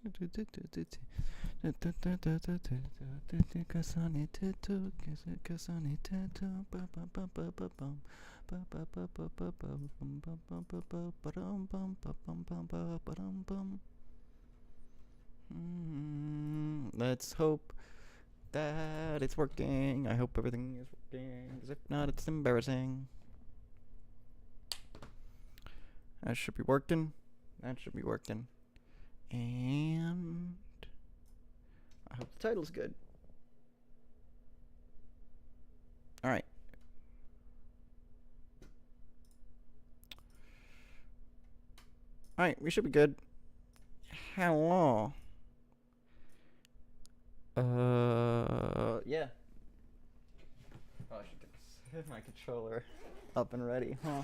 'Cause I need to, 'cause I need to, ba ba ba ba ba bum, ba ba ba ba ba bum, ba ba ba ba ba dum bum, ba bum bum ba ba dum bum. Let's hope that it's working. I hope everything is working, 'cause if not, it's embarrassing. That should be working. That should be working. And I hope the title's good. Alright. Alright, we should be good. Hello. Yeah. Oh, I should get my controller up and ready, huh?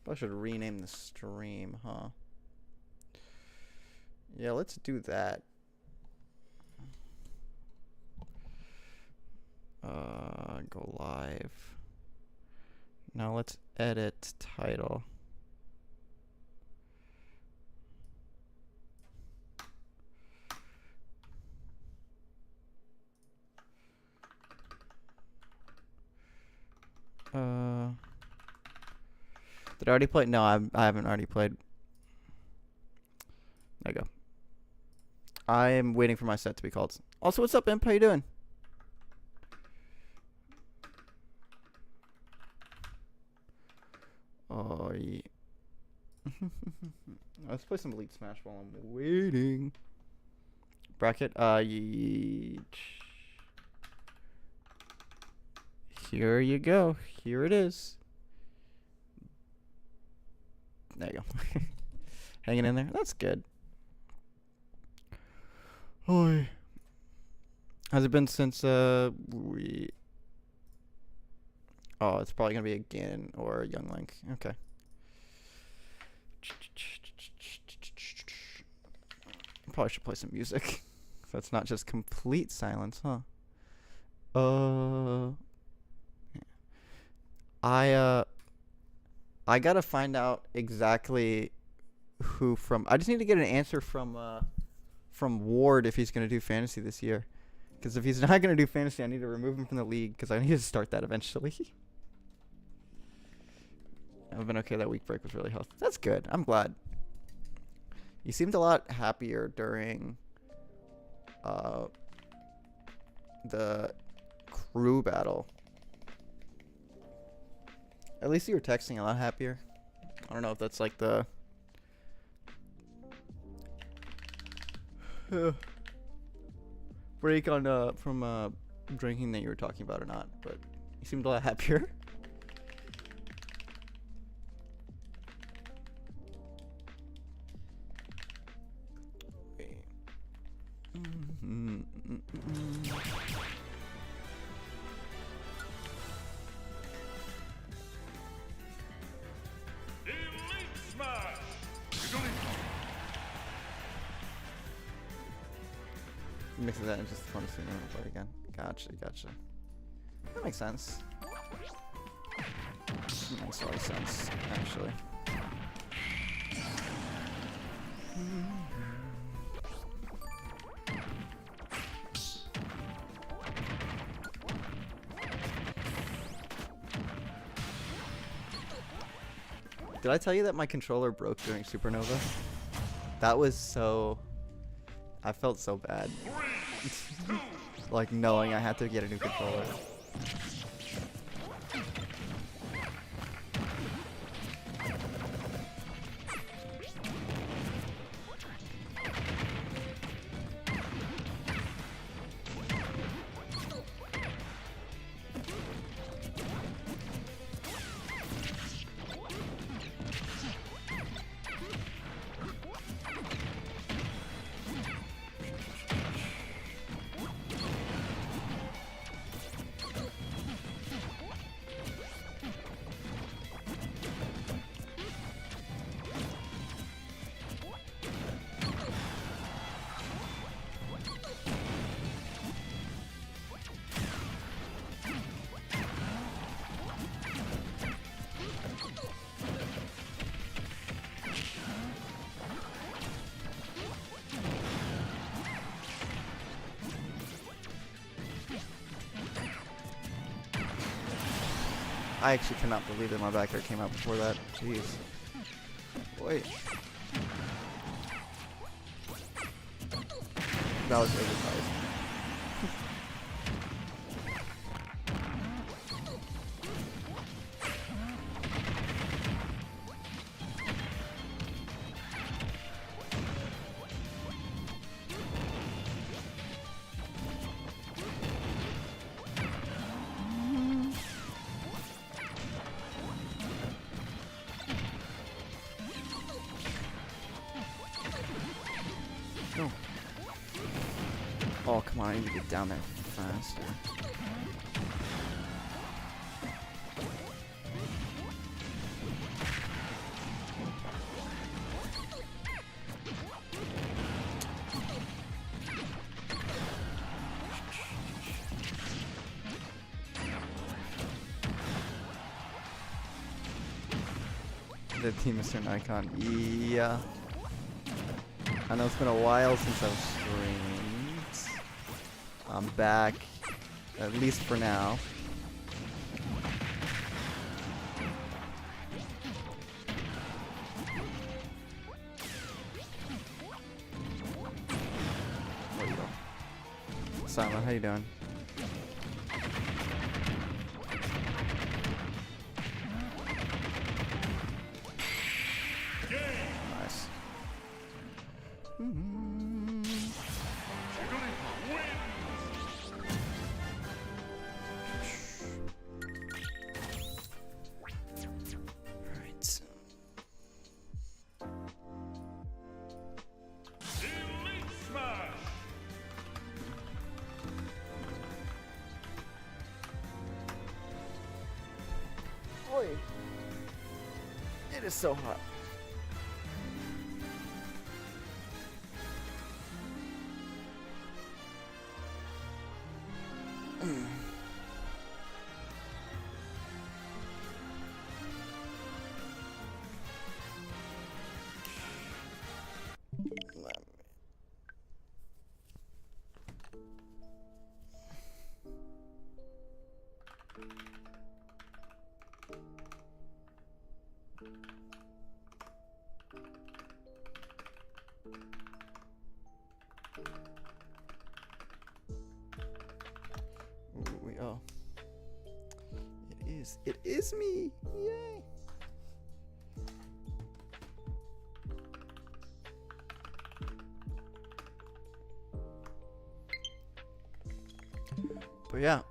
I should rename the stream, huh? Yeah, let's do that. Go live. Now let's edit title. Did I already play? No, I haven't already played. There you go. I am waiting for my set to be called. Also, what's up, Imp? How you doing? Oh, yeah. Let's play some Elite Smash while I'm waiting. Bracket. Here you go. Here it is. There you go. Hanging in there. That's good. Oh, has it been since we? Oh, it's probably gonna be a Ganon or a Young Link. Okay. Probably should play some music. So it's not just complete silence, huh? I gotta find out exactly who from. I just need to get an answer from Ward if he's gonna do fantasy this year. Because if he's not gonna do fantasy, I need to remove him from the league because I need to start that eventually. I've been okay. That week break was really healthy. That's good. I'm glad. You seemed a lot happier during the crew battle. At least you were texting a lot happier. I don't know if that's like the break on from drinking that you were talking about or not, but you seemed a lot happier. Mixing that and just fun to see me play again. Gotcha. That makes sense. That makes a lot of sense, actually. Did I tell you that my controller broke during Supernova? That was so... I felt so bad. Like knowing I had to get a new controller. I actually cannot believe that my back air came out before that. Jeez. Wait. That was ill-advised. No. Oh, come on, I need to get down there faster. The team is BRBNicon. Yeah. I know it's been a while since I've streamed. I'm back, at least for now. There you go. Silent, how you doing? Nice. Alright. Oi. It is so hot. Oh. It is me! Yay! But yeah,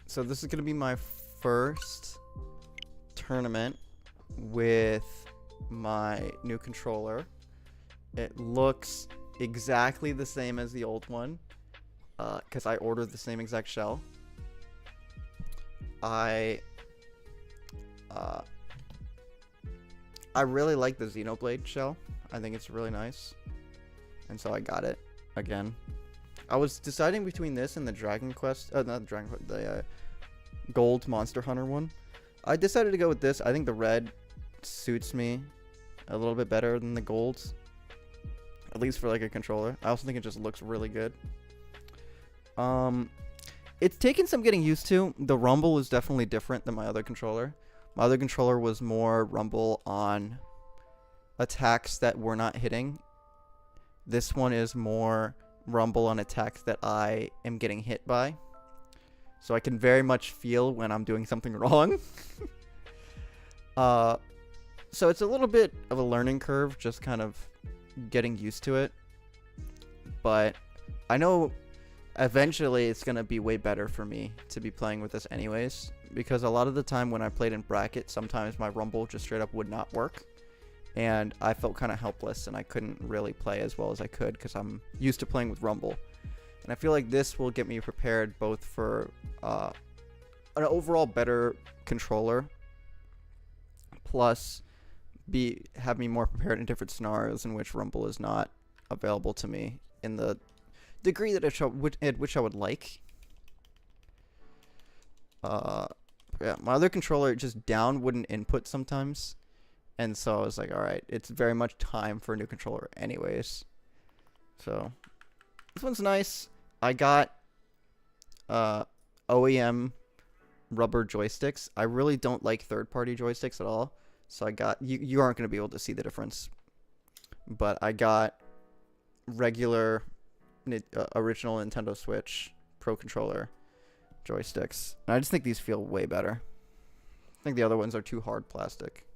so this is gonna be my first tournament with my new controller. It looks exactly the same as the old one, because I ordered the same exact shell. I really like the Xenoblade shell. I think it's really nice, and so I got it again. I was deciding between this and the Dragon Quest, not the Dragon Quest, the Gold Monster Hunter one. I decided to go with this. I think the red suits me a little bit better than the golds, at least for like a controller. I also think it just looks really good. It's taken some getting used to. The rumble is definitely different than my other controller. My other controller was more rumble on attacks that were not hitting. This one is more rumble on attacks that I am getting hit by. So I can very much feel when I'm doing something wrong. So it's a little bit of a learning curve, just kind of getting used to it. But I know eventually it's going to be way better for me to be playing with this anyways, because a lot of the time when I played in bracket, sometimes my rumble just straight up would not work, and I felt kind of helpless and I couldn't really play as well as I could because I'm used to playing with rumble. And I feel like this will get me prepared both for an overall better controller, plus have me more prepared in different scenarios in which rumble is not available to me in the degree that at which I would like. Yeah, my other controller just down wouldn't input sometimes, and so I was like, all right, it's very much time for a new controller anyways. So this one's nice. I got OEM rubber joysticks. I really don't like third-party joysticks at all. So I got you aren't going to be able to see the difference. But I got regular original Nintendo Switch Pro Controller joysticks. And I just think these feel way better. I think the other ones are too hard plastic.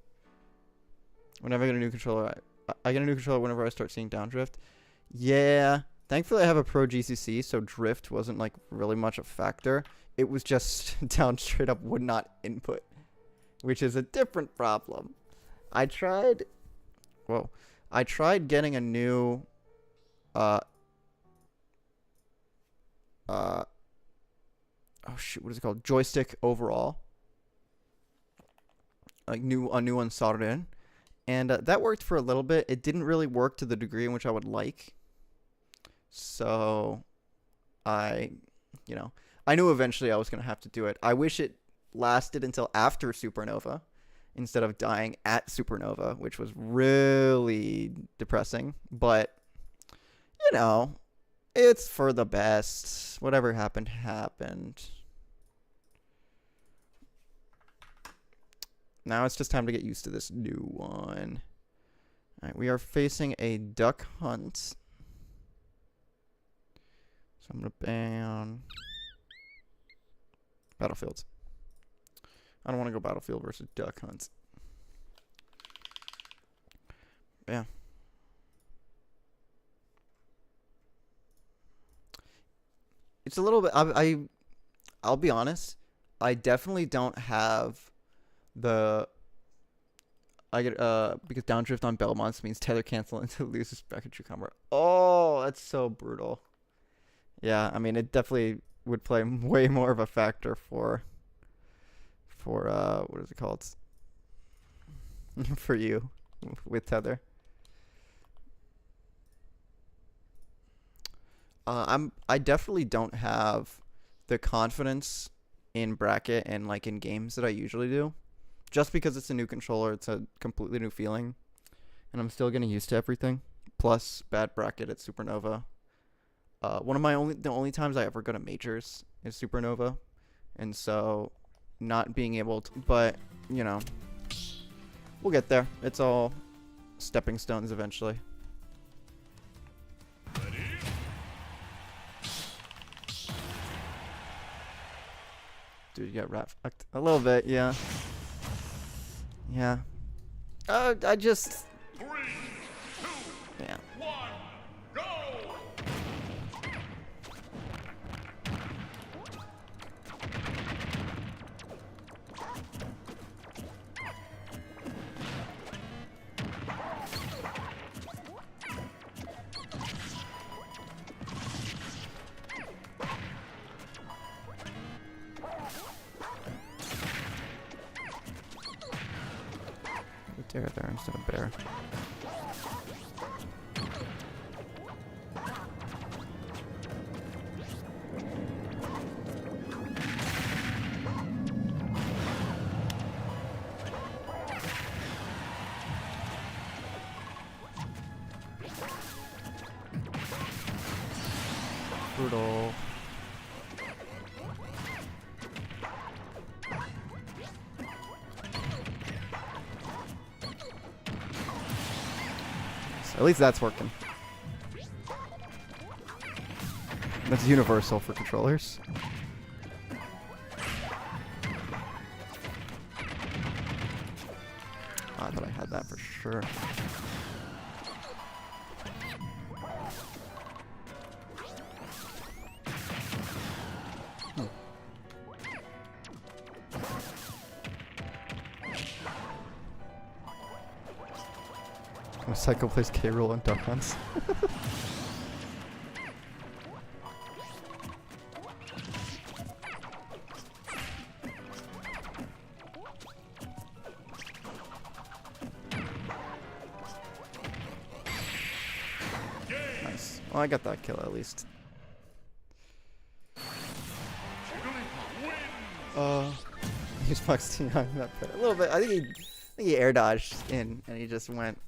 Whenever I get a new controller, I get a new controller whenever I start seeing downdrift. Yeah. Thankfully, I have a Pro GCC, so drift wasn't like really much a factor. It was just down straight up would not input, which is a different problem. I tried getting a new oh shoot, what is it called? Joystick overall. Like a new one soldered in. And that worked for a little bit. It didn't really work to the degree in which I would like. So I knew eventually I was going to have to do it. I wish it lasted until after Supernova instead of dying at Supernova, which was really depressing. But, it's for the best. Whatever happened, happened. Now it's just time to get used to this new one. All right, we are facing a duck hunt. So I'm going to ban Battlefields. I don't want to go Battlefield versus duck hunts. Yeah. It's a little bit... I'll be honest. I definitely don't have... because downdrift on Belmonts means tether cancel until it loses back in true combat. Oh, that's so brutal. Yeah, I mean it definitely would play way more of a factor for what is it called? For you with tether. I definitely don't have the confidence in bracket and like in games that I usually do. Just because it's a new controller, it's a completely new feeling. And I'm still getting used to everything. Plus, bad bracket at Supernova. One of the only times I ever go to majors is Supernova. And so, not being able to... But, we'll get there. It's all stepping stones eventually. Dude, you got rat fucked. A little bit, yeah. Yeah. I just... 3, 2, yeah. 1, go! There instead of bear. Brutal. At least that's working. That's universal for controllers. Oh, I thought I had that for sure. Psycho plays K-Roll on duck hunts. Nice. Well, I got that kill at least. He's Fox on that play. A little bit. I think he air dodged in and he just went.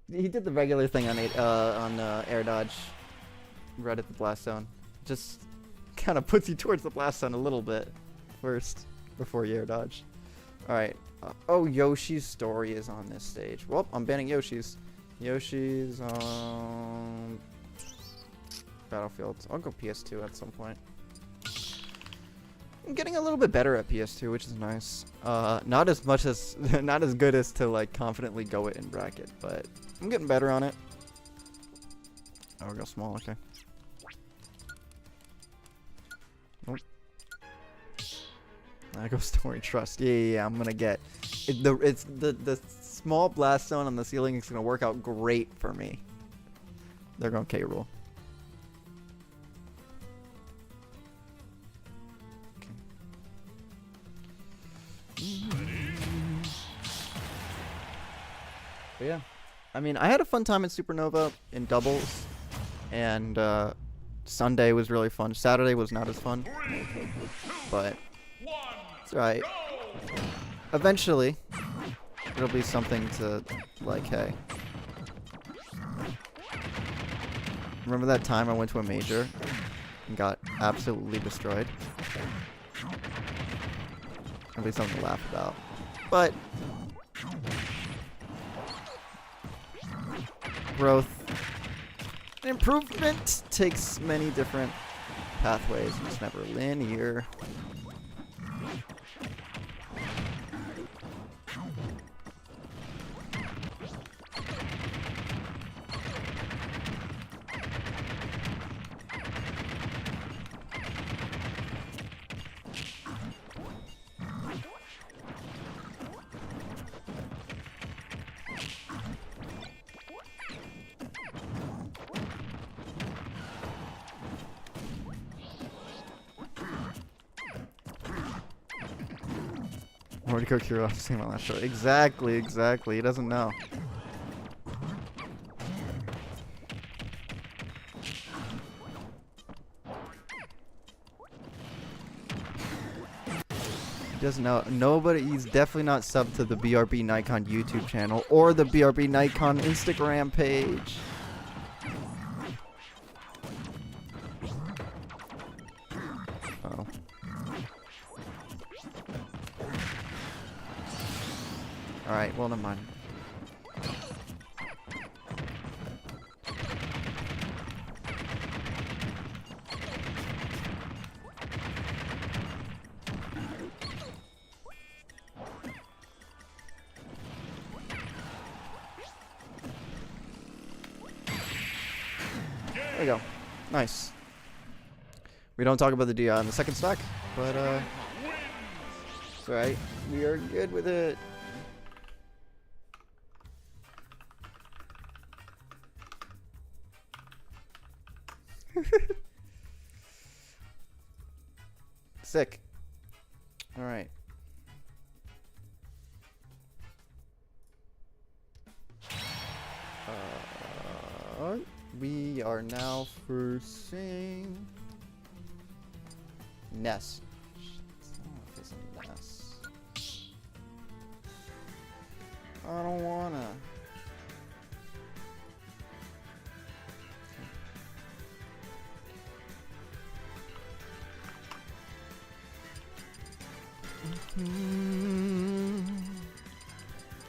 He did the regular thing on air dodge right at the blast zone. Just kind of puts you towards the blast zone a little bit. first before you air dodge. Alright. Oh, Yoshi's story is on this stage. Well, I'm banning Yoshi's. Yoshi's on Battlefields. I'll go PS2 at some point. I'm getting a little bit better at PS2, which is nice. Not as much as, not as good as to like confidently go it in bracket, but I'm getting better on it. Oh, we'll go small, okay. Nope. I go story trust. Yeah, I'm gonna get it, the small blast zone on the ceiling is gonna work out great for me. They're going K rule. But yeah, I mean, I had a fun time at Supernova in doubles, and Sunday was really fun. Saturday was not as fun, but it's alright. Eventually, it'll be something to, like, hey. Remember that time I went to a major and got absolutely destroyed? It'll be something to laugh about. But growth and improvement takes many different pathways. It's never linear. Where to go curiosity my last show? Exactly. He doesn't know. He doesn't know. Nobody. He's definitely not subbed to the BRBNicon YouTube channel or the BRBNicon Instagram page. Oh. Alright, well, never mind. There we go. Nice. We don't talk about the DI on the second stack, but it's alright. We are good with it. Sick. All right. We are now forcing Ness. Ness. I don't wanna.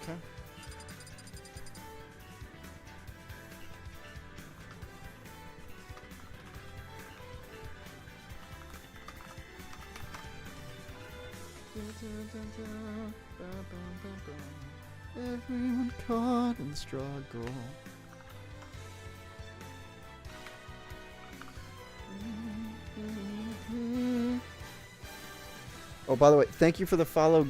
Okay. Everyone caught in the struggle. Oh, by the way, thank you for the follow,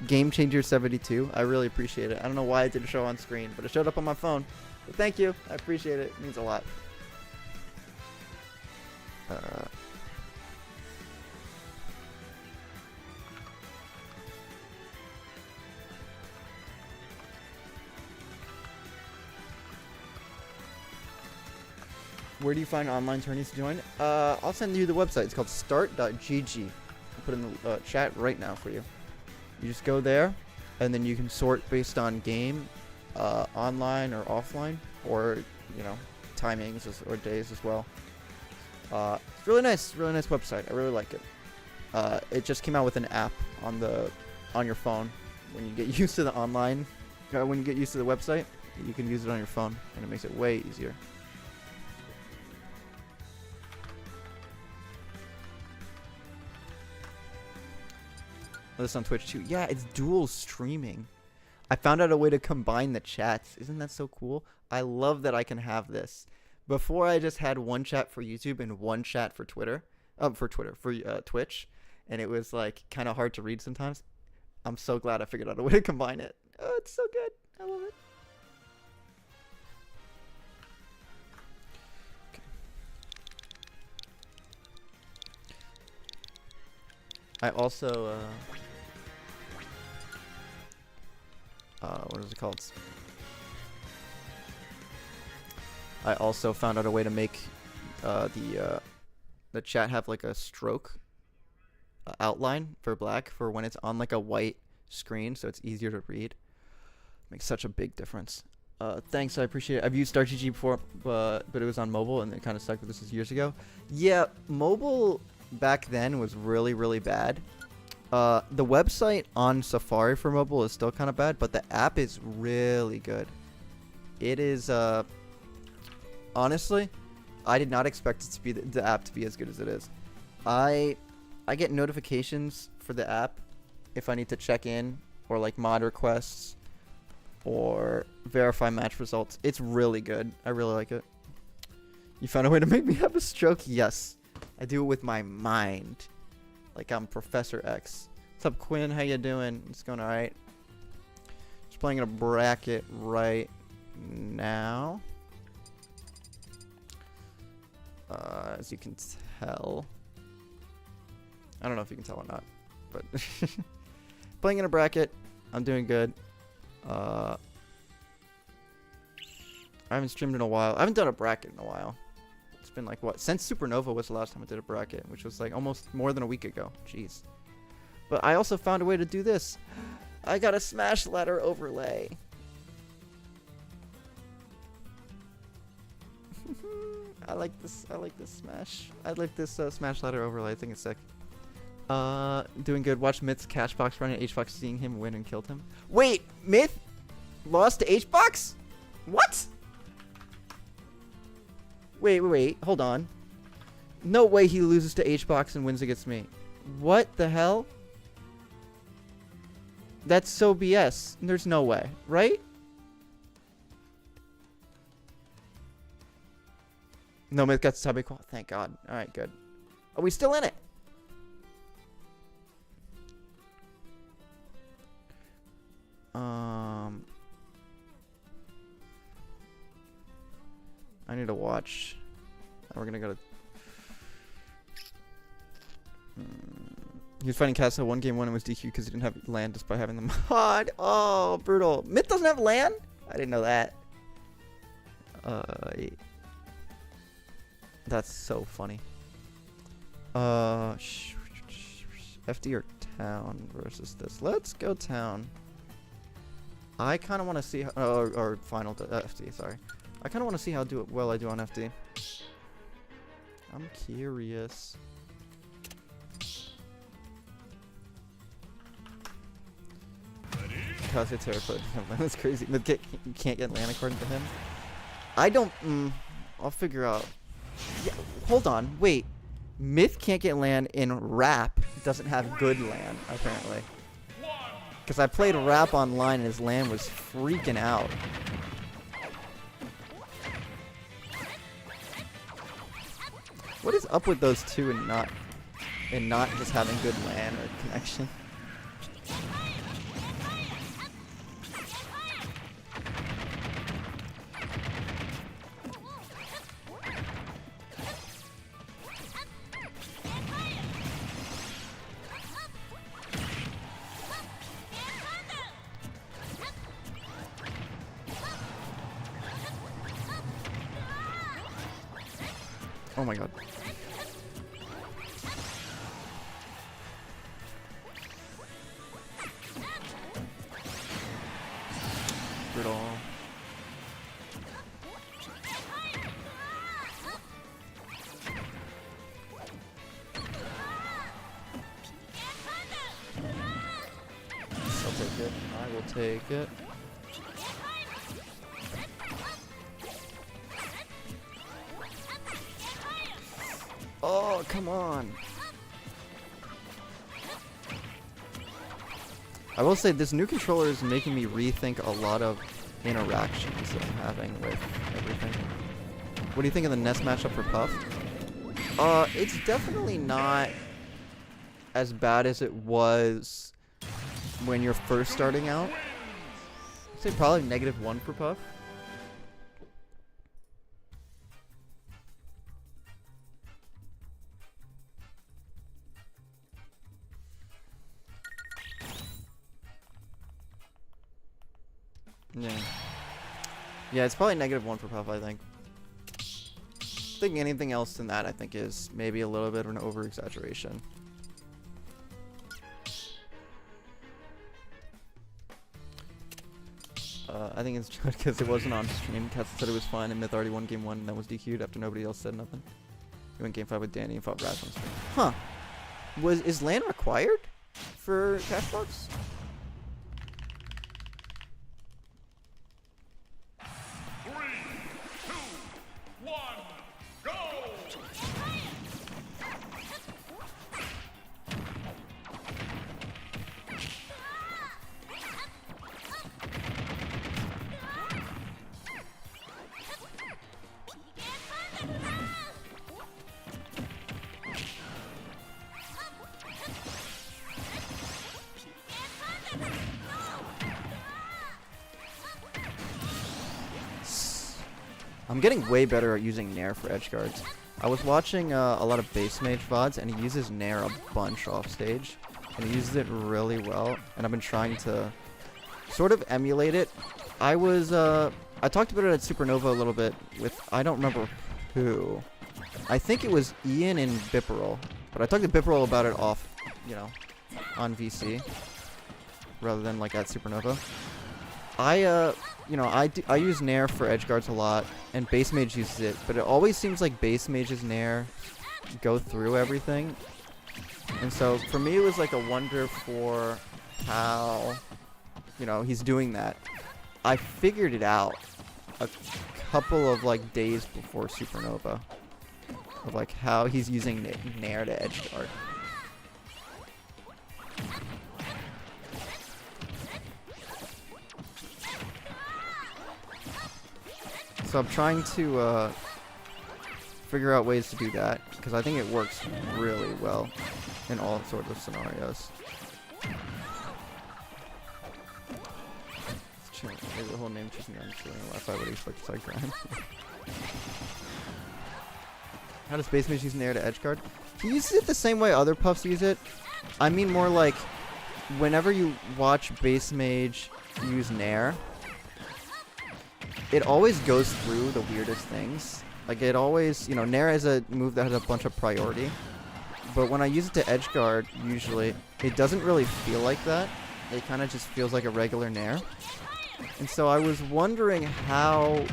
Game Changer 72. I really appreciate it. I don't know why it didn't show on screen, but it showed up on my phone. But thank you. I appreciate it. It means a lot. Where do you find online tourneys to join? I'll send you the website. It's called start.gg. I'll put it in the chat right now for you. You just go there, and then you can sort based on game, online or offline, or, you know, timings or days as well. It's really nice website. I really like it. It just came out with an app on your phone. When you get used to the online, when you get used to the website, you can use it on your phone, and it makes it way easier. This on Twitch too. Yeah, it's dual streaming. I found out a way to combine the chats. Isn't that so cool? I love that I can have this. Before I just had one chat for YouTube and one chat for Twitter. For Twitch, and it was like kind of hard to read sometimes. I'm so glad I figured out a way to combine it. Oh, it's so good. I love it. I also what is it called? I also found out a way to make the chat have like a stroke outline for black for when it's on like a white screen, so it's easier to read. Makes such a big difference. Thanks, I appreciate it. I've used StarGG before, but it was on mobile and it kind of sucked. But this is years ago. Yeah, mobile back then was really, really bad. The website on Safari for mobile is still kind of bad, but the app is really good. It is, honestly, I did not expect it to be the app to be as good as it is. I get notifications for the app if I need to check in or like mod requests or verify match results. It's really good. I really like it. You found a way to make me have a stroke? Yes. I do it with my mind. Like I'm Professor X. What's up, Quinn? How you doing? It's going alright. Just playing in a bracket right now. As you can tell. I don't know if you can tell or not, but playing in a bracket. I'm doing good. I haven't streamed in a while. I haven't done a bracket in a while. It's been like what? Since Supernova was the last time I did a bracket, which was like almost more than a week ago. Jeez. But I also found a way to do this. I got a Smash Ladder overlay. I like this. I like this Smash. I like this Smash Ladder overlay. I think it's sick. Doing good. Watch Myth's Cashbox running at HBox, seeing him win and killed him. Wait, Myth lost to HBox? What? Wait, hold on. No way he loses to HBox and wins against me. What the hell? That's so BS. There's no way, right? No, Myth got the topic. Thank God. Alright, good. Are we still in it? I need to watch. We're gonna go to. He was fighting Castle 1 game 1 and was DQ because he didn't have land despite having the mod. Oh, brutal. Myth doesn't have land? I didn't know that. That's so funny. FD or town versus this. Let's go town. I kind of want to see how, or final FD, sorry. I kind of want to see how well I do on FD. I'm curious. Because it's terrified. That's crazy. You can't get land according to him. I don't. I'll figure out. Yeah, hold on. Wait. Myth can't get land in rap. Doesn't have good land apparently. Because I played rap online and his land was freaking out. What is up with those two and not just having good land or connection? Oh my god. Brutal. it. I will take it. Oh, come on. I will say this new controller is making me rethink a lot of interactions that I'm having with everything. What do you think of the Nest matchup for Puff? It's definitely not as bad as it was when you're first starting out. I'd say probably -1 for Puff. Yeah. Yeah, it's probably -1 for Puff, I think. I think anything else than that, I think, is maybe a little bit of an over-exaggeration. I think it's just because it wasn't on stream. Cats said it was fine, and Myth already won game 1 and then was DQ'd after nobody else said nothing. He went game 5 with Danny and fought Rash on stream. Huh. Is LAN required for Cashbox? I'm getting way better at using Nair for edge guards. I was watching a lot of base mage VODs, and he uses Nair a bunch off stage, and he uses it really well, and I've been trying to sort of emulate it. I talked about it at Supernova a little bit with, I don't remember who. I think it was Ian and Bipperl, but I talked to Bipperl about it off, you know, on VC, rather than like at Supernova. I use Nair for edge guards a lot, and base mage uses it, but it always seems like base mage's Nair go through everything. And so for me, it was like a wonder for how, you know, he's doing that. I figured it out a couple of like days before Supernova, of like how he's using Nair to edge guard. So I'm trying to figure out ways to do that, because I think it works really well in all sorts of scenarios. Maybe the whole name choosing on chilling Wi-Fi, what do you expect to say, Graham? How does base mage use Nair to edge guard? He uses it the same way other puffs use it. I mean more like whenever you watch base mage use Nair, it always goes through the weirdest things. Like it always, you know, Nair is a move that has a bunch of priority. But when I use it to edge guard, usually, it doesn't really feel like that. It kind of just feels like a regular Nair. And so I was wondering how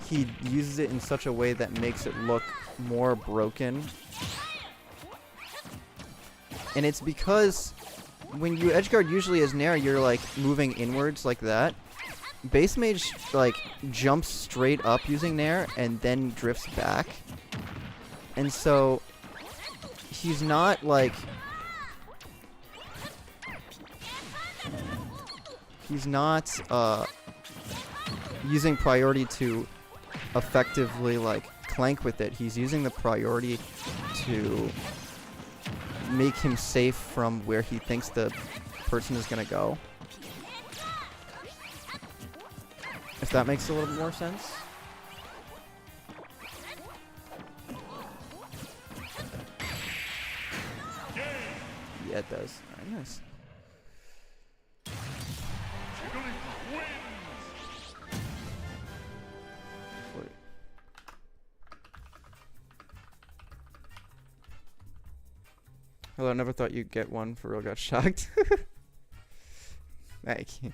he uses it in such a way that makes it look more broken. And it's because when you edge guard usually as Nair, you're like moving inwards like that. Base mage like jumps straight up using Nair and then drifts back. And so he's not like using priority to effectively like clank with it. He's using the priority to make him safe from where he thinks the person is gonna go. If that makes a little more sense. Yeah, it does. Alright, nice. Wait. Hello, I never thought you'd get one. For real, got shocked. Thank you.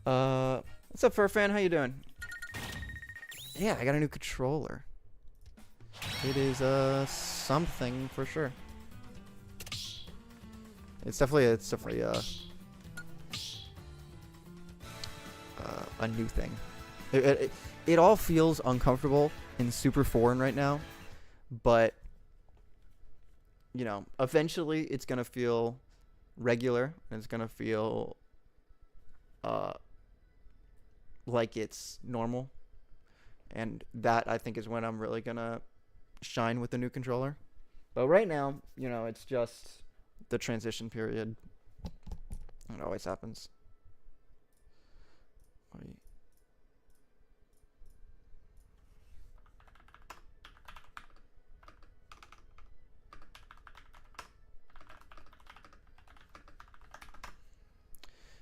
What's up, Furfan? How you doing? Yeah, I got a new controller. It is something for sure. It's definitely a new thing. It all feels uncomfortable and super foreign right now, but you know, eventually it's gonna feel regular and it's gonna feel like it's normal, and that I think is when I'm really gonna shine with the new controller. But right now, you know, it's just the transition period. It always happens. Wait.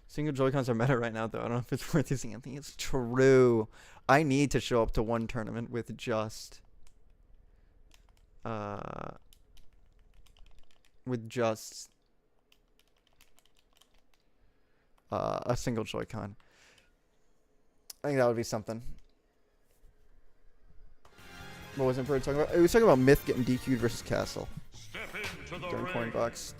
Single Joy-Cons are meta right now, though. I don't know if it's worth using. I think it's true. I need to show up to one tournament with just a single Joy-Con. I think that would be something. What was Emperor talking about? It was talking about Myth getting DQ'd versus Castle Step into the during ring. Coin Box.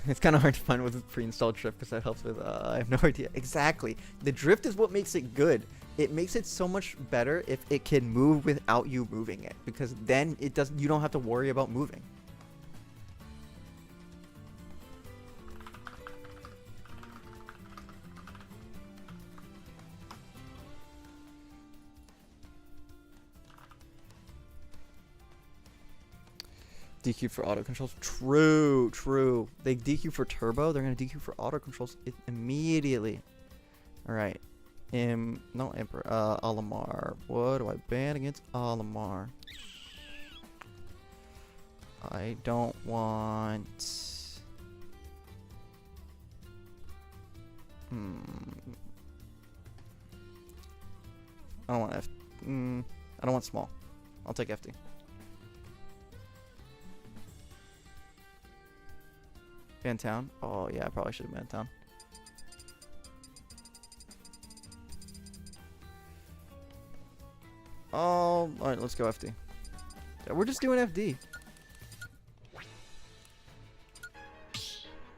It's kind of hard to find with pre-installed drift because that helps with. I have no idea exactly. The drift is what makes it good. It makes it so much better if it can move without you moving it, because then it doesn't. You don't have to worry about moving. DQ for auto controls. True, true. They DQ for turbo. They're gonna DQ for auto controls immediately. All right. No Emperor. Olimar. What do I ban against Olimar? I don't want. I don't want F. I don't want small. I'll take FD. Ban town? Oh yeah, I probably should have banned town. Oh, alright, let's go FD. Yeah, we're just doing FD.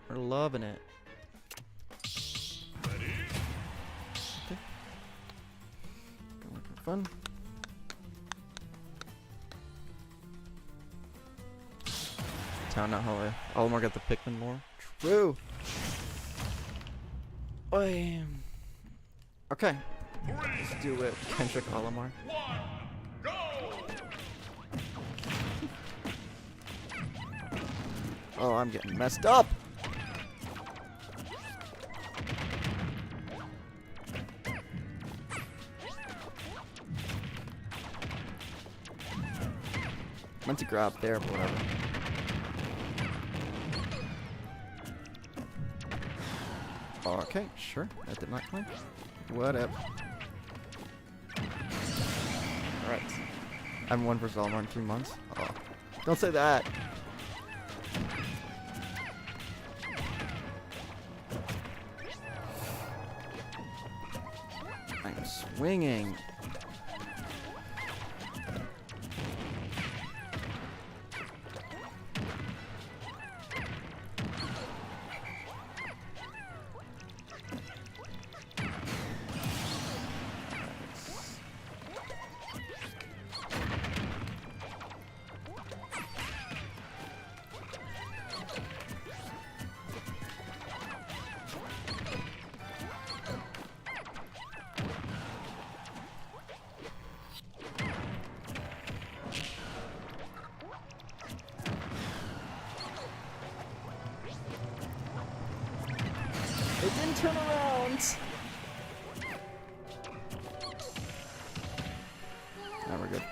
We're loving it. Ready? Okay. Going for fun. Town, not hallway. Olimar got the Pikmin lore. True. Okay. Let's do it. Kendrick Olimar. 1, go! Oh, I'm getting messed up. Meant to grab there, but whatever. Okay, sure. That did not climb. Whatever. Alright. I haven't won versus Olimar in 3 months. Oh. Don't say that! I'm swinging. It didn't turn around. Now we're good.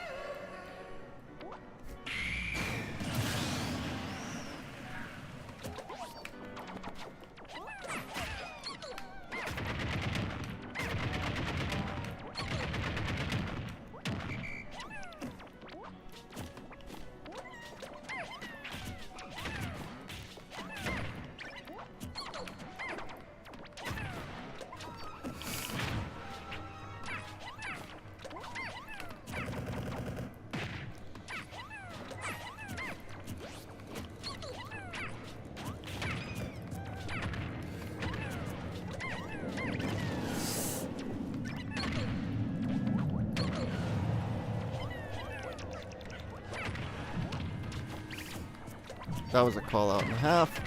That was a call out and a half.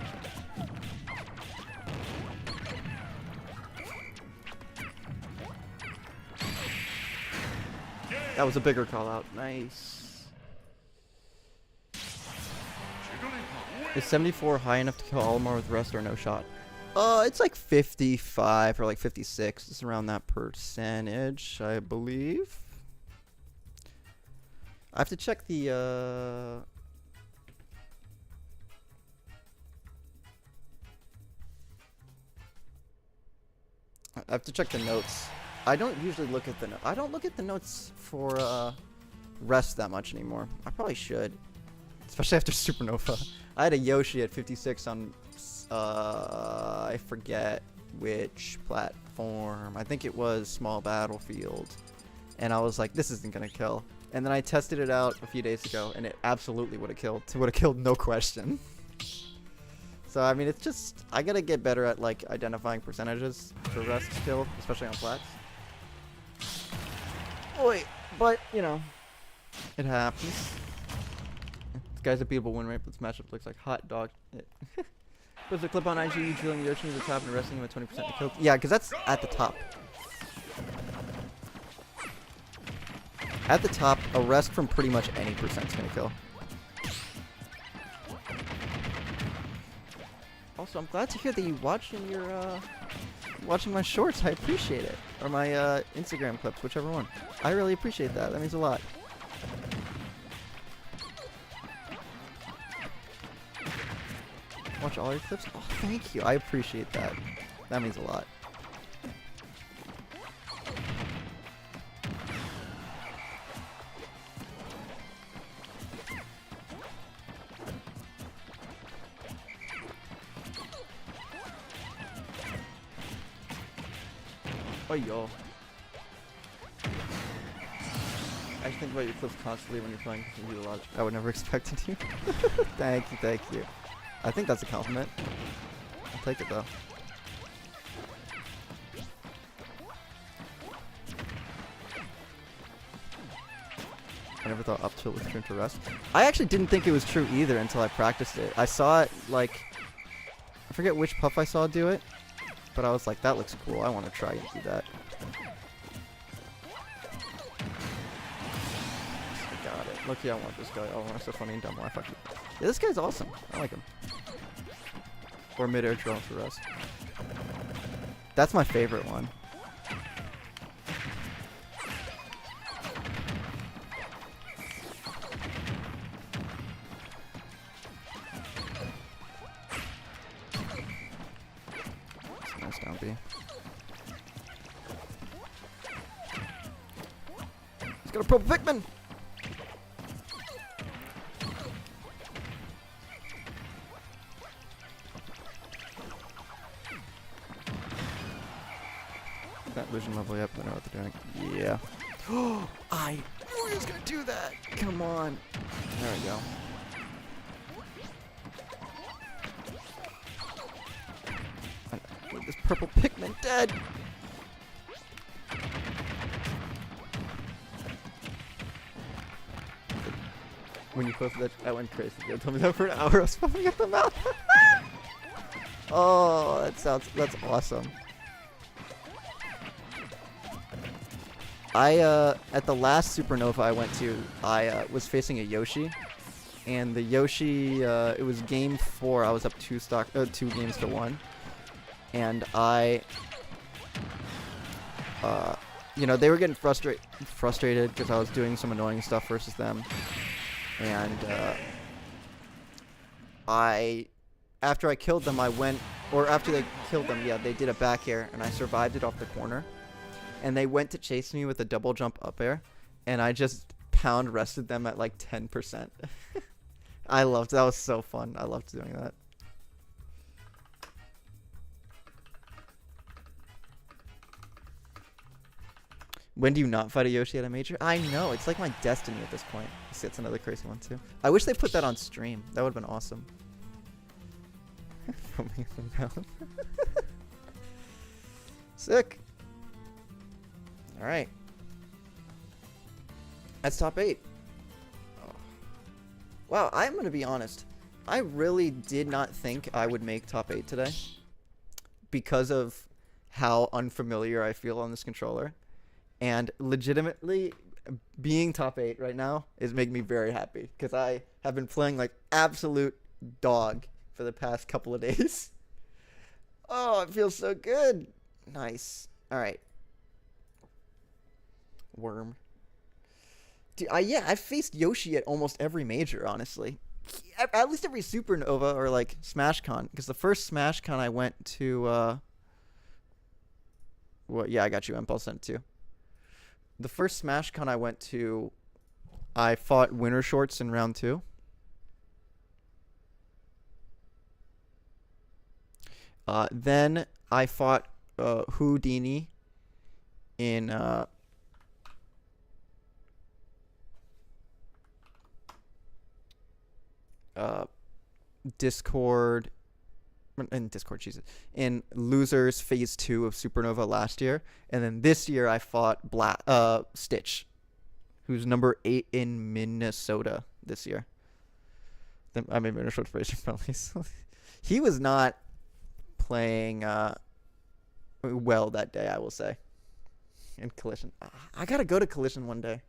That was a bigger call out. Nice. Is 74 high enough to kill Olimar with rest or no shot? It's like 55 or like 56. It's around that percentage, I believe. I have to check the I have to check the notes. I don't usually look at the I don't look at the notes for rest that much anymore. I probably should, especially after Supernova. I had a Yoshi at 56 on I forget which platform. I think it was Small Battlefield, and I was like, this isn't gonna kill. And then I tested it out a few days ago, and it absolutely would have killed. It would have killed, no question. So I mean, it's just I gotta get better at like identifying percentages for rest kill, especially on plats. Boy, but you know, it happens. This guy's a beatable win rate, but this matchup looks like hot dog. There's a clip on IG drilling Yoshi to the top and resting him at 20% to kill. Yeah, because that's at the top. At the top, a rest from pretty much any percent is gonna kill. Also, I'm glad to hear that you watching your watching my shorts. I appreciate it, or my Instagram clips, whichever one. I really appreciate that. That means a lot. Watch all your clips. Oh, thank you. I appreciate that. That means a lot. Oh, yo. I think about your clips constantly when you're playing Computer Logic. I would never expected you. Thank you, thank you. I think that's a compliment. I'll take it though. I never thought up tilt was true to rest. I actually didn't think it was true either until I practiced it. I saw it like, I forget which puff I saw do it, but I was like, that looks cool. I want to try and do that. I got it. Lucky I want this guy. Oh, I'm so funny and dumb. Why fuck you? Yeah, this guy's awesome. I like him. Or mid-air drill for rest. That's my favorite one. Nice down B. He's got a purple Pikmin! That vision level yep, I know what they're doing. Yeah. Oh, I knew he was gonna do that! Come on. There we go. This purple Pikmin dead! When you posted that, I went crazy. They told me that for an hour. I was pumping at the mouth. Oh, that's awesome. At the last Supernova I went to, I was facing a Yoshi, and the Yoshi, it was game 4. I was up 2 games to 1, and you know, they were getting frustrated because I was doing some annoying stuff versus them, and after I killed them, after they killed them, yeah, they did a back air, and I survived it off the corner. And they went to chase me with a double jump up air, and I just pound rested them at like 10%. I loved that. Was so fun. I loved doing that. When do you not fight a Yoshi at a major? I know. It's like my destiny at this point. See, it's another crazy one too. I wish they put that on stream. That would have been awesome. Sick. All right. That's top 8. Oh. Wow, I'm going to be honest. I really did not think I would make top 8 today because of how unfamiliar I feel on this controller. And legitimately, being top 8 right now is making me very happy because I have been playing like absolute dog for the past couple of days. Oh, it feels so good. Nice. All right. Worm. Dude, yeah, I've faced Yoshi at almost every major, honestly. At least every Supernova or like SmashCon, because the first SmashCon I went to, well, yeah, I got you. Impulse sent too. The first SmashCon I went to, I fought Winter Shorts in round 2. Then I fought Houdini in Discord. In Discord, Jesus. In Losers Phase 2 of Supernova last year. And then this year I fought Stitch, who's number 8 in Minnesota this year. I made Minnesota Federation friendly. He was not playing well that day, I will say. In Collision. I gotta go to Collision one day.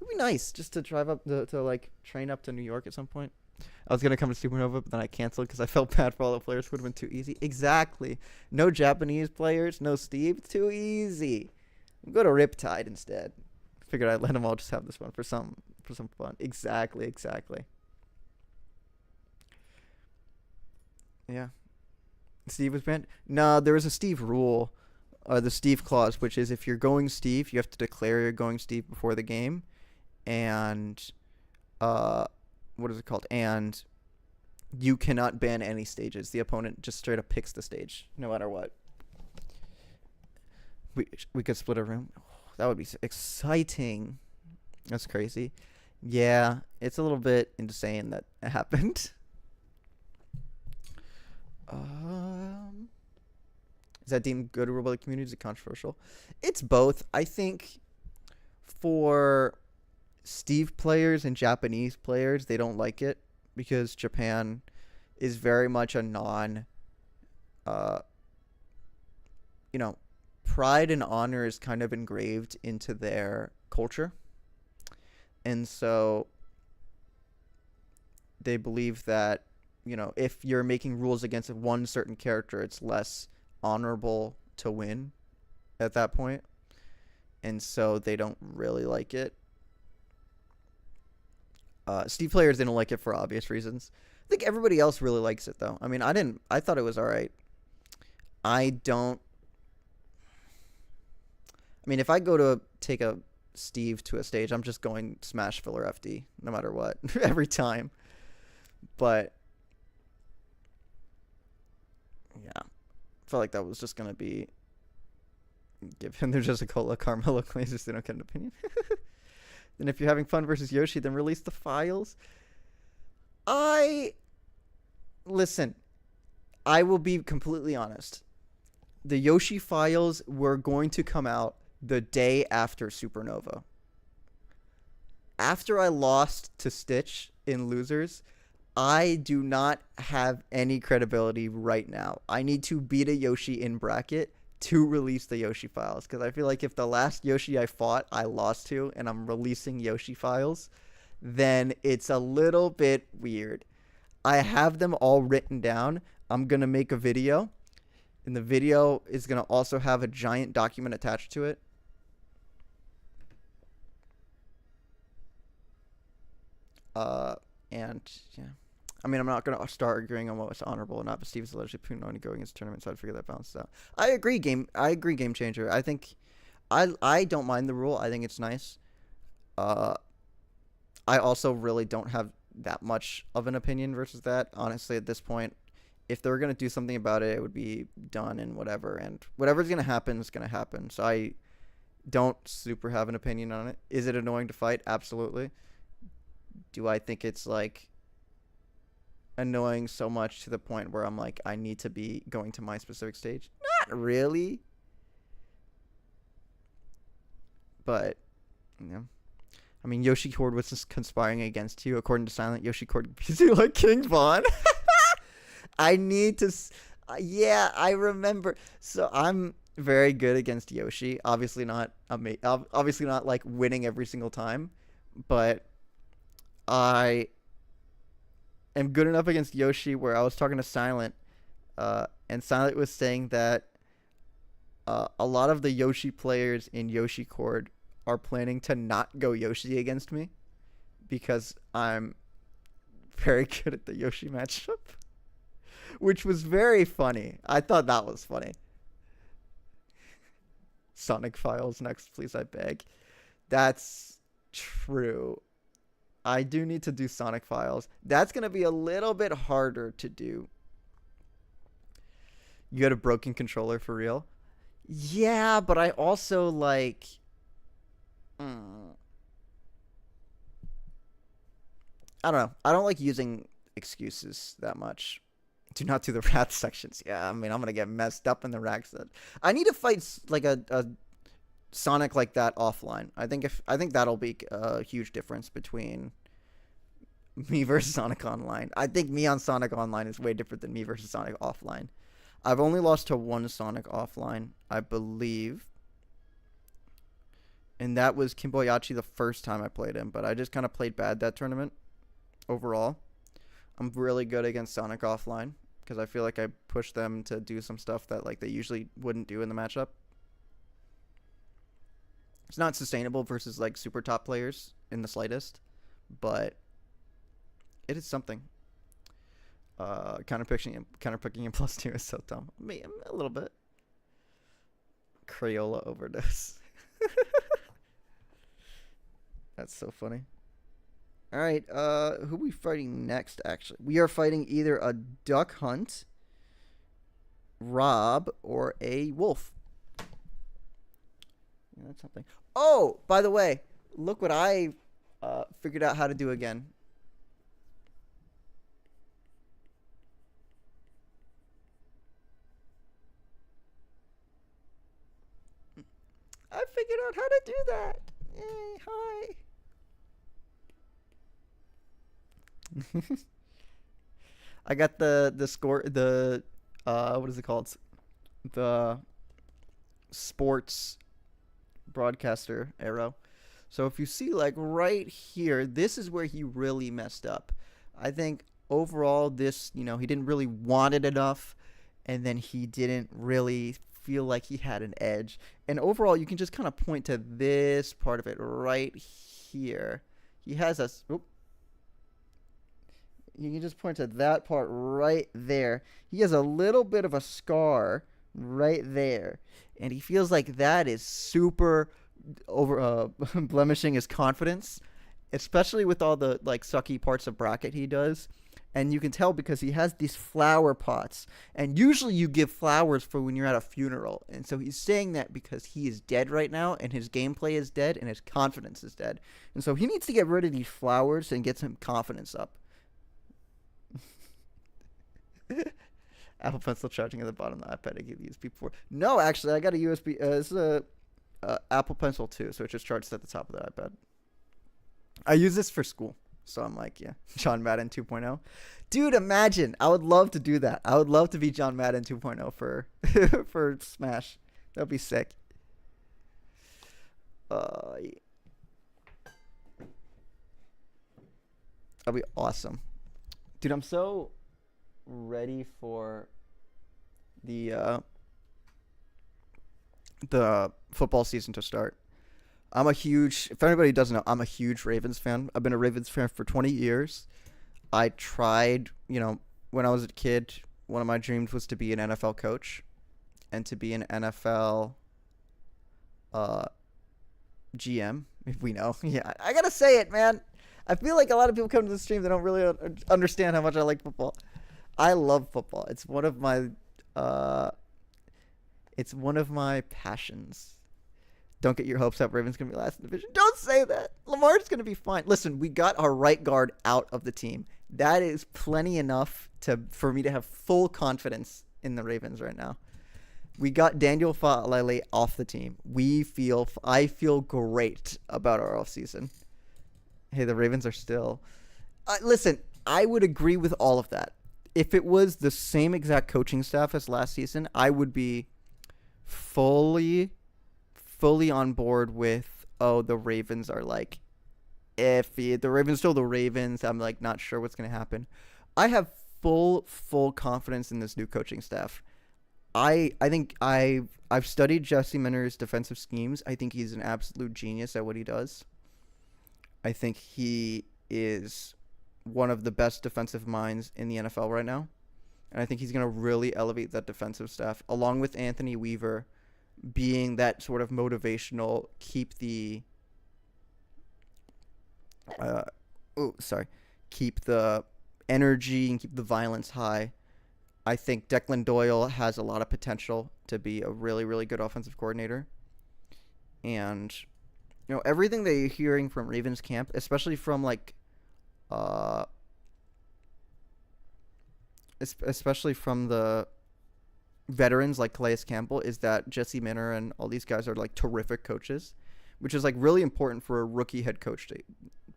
It'd be nice just to drive up to like train up to New York at some point. I was gonna come to Supernova, but then I canceled because I felt bad for all the players. Would have been too easy. Exactly. No Japanese players. No Steve. Too easy. Go to Riptide instead. Figured I'd let them all just have this one for some fun. Exactly. Yeah. Steve was banned. No, there was a Steve rule, the Steve clause, which is if you're going Steve, you have to declare you're going Steve before the game, and what is it called? And you cannot ban any stages. The opponent just straight up picks the stage, no matter what. We could split a room. Oh, that would be exciting. That's crazy. Yeah, it's a little bit insane that it happened. Is that deemed good or by the community? Is it controversial? It's both. I think for Steve players and Japanese players, they don't like it because Japan is very much a pride and honor is kind of engraved into their culture. And so they believe that, if you're making rules against one certain character, it's less honorable to win at that point. And so they don't really like it. Steve players, they don't like it for obvious reasons. I think everybody else really likes it, though. I mean, I thought it was all right. If I go to take a Steve to a stage, I'm just going Smash Filler FD, no matter what, every time. But yeah, I felt like that was just going to be give him there's just a Cola Carmelo claims they don't get an opinion. And if you're having fun versus Yoshi, then release the files. Listen, I will be completely honest. The Yoshi files were going to come out the day after Supernova. After I lost to Stitch in Losers, I do not have any credibility right now. I need to beat a Yoshi in bracket to release the Yoshi files, because I feel like if the last Yoshi I fought I lost to and I'm releasing Yoshi files, then it's a little bit weird. I have them all written down. I'm going to make a video, and the video is going to also have a giant document attached to it. And yeah, I'm not going to start arguing on what was honorable or not, but Steve is allegedly only going into tournament, so I'd figure that balance out. I agree, Game Changer. I think I don't mind the rule. I think it's nice. I also really don't have that much of an opinion versus that. Honestly, at this point, if they were going to do something about it, it would be done and whatever. And whatever's going to happen is going to happen. So I don't super have an opinion on it. Is it annoying to fight? Absolutely. Do I think it's like annoying so much to the point where I'm like, I need to be going to my specific stage? Not really. But, I mean, Yoshi Cord was just conspiring against you. According to Silent, Yoshi Cord beats you like King Von. I need to. Yeah, I remember. So I'm very good against Yoshi. Obviously not. Obviously not like winning every single time, but I am good enough against Yoshi where I was talking to Silent, and Silent was saying that a lot of the Yoshi players in Yoshi Cord are planning to not go Yoshi against me because I'm very good at the Yoshi matchup, which was very funny. I thought that was funny. Sonic Files next, please, I beg. That's true. I do need to do Sonic Files. That's going to be a little bit harder to do. You had a broken controller for real? Yeah, but I also like... I don't know. I don't like using excuses that much. Do not do the rat sections. Yeah, I mean, I'm going to get messed up in the racks. I need to fight like a Sonic like that offline. I think that'll be a huge difference between me versus Sonic Online. I think me on Sonic Online is way different than me versus Sonic offline. I've only lost to one Sonic offline, I believe. And that was Kimboyachi the first time I played him, but I just kind of played bad that tournament overall. I'm really good against Sonic offline because I feel like I push them to do some stuff that like they usually wouldn't do in the matchup. It's not sustainable versus like super top players in the slightest, but it is something. Counterpicking in +2 is so dumb. Me, a little bit. Crayola overdose. That's so funny. All right, who are we fighting next, actually? We are fighting either a Duck Hunt, Rob, or a Wolf. Yeah, that's something. Oh, by the way, look what I figured out how to do again. I figured out how to do that. Yay, hi. I got the score, what is it called? The sports broadcaster arrow. So if you see like right here, this is where he really messed up. I think overall this, he didn't really want it enough, and then he didn't really feel like he had an edge. And overall, you can just kind of point to this part of it right here. He has a... You can just point to that part right there. He has a little bit of a scar right there. And he feels like that is super over blemishing his confidence, especially with all the like sucky parts of bracket he does. And you can tell because he has these flower pots. And usually you give flowers for when you're at a funeral. And so he's saying that because he is dead right now and his gameplay is dead and his confidence is dead. And so he needs to get rid of these flowers and get some confidence up. Apple Pencil charging at the bottom of the iPad I give USB for. No, actually, I got a USB. This is a Apple Pencil 2, so it just charges at the top of the iPad. I use this for school. So I'm like, yeah, John Madden 2.0. Dude, imagine. I would love to do that. I would love to be John Madden 2.0 for for Smash. That would be sick. Yeah. That'd be awesome. Dude, I'm so ready for the football season to start. If anybody doesn't know, I'm a huge Ravens fan. I've been a Ravens fan for 20 years. I tried, when I was a kid, one of my dreams was to be an NFL coach and to be an NFL GM, if we know. Yeah, I gotta say it, man. I feel like a lot of people come to the stream, they don't really understand how much I like football. I love football. It's one of my passions. Don't get your hopes up. Ravens going to be last in the division. Don't say that. Lamar's going to be fine. Listen, we got our right guard out of the team. That is plenty enough for me to have full confidence in the Ravens right now. We got Daniel Faalele off the team. I feel great about our offseason. Hey, the Ravens are still. Listen, I would agree with all of that. If it was the same exact coaching staff as last season, I would be fully, fully on board with, oh, the Ravens are like iffy. The Ravens still the Ravens. I'm like not sure what's gonna happen. I have full confidence in this new coaching staff. I think I've studied Jesse Minter's defensive schemes. I think he's an absolute genius at what he does. I think he is one of the best defensive minds in the NFL right now. And I think he's going to really elevate that defensive staff, along with Anthony Weaver being that sort of motivational, uh, keep the energy and keep the violence high. I think Declan Doyle has a lot of potential to be a really, really good offensive coordinator. And, everything that you're hearing from Ravens camp, especially from uh, especially from the veterans like Calais Campbell, is that Jesse Minter and all these guys are like terrific coaches, which is like really important for a rookie head coach to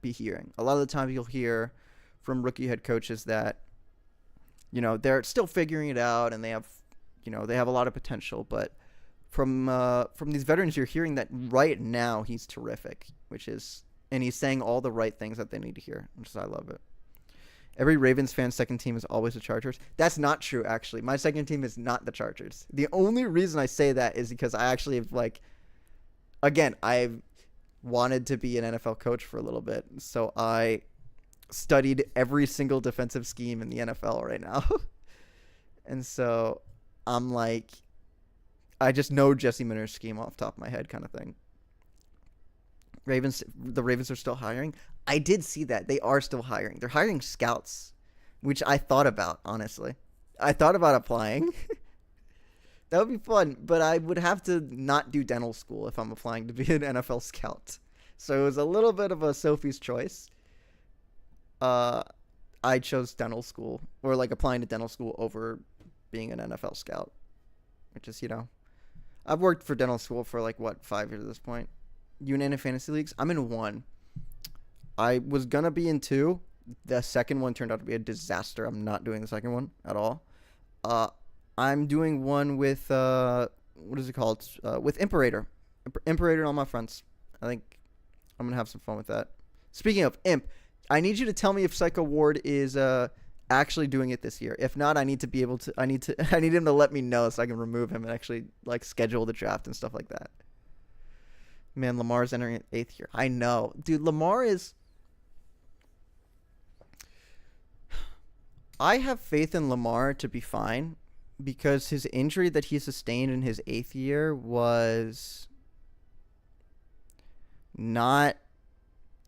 be hearing. A lot of the time you'll hear from rookie head coaches that, they're still figuring it out and they have a lot of potential, but from these veterans you're hearing that right now he's terrific, and he's saying all the right things that they need to hear, which is I love it. Every Ravens fan's second team is always the Chargers. That's not true, actually. My second team is not the Chargers. The only reason I say that is because I actually have, again, I've wanted to be an NFL coach for a little bit. So I studied every single defensive scheme in the NFL right now. And so I'm like, I just know Jesse Minter's scheme off the top of my head kind of thing. The Ravens are still hiring. I did see that. They are still hiring. They're hiring scouts, which I thought about, honestly. I thought about applying. That would be fun, but I would have to not do dental school if I'm applying to be an NFL scout. So it was a little bit of a Sophie's choice. I chose dental school, or applying to dental school over being an NFL scout, which is, I've worked for dental school for 5 years at this point. You in any fantasy leagues? I'm in one. I was going to be in two. The second one turned out to be a disaster. I'm not doing the second one at all. I'm doing one with, what is it called? With Imperator. Imperator and all my friends. I think I'm going to have some fun with that. Speaking of Imp, I need you to tell me if Psycho Ward is actually doing it this year. If not, I need him to let me know so I can remove him and actually schedule the draft and stuff like that. Man, Lamar's entering 8th year. I know. Dude, Lamar is... I have faith in Lamar to be fine because his injury that he sustained in his 8th year was not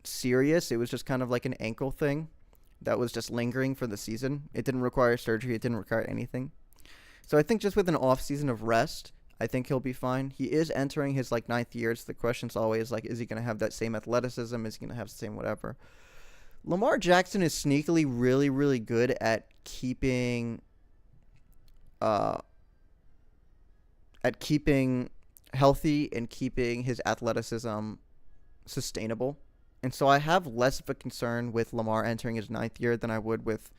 serious. It was just kind of like an ankle thing that was just lingering for the season. It didn't require surgery. It didn't require anything. So I think just with an off season of rest, I think he'll be fine. He is entering his 9th year. So the question's always is he going to have that same athleticism? Is he going to have the same whatever? Lamar Jackson is sneakily really, really good at keeping healthy and keeping his athleticism sustainable. And so I have less of a concern with Lamar entering his 9th year than I would with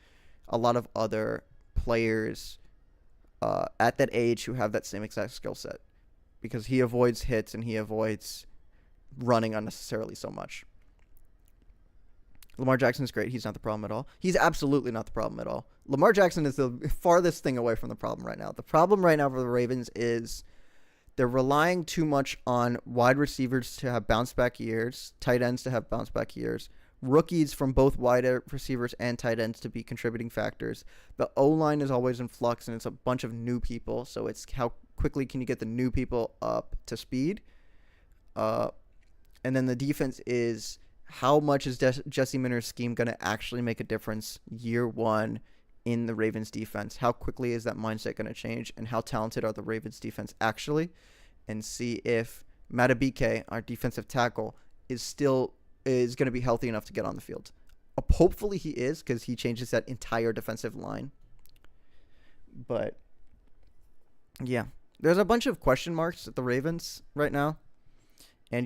a lot of other players at that age who have that same exact skill set, because he avoids hits and he avoids running unnecessarily so much. Lamar Jackson is great. He's not the problem at all. He's absolutely not the problem at all. Lamar Jackson is the farthest thing away from the problem right now. The problem right now for the Ravens is they're relying too much on wide receivers to have bounce-back years, tight ends to have bounce-back years, rookies from both wide receivers and tight ends to be contributing factors. The O-line is always in flux, and it's a bunch of new people, so it's how quickly can you get the new people up to speed. And then the defense is how much is Jesse Minter's scheme going to actually make a difference year one in the Ravens defense? How quickly is that mindset going to change, and how talented are the Ravens defense actually? And see if Matabike, our defensive tackle, is going to be healthy enough to get on the field. Hopefully he is, because he changes that entire defensive line. But yeah, there's a bunch of question marks at the Ravens right now. And,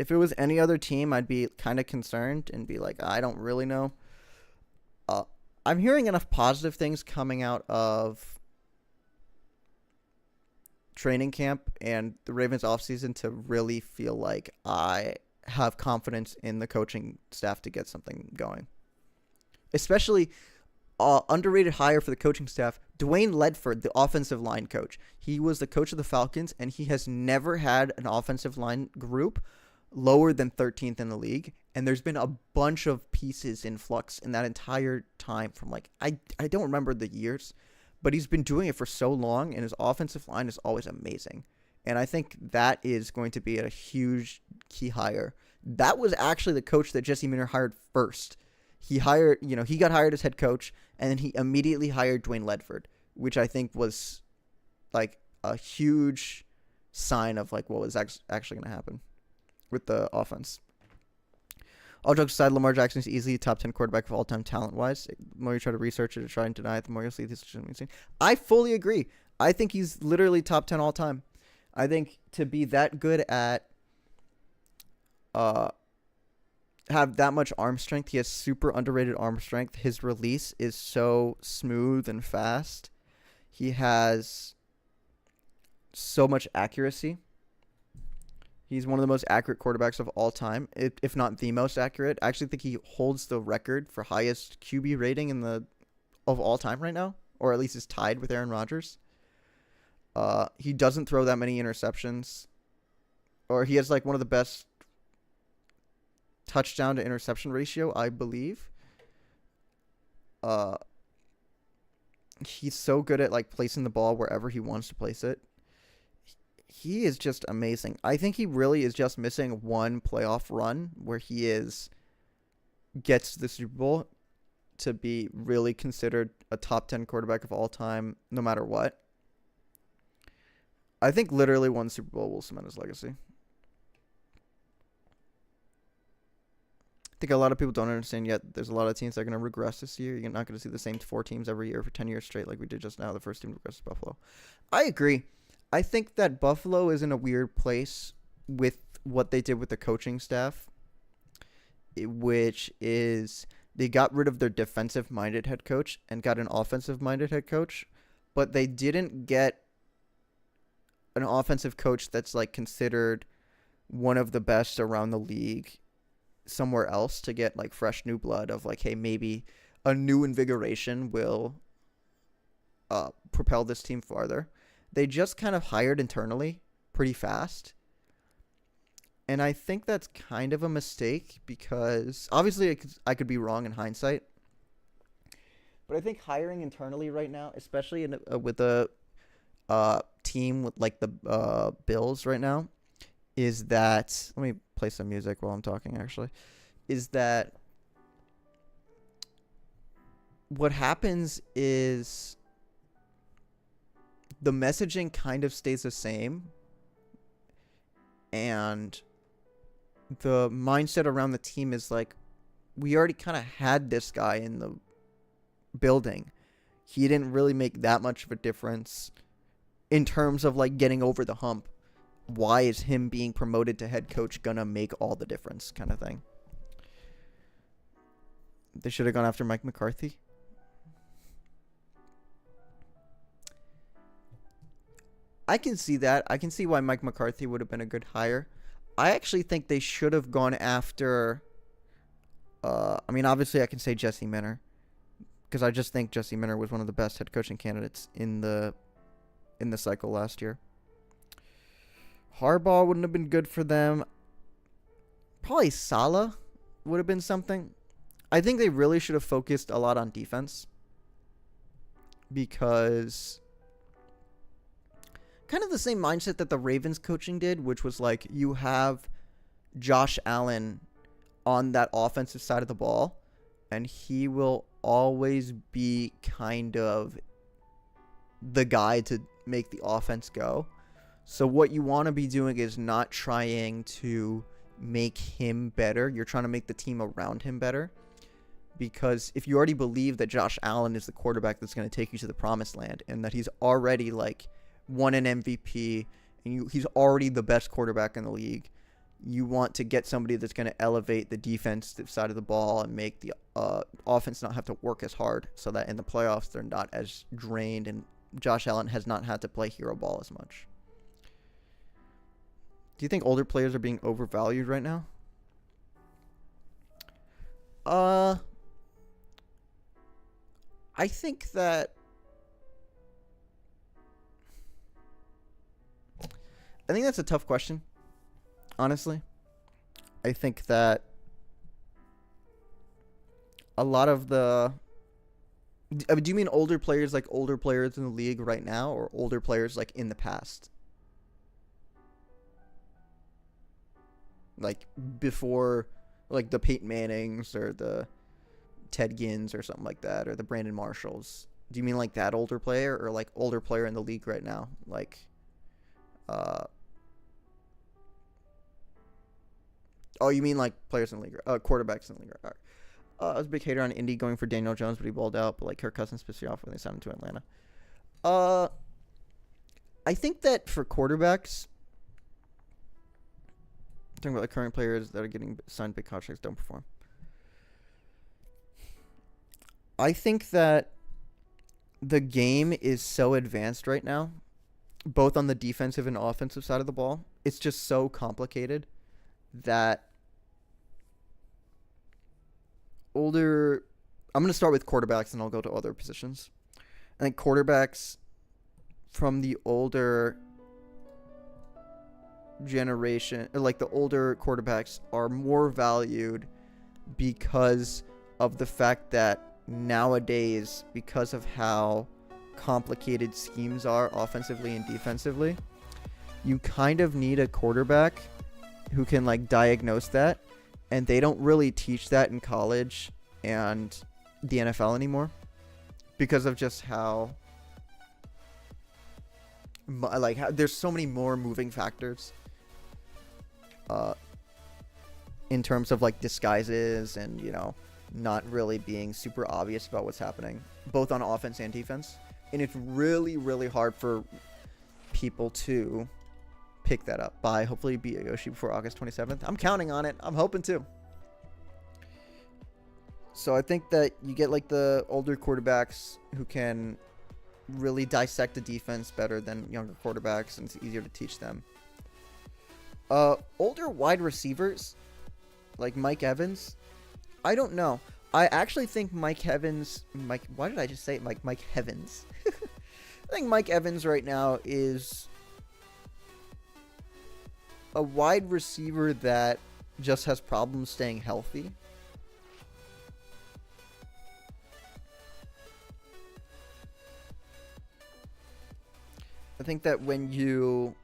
If it was any other team, I'd be kind of concerned and be like, I don't really know. I'm hearing enough positive things coming out of training camp and the Ravens offseason to really feel like I have confidence in the coaching staff to get something going. Especially underrated hire for the coaching staff, Dwayne Ledford, the offensive line coach. He was the coach of the Falcons, and he has never had an offensive line group lower than 13th in the league. And there's been a bunch of pieces in flux in that entire time from like, I don't remember the years, but he's been doing it for so long, and his offensive line is always amazing. And I think that is going to be a huge key hire. That was actually the coach that Jesse Minter hired first. He got hired as head coach, and then he immediately hired Dwayne Ledford, which I think was like a huge sign of like what was actually going to happen with the offense. All jokes aside, Lamar Jackson is easily a top 10 quarterback of all time talent-wise. The more you try to research it or try and deny it, the more you'll see this shouldn't be seen. I fully agree. I think he's literally top 10 all time. I think to be that good at have that much arm strength, he has super underrated arm strength. His release is so smooth and fast. He has so much accuracy. He's one of the most accurate quarterbacks of all time, if not the most accurate. I actually think he holds the record for highest QB rating of all time right now, or at least is tied with Aaron Rodgers. He doesn't throw that many interceptions, or he has like one of the best touchdown to interception ratio, I believe. He's so good at like placing the ball wherever he wants to place it. He is just amazing. I think he really is just missing one playoff run where he gets the Super Bowl to be really considered a top 10 quarterback of all time, no matter what. I think literally one Super Bowl will cement his legacy. I think a lot of people don't understand yet. There's a lot of teams that are going to regress this year. You're not going to see the same 4 teams every year for 10 years straight like we did just now. The first team regressed to Buffalo. I agree. I think that Buffalo is in a weird place with what they did with the coaching staff, which is they got rid of their defensive-minded head coach and got an offensive-minded head coach, but they didn't get an offensive coach that's like considered one of the best around the league somewhere else to get like fresh new blood of like, hey, maybe a new invigoration will propel this team farther. They just kind of hired internally pretty fast. And I think that's kind of a mistake because obviously I could be wrong in hindsight. But I think hiring internally right now, especially with a team with like the Bills right now, is that, let me play some music while I'm talking actually, is that what happens is the messaging kind of stays the same, and the mindset around the team is like, we already kind of had this guy in the building. He didn't really make that much of a difference in terms of like getting over the hump. Why is him being promoted to head coach gonna make all the difference kind of thing? They should have gone after Mike McCarthy. I can see that. I can see why Mike McCarthy would have been a good hire. I actually think they should have gone after, obviously I can say Jesse Minter, because I just think Jesse Minter was one of the best head coaching candidates in the cycle last year. Harbaugh wouldn't have been good for them. Probably Saleh would have been something. I think they really should have focused a lot on defense, because kind of the same mindset that the Ravens coaching did, which was like you have Josh Allen on that offensive side of the ball, and he will always be kind of the guy to make the offense go. So what you want to be doing is not trying to make him better. You're trying to make the team around him better. Because if you already believe that Josh Allen is the quarterback that's going to take you to the promised land, and that he's already like won an MVP, and he's already the best quarterback in the league, you want to get somebody that's going to elevate the defensive side of the ball and make the offense not have to work as hard, so that in the playoffs they're not as drained, and Josh Allen has not had to play hero ball as much. Do you think older players are being overvalued right now? I think that that's a tough question, honestly. I think that a lot of the... do you mean older players like older players in the league right now, or older players like in the past? Like before, like the Peyton Mannings or the Ted Gins or something like that, or the Brandon Marshalls. Do you mean like that older player, or like older player in the league right now? Like, oh, you mean like players in the league, quarterbacks in the league. Right. I was a big hater on Indy going for Daniel Jones, but he balled out. But like Kirk Cousins pissed me off when they signed him to Atlanta. I think that for quarterbacks, talking about the current players that are getting signed big contracts don't perform. I think that the game is so advanced right now, both on the defensive and offensive side of the ball. It's just so complicated that I'm going to start with quarterbacks and I'll go to other positions. I think quarterbacks from the older generation, like the older quarterbacks, are more valued because of the fact that nowadays, because of how complicated schemes are offensively and defensively, you kind of need a quarterback who can like diagnose that, and they don't really teach that in college and the NFL anymore because of just how there's so many more moving factors in terms of like disguises and, you know, not really being super obvious about what's happening, both on offense and defense. And it's really, really hard for people to pick that up by hopefully beat Yoshi before August 27th. I'm counting on it. I'm hoping to. So I think that you get like the older quarterbacks who can really dissect the defense better than younger quarterbacks, and it's easier to teach them. Older wide receivers like Mike Evans, I don't know. I actually think Mike Evans. Why did I just say it? Mike Evans. I think Mike Evans right now is a wide receiver that just has problems staying healthy. I think that when you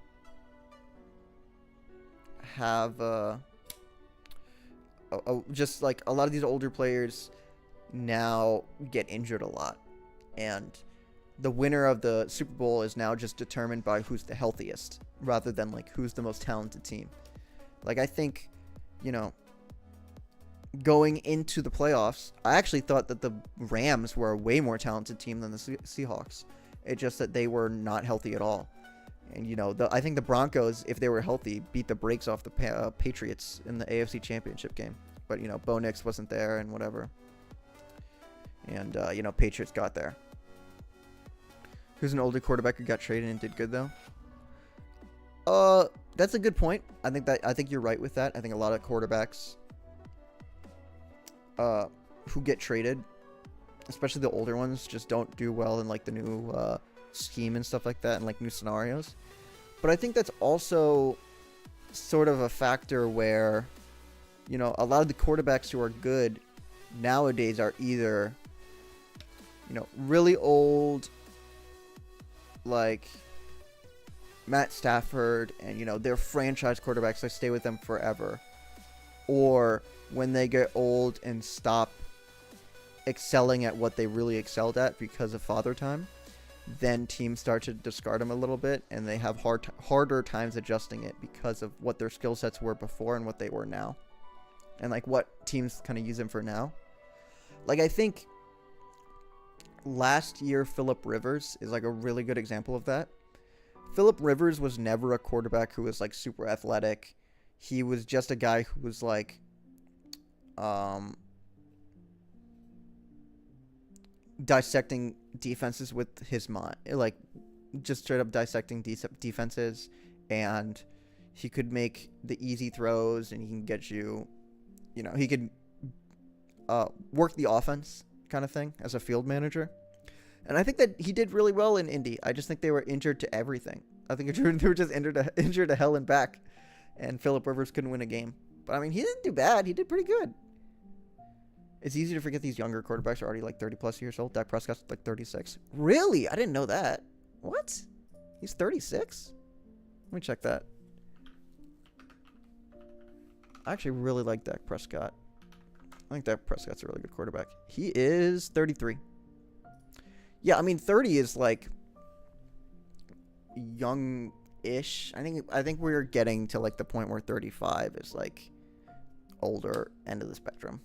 have just like a lot of these older players now get injured a lot, and the winner of the Super Bowl is now just determined by who's the healthiest rather than like who's the most talented team. Like I think, you know, going into the playoffs, I actually thought that the Rams were a way more talented team than the Seahawks. It's just that they were not healthy at all. And, you know, I think the Broncos, if they were healthy, beat the brakes off the Patriots in the AFC Championship game. But, you know, Bo Nix wasn't there and whatever. And, you know, Patriots got there. Who's an older quarterback who got traded and did good, though? That's a good point. I think you're right with that. I think a lot of quarterbacks who get traded, especially the older ones, just don't do well in like the new scheme and stuff like that, and like new scenarios. But I think that's also sort of a factor where, you know, a lot of the quarterbacks who are good nowadays are either, you know, really old, like Matt Stafford, and, you know, they're franchise quarterbacks, they stay with them forever. Or when they get old and stop excelling at what they really excelled at because of father time, then teams start to discard them a little bit, and they have harder times adjusting it because of what their skill sets were before and what they were now, and like what teams kind of use them for now. Like I think last year Phillip Rivers is like a really good example of that. Phillip Rivers was never a quarterback who was like super athletic. he was just a guy who was like, um, dissecting defenses with his mind, like just straight up dissecting defenses, and he could make the easy throws, and he can get you, he could work the offense kind of thing as a field manager. And I think that he did really well in Indy. I just think they were injured to everything. I think they were just injured to hell and back, and Phillip Rivers couldn't win a game. But I mean, he didn't do bad. He did pretty good. It's easy to forget these younger quarterbacks are already like 30 plus years old. Dak Prescott's like 36. Really? I didn't know that. What? He's 36? Let me check that. I actually really like Dak Prescott. I think Dak Prescott's a really good quarterback. He is 33. Yeah, I mean 30 is like young-ish. I think we're getting to like the point where 35 is like older end of the spectrum.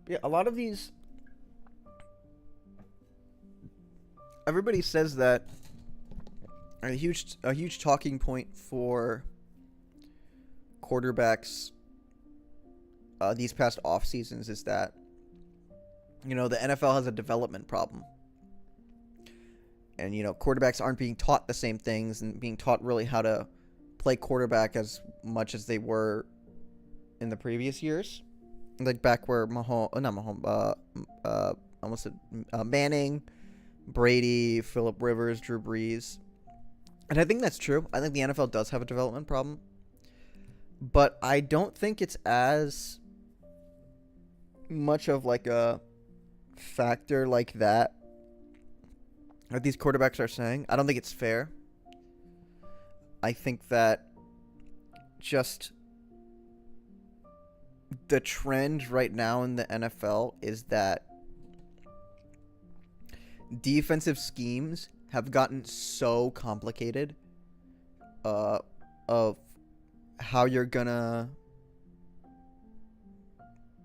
Yeah, a lot of these, everybody says that a huge talking point for quarterbacks these past off seasons is that, the NFL has a development problem. And, quarterbacks aren't being taught the same things and being taught really how to play quarterback as much as they were in the previous years. Like back where Manning, Brady, Phillip Rivers, Drew Brees. And I think that's true. I think the NFL does have a development problem. But I don't think it's as much of like a factor like that these quarterbacks are saying. I don't think it's fair. I think that just the trend right now in the NFL is that defensive schemes have gotten so complicated of how you're gonna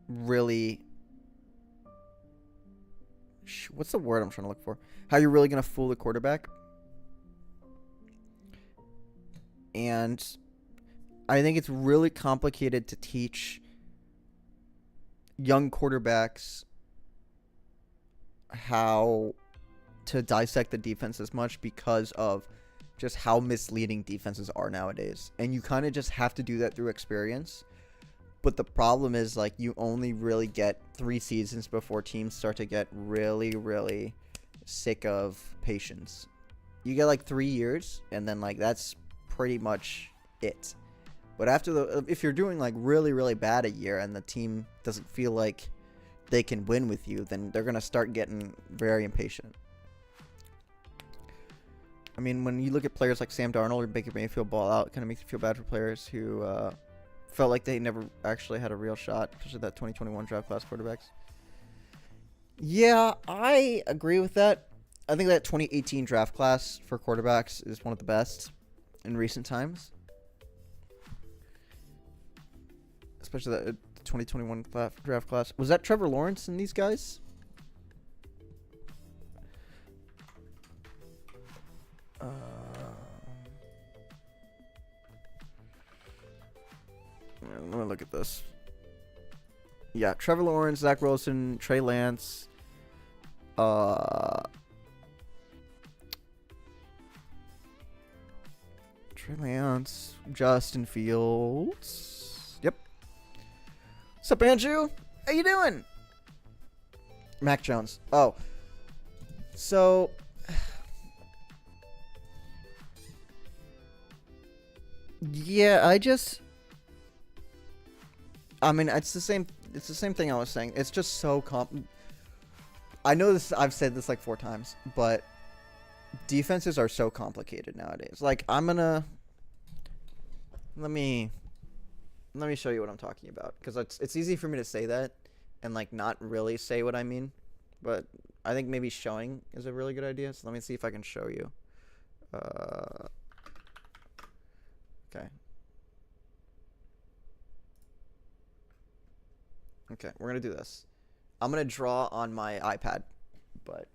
really what's the word I'm trying to look for? How you're really gonna fool the quarterback. And I think it's really complicated to teach young quarterbacks how to dissect the defense as much because of just how misleading defenses are nowadays. And you kind of just have to do that through experience. But the problem is, like, you only really get 3 seasons before teams start to get really, really sick of patience. You get, like, 3 years, and then, like, that's pretty much it. But if you're doing, like, really, really bad a year and the team doesn't feel like they can win with you, then they're going to start getting very impatient. I mean, when you look at players like Sam Darnold or Baker Mayfield ball out, it kind of makes you feel bad for players who felt like they never actually had a real shot, especially that 2021 draft class quarterbacks. Yeah, I agree with that. I think that 2018 draft class for quarterbacks is one of the best in recent times. Especially that 2021 draft class. Was that Trevor Lawrence and these guys? Let me look at this. Yeah, Trevor Lawrence, Zach Wilson, Trey Lance, Justin Fields. Yep. What's up, Andrew? How you doing? Mac Jones. Oh. So yeah, I mean, it's the same thing I was saying. It's just so I know this, I've said this like 4 times, but defenses are so complicated nowadays. Like, let me show you what I'm talking about, because it's easy for me to say that and like not really say what I mean, but I think maybe showing is a really good idea. So let me see if I can show you. Okay, we're gonna do this. I'm gonna draw on my iPad, but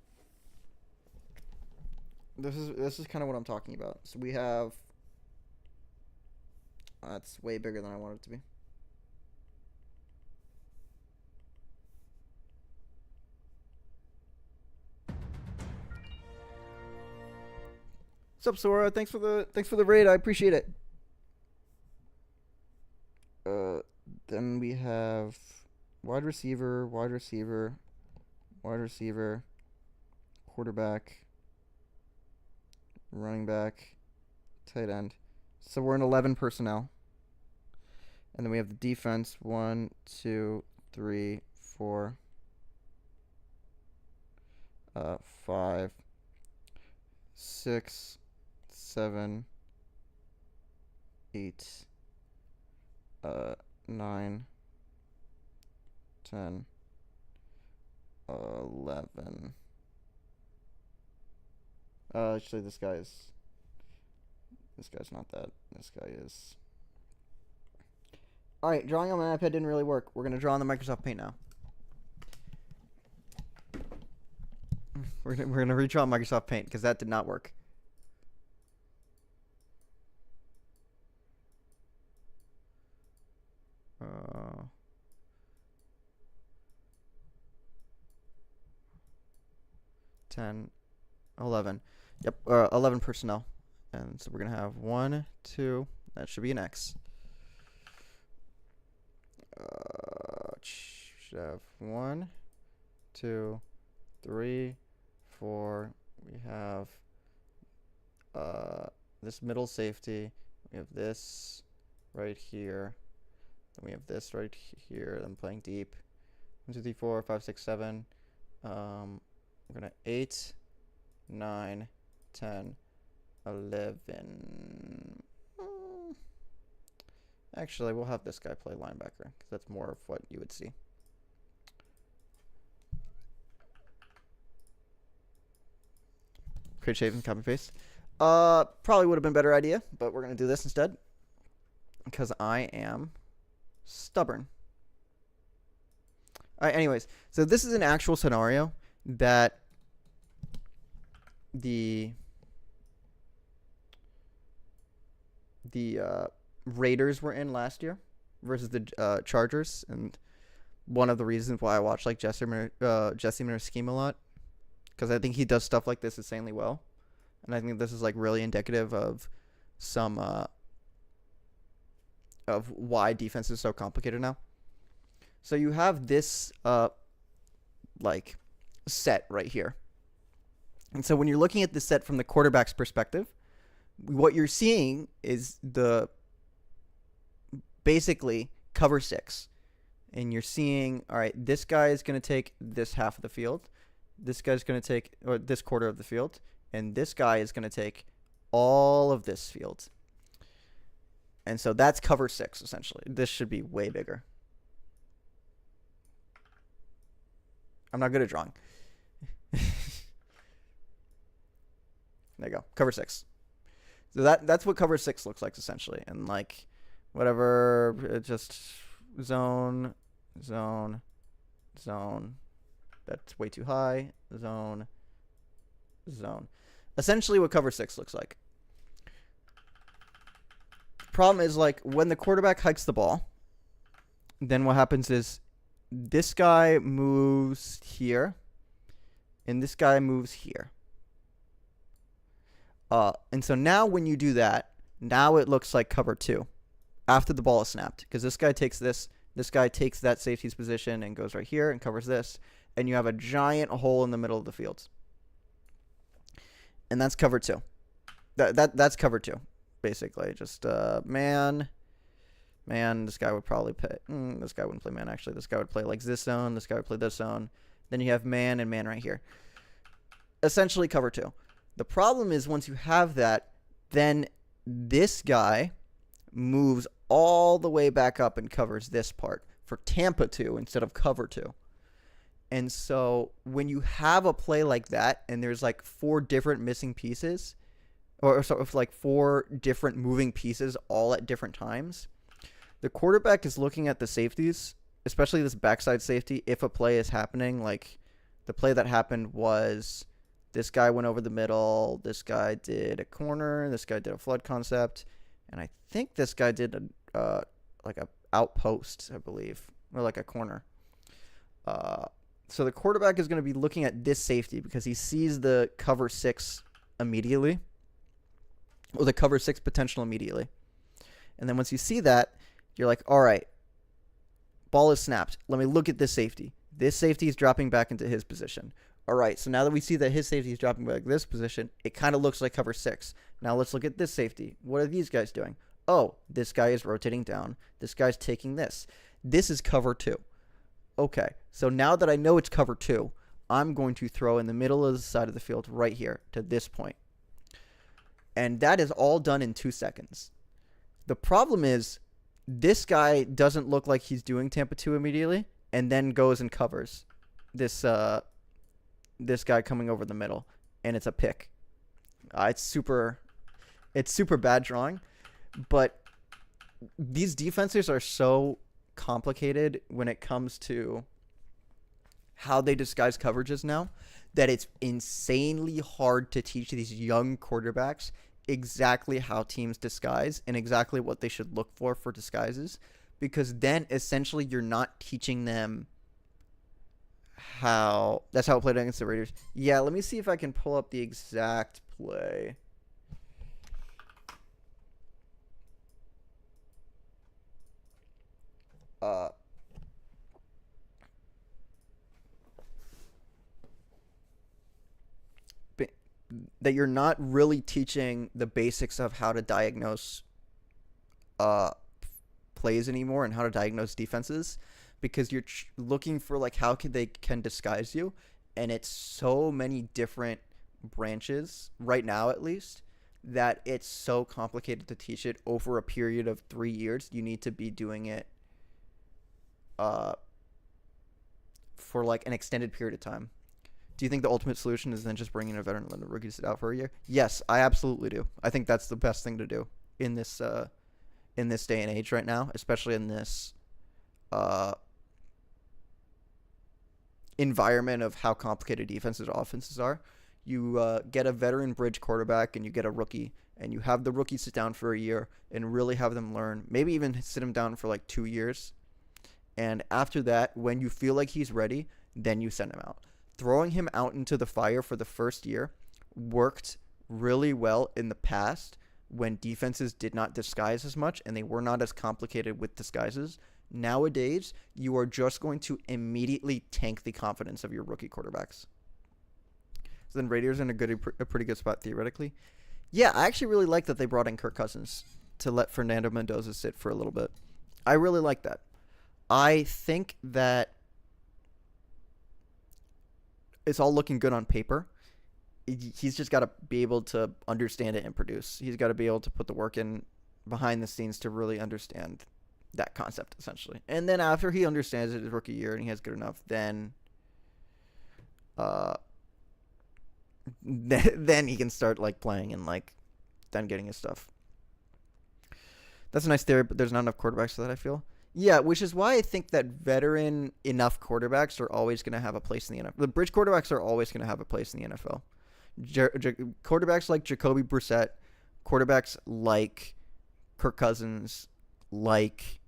This is kind of what I'm talking about. So we have. That's way bigger than I want it to be. What's up, Sora? Thanks for the raid. I appreciate it. Then we have wide receiver, quarterback, running back, tight end. So we're in 11 personnel. And then we have the defense. 1, 2, 3, 4, 5, 6, 7, 8, 9, 10, 11. Actually, this guy's not that. This guy is. All right, drawing on my iPad didn't really work. We're gonna draw on the Microsoft Paint now. We're gonna redraw Microsoft Paint because that did not work. Uh, 10, 11. Yep, 11 personnel. And so we're going to have 1, 2. That should be an X. Should have 1, 2, 3, 4. We have this middle safety. We have this right here. Then we have this right here. I'm playing deep. 1, 2, 3, 4, 5, 6, 7. We're going to 8, 9, 10, 11. Actually, we'll have this guy play linebacker because that's more of what you would see. Create shape and copy paste. Probably would have been a better idea, but we're going to do this instead because I am stubborn. All right, anyways, so this is an actual scenario that the Raiders were in last year versus the Chargers, and one of the reasons why I watch like Jesse Minter's scheme a lot, because I think he does stuff like this insanely well, and I think this is like really indicative of some of why defense is so complicated now. So you have this like set right here, and so when you're looking at the set from the quarterback's perspective, what you're seeing is the basically cover 6, and you're seeing, all right, this guy is going to take this half of the field, this guy's going to take or this quarter of the field, and this guy is going to take all of this field. And so that's cover 6 essentially. This should be way bigger. I'm not good at drawing. There you go. Cover 6. So that's what cover 6 looks like essentially. And like whatever, just zone. That's way too high. Zone. Essentially what cover 6 looks like. Problem is, like, when the quarterback hikes the ball, then what happens is this guy moves here and this guy moves here. And so now when you do that, now it looks like cover 2 after the ball is snapped, because this guy takes this guy takes that safety's position and goes right here and covers this, and you have a giant hole in the middle of the field. And that's cover 2. That's cover 2. Basically, just man. This guy would probably play. This guy wouldn't play man. Actually, this guy would play like this zone. This guy would play this zone. Then you have man and man right here. Essentially, cover 2. The problem is once you have that, then this guy moves all the way back up and covers this part for Tampa 2 instead of cover 2. And so when you have a play like that, and there's like 4 different missing pieces, or sort of like 4 different moving pieces all at different times, the quarterback is looking at the safeties, especially this backside safety, if a play is happening. Like the play that happened was This guy went over the middle. This guy did a corner. This guy did a flood concept. And I think this guy did like a outpost, I believe, or like a corner. So the quarterback is going to be looking at this safety because he sees the cover 6 immediately, or the cover 6 potential immediately. And then once you see that, you're like, all right, ball is snapped. Let me look at this safety. This safety is dropping back into his position. All right, so now that we see that his safety is dropping back this position, it kind of looks like cover 6. Now let's look at this safety. What are these guys doing? Oh, this guy is rotating down. This guy's taking this. This is cover 2. Okay, so now that I know it's cover 2, I'm going to throw in the middle of the side of the field right here to this point. And that is all done in 2 seconds. The problem is this guy doesn't look like he's doing Tampa 2 immediately and then goes and covers this guy coming over the middle, and it's a pick. It's super bad drawing, but these defenses are so complicated when it comes to how they disguise coverages now that it's insanely hard to teach these young quarterbacks exactly how teams disguise and exactly what they should look for disguises, because then essentially you're not teaching them how. That's how it played against the Raiders. Yeah, let me see if I can pull up the exact play. That you're not really teaching the basics of how to diagnose plays anymore and how to diagnose defenses, because you're looking for like how they can disguise you, and it's so many different branches right now, at least, that it's so complicated to teach it over a period of 3 years. You need to be doing it for like an extended period of time. Do you think the ultimate solution is then just bringing a veteran and letting the rookies sit out for a year? Yes, I absolutely do. I think that's the best thing to do in this day and age right now, especially in this environment of how complicated defenses or offenses are. You get a veteran bridge quarterback and you get a rookie, and you have the rookie sit down for a year and really have them learn, maybe even sit him down for like 2 years. And after that, when you feel like he's ready, then you send him out. Throwing him out into the fire for the first year worked really well in the past when defenses did not disguise as much and they were not as complicated with disguises. Nowadays, you are just going to immediately tank the confidence of your rookie quarterbacks. So then Raiders in a pretty good spot theoretically. Yeah, I actually really like that they brought in Kirk Cousins to let Fernando Mendoza sit for a little bit. I really like that. I think that it's all looking good on paper. He's just got to be able to understand it and produce. He's got to be able to put the work in behind the scenes to really understand that concept, essentially. And then after he understands it his rookie year and he has good enough, then then he can start like playing and like then getting his stuff. That's a nice theory, but there's not enough quarterbacks for that, I feel. Yeah, which is why I think that veteran enough quarterbacks are always going to have a place in the NFL. The bridge quarterbacks are always going to have a place in the NFL. Quarterbacks like Jacoby Brissett, quarterbacks like Kirk Cousins, like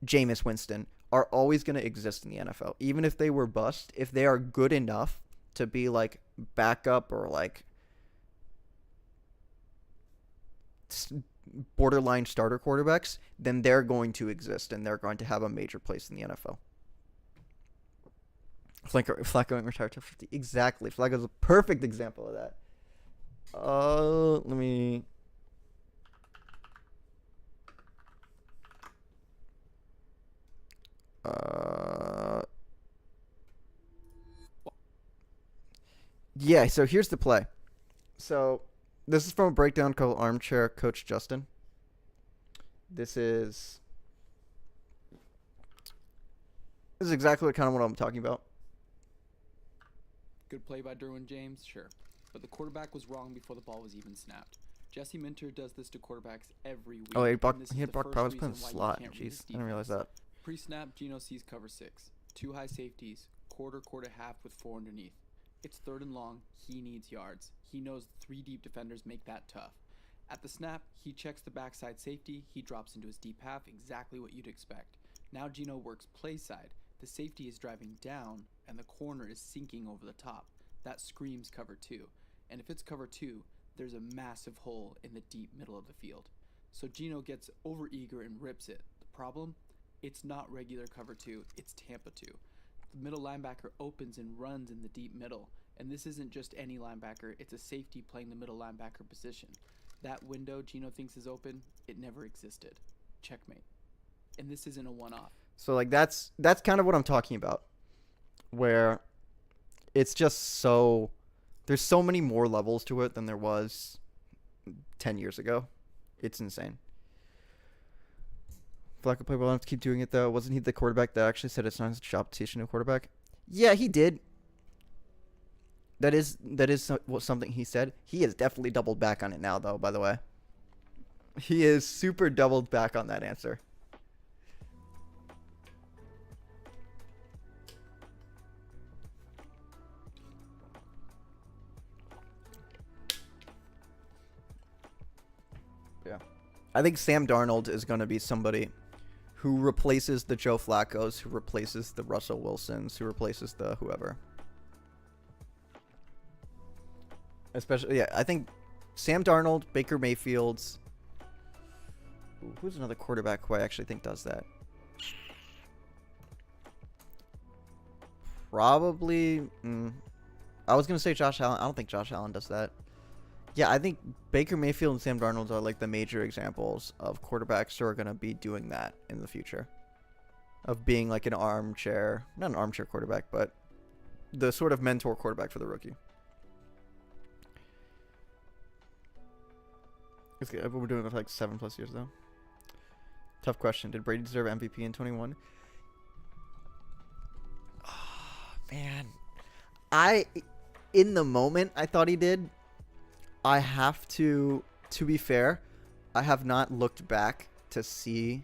Jameis Winston are always going to exist in the NFL. Even if they were bust, if they are good enough to be like backup or like borderline starter quarterbacks, then they're going to exist and they're going to have a major place in the NFL. Flacco retired to 50. Exactly. Flacco's a perfect example of that. Let me... Yeah, so here's the play. So this is from a breakdown called Armchair Coach Justin. This is exactly kind of what I'm talking about. Good play by Derwin James, sure. But the quarterback was wrong before the ball was even snapped. Jesse Minter does this to quarterbacks every week. Oh, he had Brock Powers playing slot. Jeez, I didn't realize that. Pre-snap, Geno sees cover 6. 2 high safeties, quarter, half with 4 underneath. It's third and long. He needs yards. He knows 3 deep defenders make that tough. At the snap, he checks the backside safety. He drops into his deep half, exactly what you'd expect. Now Gino works play side. The safety is driving down, and the corner is sinking over the top. That screams cover 2. And if it's cover 2, there's a massive hole in the deep middle of the field. So Gino gets overeager and rips it. The problem? It's not regular cover 2, it's Tampa 2. The middle linebacker opens and runs in the deep middle. And this isn't just any linebacker, it's a safety playing the middle linebacker position. That window Gino thinks is open, it never existed. Checkmate. And this isn't a one-off. So like that's kind of what I'm talking about, where it's just so there's so many more levels to it than there was 10 years ago. It's insane. Flacco played well enough to keep doing it though. Wasn't he the quarterback that actually said it's not his job to teach a new quarterback? Yeah, he did. That is something he said. He has definitely doubled back on it now though, by the way. He is super doubled back on that answer. Yeah. I think Sam Darnold is going to be somebody who replaces the Joe Flaccos, who replaces the Russell Wilsons, who replaces the whoever. Especially, yeah, I think Sam Darnold, Baker Mayfield's. Ooh, who's another quarterback who I actually think does that? Probably. I was going to say Josh Allen. I don't think Josh Allen does that. Yeah, I think Baker Mayfield and Sam Darnold are like the major examples of quarterbacks who are going to be doing that in the future. Of being like an armchair, not an armchair quarterback, but the sort of mentor quarterback for the rookie. We're doing it for like 7+ years though. Tough question. Did Brady deserve MVP in 21? Oh, man. In the moment, I thought he did. I have to be fair, I have not looked back to see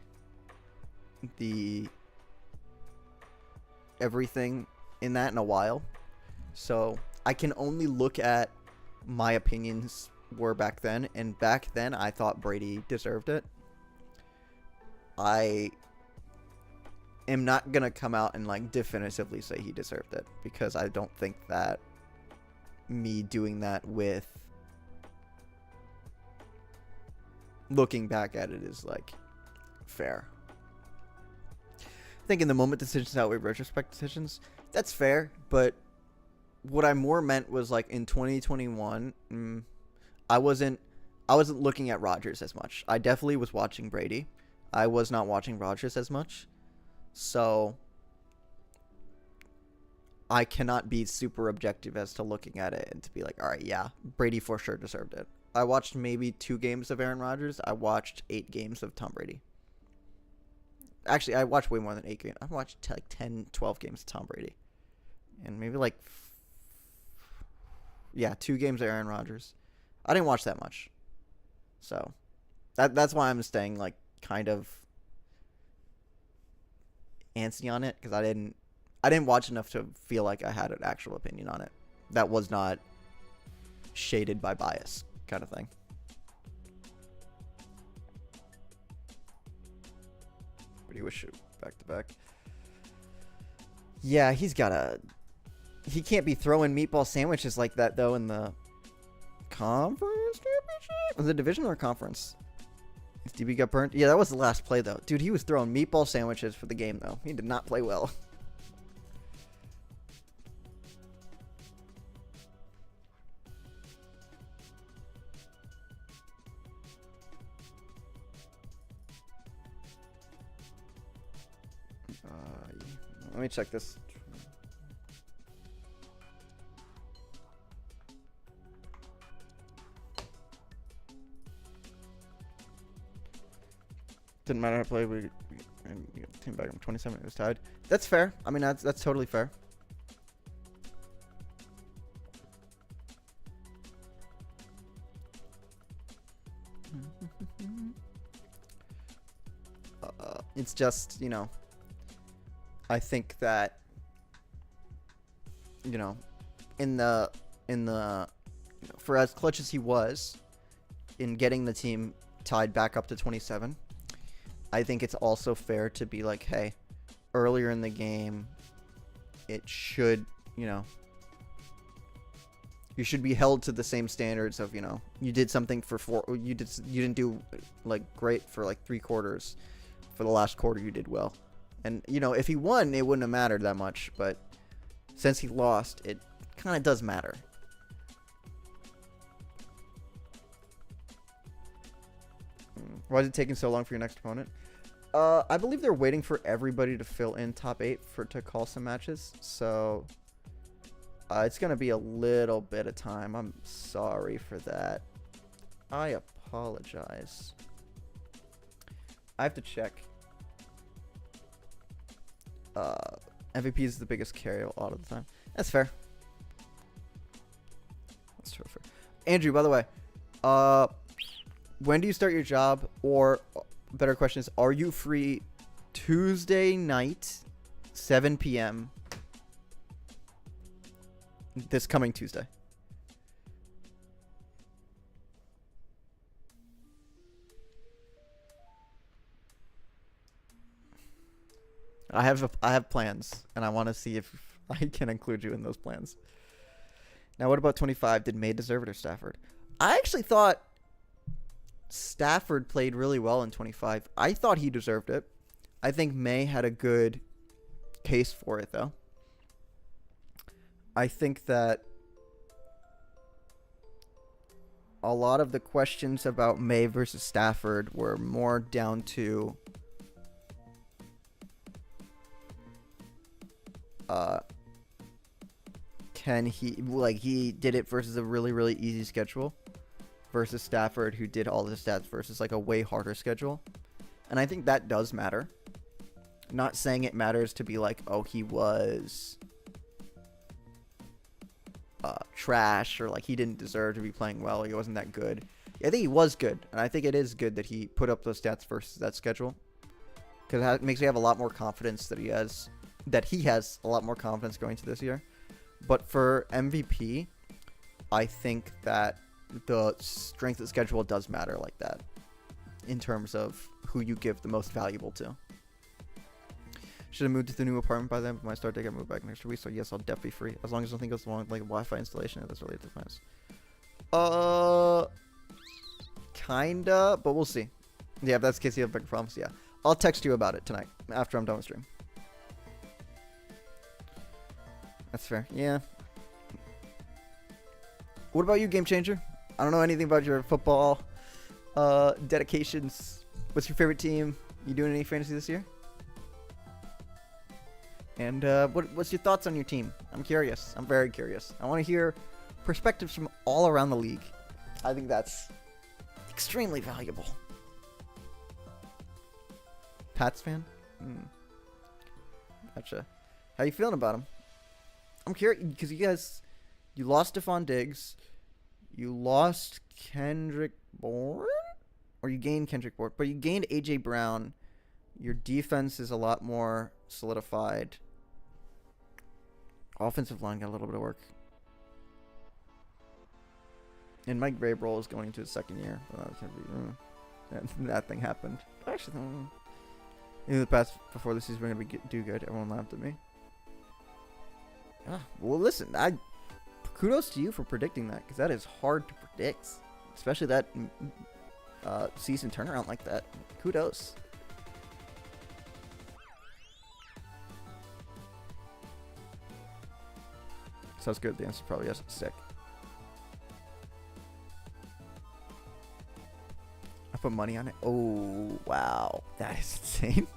everything in that in a while. So I can only look at my opinions were back then, and back then I thought Brady deserved it. I am not going to come out and like definitively say he deserved it, because I don't think that me doing that with looking back at it is like fair. I think in the moment decisions outweigh retrospect decisions. That's fair, but what I more meant was like in 2021, I wasn't looking at Rodgers as much. I definitely was watching Brady. I was not watching Rodgers as much. So I cannot be super objective as to looking at it and to be like, all right, yeah, Brady for sure deserved it. I watched maybe 2 games of Aaron Rodgers. I watched 8 games of Tom Brady. Actually, I watched way more than 8 games. I watched like 10, 12 games of Tom Brady. And maybe like 2 games of Aaron Rodgers. I didn't watch that much. So that's why I'm staying like kind of antsy on it, because I didn't watch enough to feel like I had an actual opinion on it. That was not shaded by bias kind of thing. But he was shoot back to back. Yeah, he can't be throwing meatball sandwiches like that though in the conference championship. Was it division or conference? His DB got burnt. Yeah, that was the last play though. Dude, he was throwing meatball sandwiches for the game though. He did not play well. Let me check this. Didn't matter how to play. We came back from 27. It was tied. That's fair. I mean, that's totally fair. It's just, I think that, in the for as clutch as he was in getting the team tied back up to 27, I think it's also fair to be like, hey, earlier in the game, it should, you should be held to the same standards of, you did something for you didn't do like great for like 3 quarters. For the last quarter, you did well. And, if he won, it wouldn't have mattered that much. But since he lost, it kind of does matter. Why is it taking so long for your next opponent? I believe they're waiting for everybody to fill in top 8 to call some matches. So it's going to be a little bit of time. I'm sorry for that. I apologize. I have to check. MVP is the biggest carry a lot of the time. That's fair. That's totally fair. Andrew, by the way, when do you start your job? Or better question is, are you free Tuesday night, 7 p.m. this coming Tuesday? I have plans, and I want to see if I can include you in those plans. Now, what about 25? Did May deserve it or Stafford? I actually thought Stafford played really well in 25. I thought he deserved it. I think May had a good case for it, though. I think that a lot of the questions about May versus Stafford were more down to he did it versus a really, really easy schedule versus Stafford, who did all the stats versus like a way harder schedule. And I think that does matter. Not saying it matters to be like, oh, he was trash, or like he didn't deserve to be playing well, or he wasn't that good. I think he was good, and I think it is good that he put up those stats versus that schedule, because it makes me have a lot more confidence that he has a lot more confidence going to this year. But for MVP, I think that the strength of schedule does matter like that in terms of who you give the most valuable to. Should have moved to the new apartment by then, but my start date got moved back next week, so yes, I'll definitely be free. As long as nothing goes wrong with like Wi-Fi installation, that's related to plans. Kinda, but we'll see. Yeah, if that's the case, you have bigger problems, yeah. I'll text you about it tonight, after I'm done with stream. That's fair, yeah. What about you, Game Changer? I don't know anything about your football dedications. What's your favorite team? You doing any fantasy this year? And what's your thoughts on your team? I'm curious. I'm very curious. I want to hear perspectives from all around the league. I think that's extremely valuable. Pats fan? Gotcha. How you feeling about him? I'm curious because you lost Stephon Diggs, you lost Kendrick Bourne, or you gained Kendrick Bourne, but you gained AJ Brown. Your defense is a lot more solidified. Offensive line got a little bit of work. And Mike Vrabel is going into his second year. That thing happened. Actually, in the past, before the season, we're going to do good. Everyone laughed at me. Well, listen, kudos to you for predicting that, because that is hard to predict. Especially that season turnaround like that. Kudos. Sounds good. The answer is probably yes. Sick. I put money on it. Oh, wow. That is insane.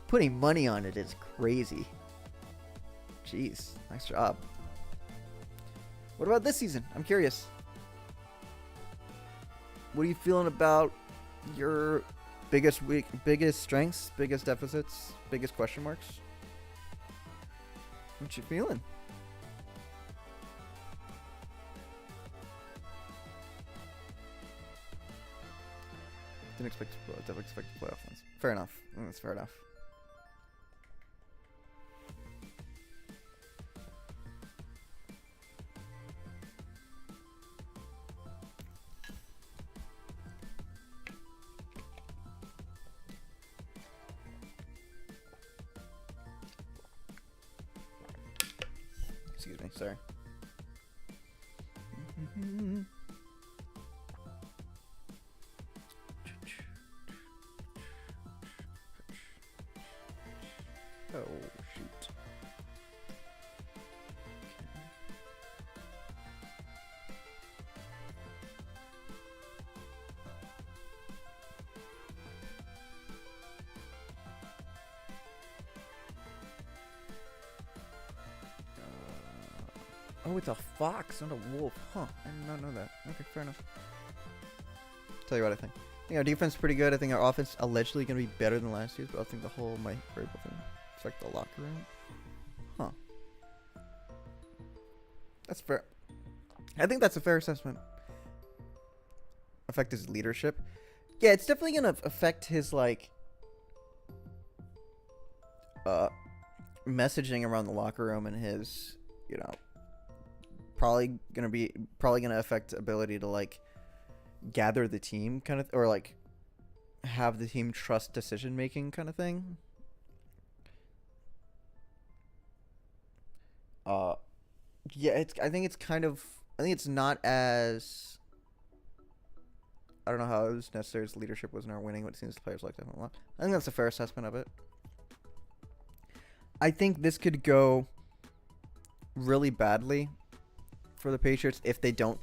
Putting money on it is crazy. Jeez. Nice job. What about this season? I'm curious. What are you feeling about your biggest strengths, biggest deficits, biggest question marks? What you feeling? Definitely expect playoff wins. Fair enough. That's fair enough. Excuse me, sorry. Oh, shoot. Oh, it's a fox, not a wolf. Huh, I did not know that. Okay, fair enough. Tell you what I think. I think our defense is pretty good. I think our offense allegedly going to be better than last year's, but I think the whole my variable thing affect the locker room. Huh. That's fair. I think that's a fair assessment. Affect his leadership. Yeah, it's definitely going to affect his, like, messaging around the locker room and his, you know, probably gonna affect ability to, like, gather the team kind of, or like have the team trust decision making kind of thing. Yeah, I think it's not as, I don't know how it was necessary as leadership was in our winning, but it seems the players liked it a lot. I think that's a fair assessment of it. I think this could go really badly for the Patriots if they don't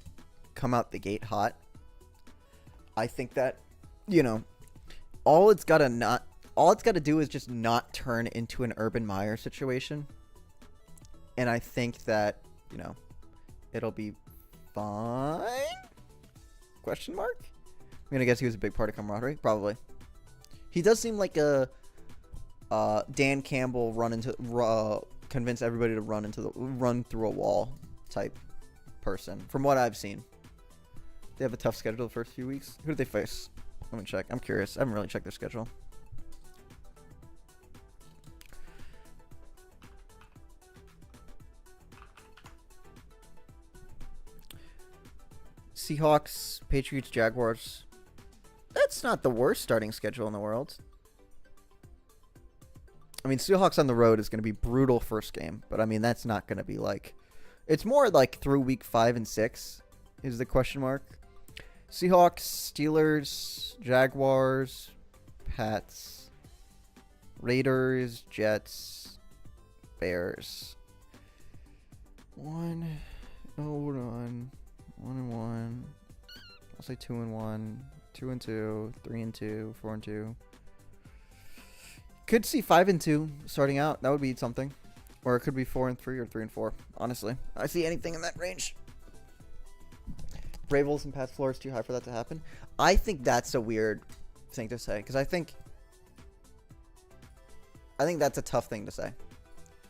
come out the gate hot. I think that, you know, all it's got to do is just not turn into an Urban Meyer situation. And I think that, you know, it'll be fine? Question mark? I'm going to guess he was a big part of camaraderie. Probably. He does seem like a Dan Campbell convince everybody to run through a wall type person, from what I've seen. They have a tough schedule the first few weeks. Who did they face? Let me check. I'm curious. I haven't really checked their schedule. Seahawks, Patriots, Jaguars. That's not the worst starting schedule in the world. I mean, Seahawks on the road is going to be brutal first game, but I mean, that's not going to be like... It's more like through week 5 and 6 is the question mark. Seahawks, Steelers, Jaguars, Pats, Raiders, Jets, Bears. 1-1, 1-1. I'll say 2-1, 2-2, 3-2, 4-2. Could see 5-2 starting out. That would be something. Or it could be 4-3 or 3-4. Honestly, I see anything in that range. Ravens and Pats floor is too high for that to happen. I think that's a weird thing to say, because I think that's a tough thing to say.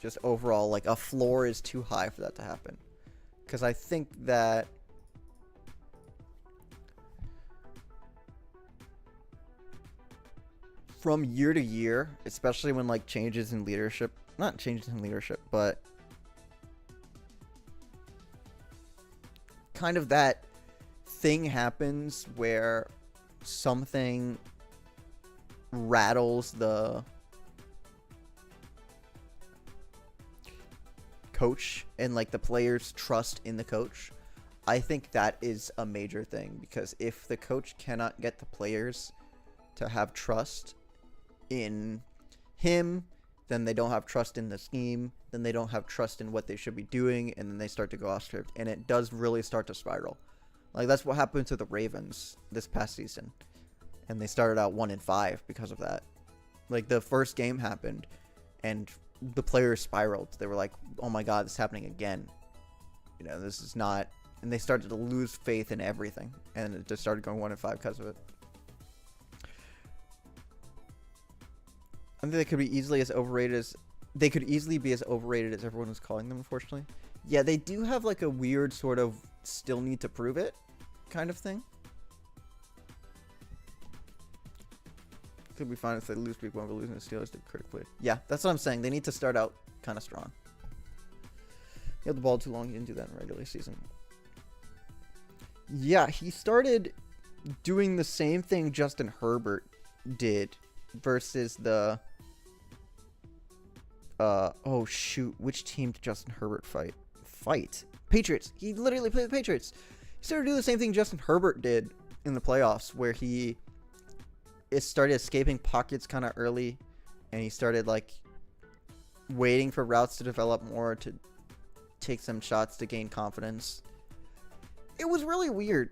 Just overall, like, a floor is too high for that to happen. Because I think that from year to year, especially when, like, changes in leadership, not changes in leadership, but kind of that thing happens where something rattles the coach and, like, the players' trust in the coach. I think that is a major thing, because if the coach cannot get the players to have trust in him, then they don't have trust in the scheme, then they don't have trust in what they should be doing, and then they start to go off script, and it does really start to spiral. Like, that's what happened to the Ravens this past season, and they started out 1-5 because of that. Like, the first game happened, and the players spiraled. They were like, oh my god, this is happening again. You know, this is not... And they started to lose faith in everything, and it just started going 1-5 because of it. I think they could be easily as overrated as... They could easily be as overrated as everyone was calling them, unfortunately. Yeah, they do have, like, a weird sort of still need to prove it kind of thing. Could be fine if they lose week 1, but losing the Steelers did critically. Yeah, that's what I'm saying. They need to start out kind of strong. He held the ball too long. He didn't do that in the regular season. Yeah, he started doing the same thing Justin Herbert did versus the... oh, shoot. Which team did Justin Herbert fight? fight. Patriots. He literally played the Patriots. He started to do the same thing Justin Herbert did in the playoffs, where he started escaping pockets kind of early, and he started like waiting for routes to develop more to take some shots to gain confidence. It was really weird.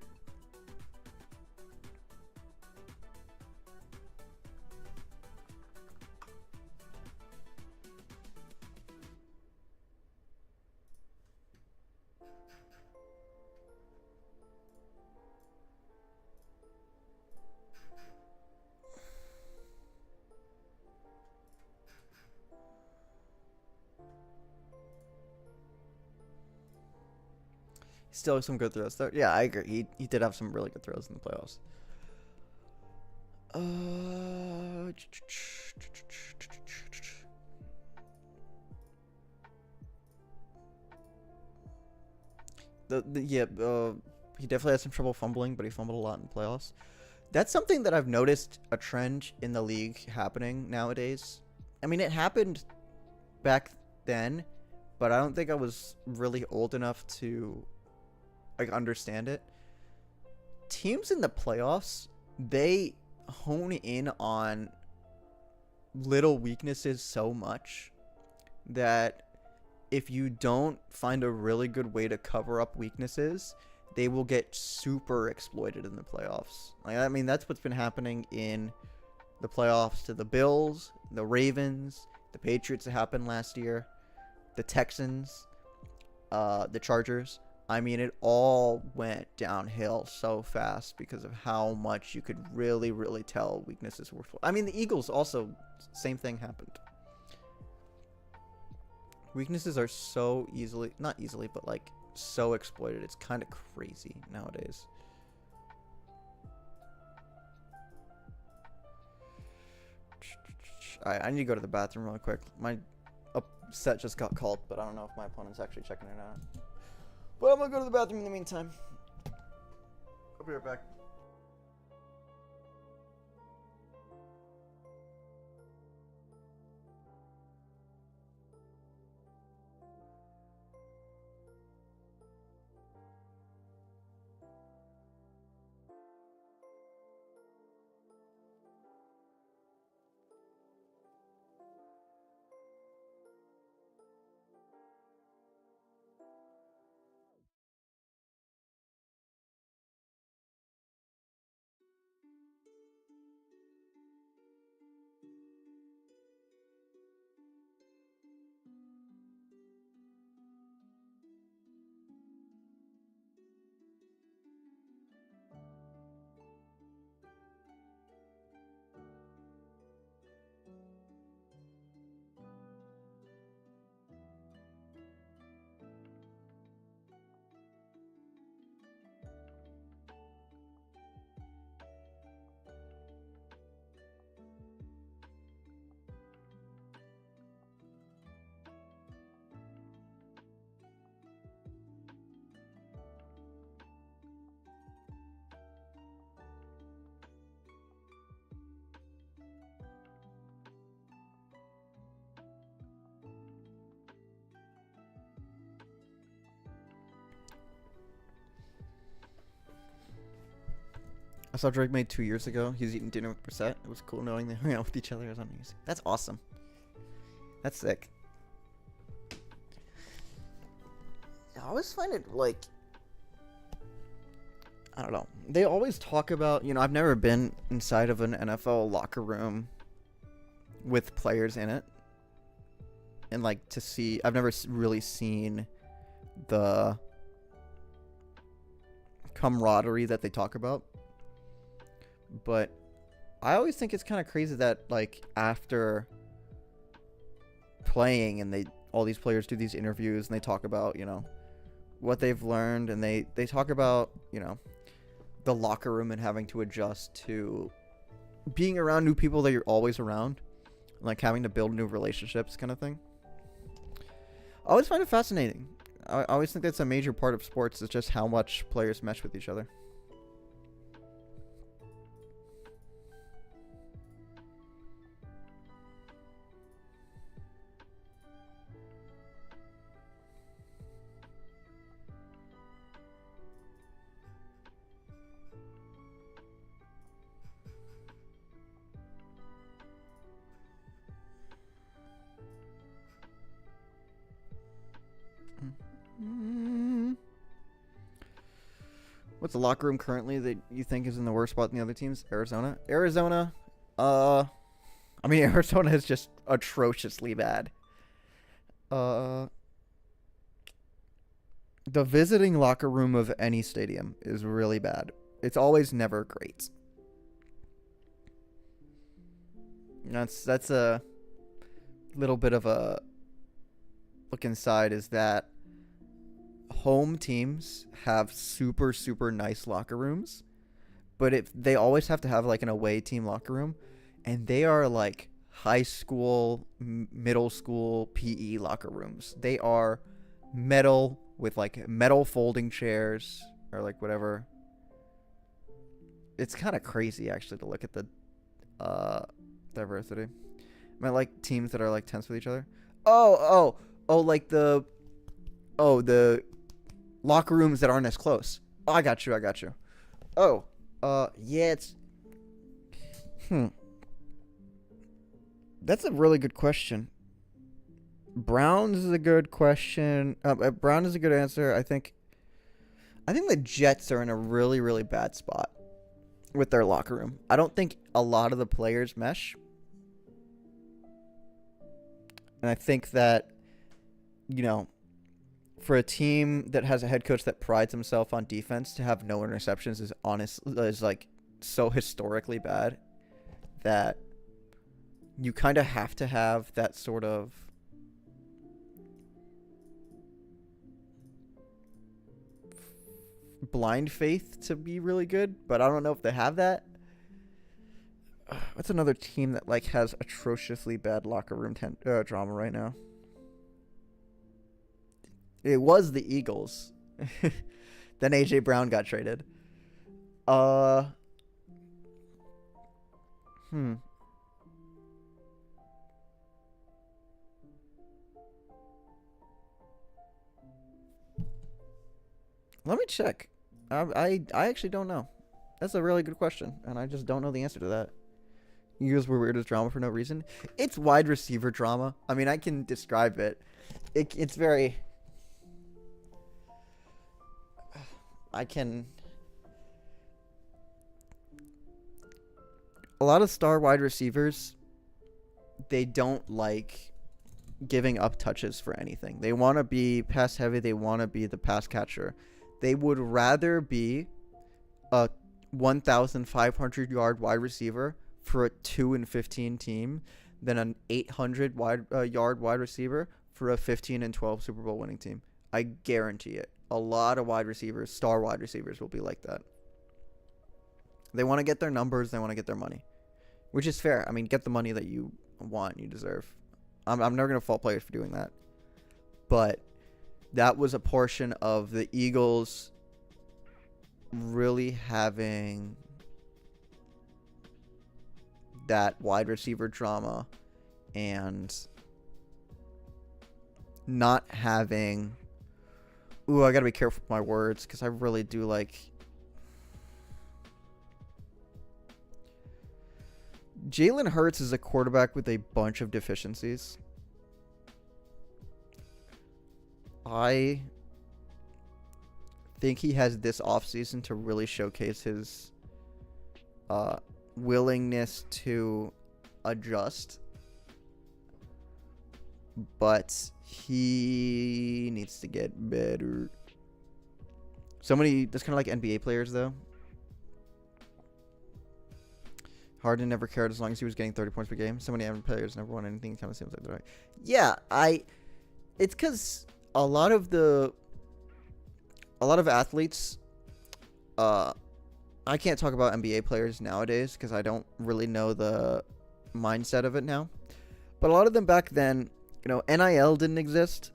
Still some good throws there. Yeah, I agree. He did have some really good throws in the playoffs. He definitely had some trouble fumbling, but he fumbled a lot in the playoffs. That's something that I've noticed a trend in the league happening nowadays. I mean, it happened back then, but I don't think I was really old enough to like understand it. Teams in the playoffs, they hone in on little weaknesses so much that if you don't find a really good way to cover up weaknesses, they will get super exploited in the playoffs. Like, I mean, that's what's been happening in the playoffs to the Bills, the Ravens, the Patriots that happened last year, the Texans, the Chargers. I mean, it all went downhill so fast because of how much you could really, really tell weaknesses were. I mean, the Eagles also, same thing happened. Weaknesses are so easily, not easily, but like so exploited. It's kind of crazy nowadays. Alright, I need to go to the bathroom really quick. My set just got called, but I don't know if my opponent's actually checking it out. But I'm gonna go to the bathroom in the meantime. I'll be right back. I saw Drake made 2 years ago. He was eating dinner with Brissett. It was cool knowing they hung out with each other on music. That's awesome. That's sick. I always find it like, I don't know. They always talk about, I've never been inside of an NFL locker room with players in it. And like to see, I've never really seen the camaraderie that they talk about. But I always think it's kind of crazy that like after playing and all these players do these interviews and they talk about, what they've learned, and they talk about, the locker room and having to adjust to being around new people that you're always around, like having to build new relationships kind of thing. I always find it fascinating. I always think that's a major part of sports, is just how much players mesh with each other. What's the locker room currently that you think is in the worst spot than the other teams? Arizona. I mean, Arizona is just atrociously bad. The visiting locker room of any stadium is really bad. It's always never great. That's a little bit of a look inside, is that home teams have super, super nice locker rooms, but they always have to have like an away team locker room, and they are like high school, middle school PE locker rooms. They are metal with like metal folding chairs or like whatever. It's kind of crazy actually to look at the diversity. I mean, like teams that are like tense with each other. Like the locker rooms that aren't as close. Oh, I got you. Yeah, it's That's a really good question. Browns is a good question. Brown is a good answer. I think the Jets are in a really, really bad spot with their locker room. I don't think a lot of the players mesh. And I think that, for a team that has a head coach that prides himself on defense, to have no interceptions is like so historically bad that you kind of have to have that sort of blind faith to be really good, but I don't know if they have that. What's another team that like has atrociously bad locker room drama right now? It was the Eagles. Then AJ Brown got traded. Let me check. I actually don't know. That's a really good question, and I just don't know the answer to that. Eagles were weird as drama for no reason. It's wide receiver drama. I mean, I can describe it. It's very... A lot of star wide receivers, they don't like giving up touches for anything. They want to be pass heavy. They want to be the pass catcher. They would rather be a 1,500 yard wide receiver for a 2-15 team than an 800 yard wide receiver for a 15-12 Super Bowl winning team. I guarantee it. A lot of wide receivers, star wide receivers, will be like that. They want to get their numbers. They want to get their money, which is fair. I mean, get the money that you want, you deserve. I'm never going to fault players for doing that. But that was a portion of the Eagles really having that wide receiver drama and not having... Ooh, I got to be careful with my words because I really do like... Jalen Hurts is a quarterback with a bunch of deficiencies. I think he has this offseason to really showcase his willingness to adjust. But he needs to get better. That's kind of like NBA players, though. Harden never cared as long as he was getting 30 points per game. So many NBA players never won anything. Kind of seems like that, right? Yeah, it's because a lot of athletes, I can't talk about NBA players nowadays because I don't really know the mindset of it now. But a lot of them back then, NIL didn't exist,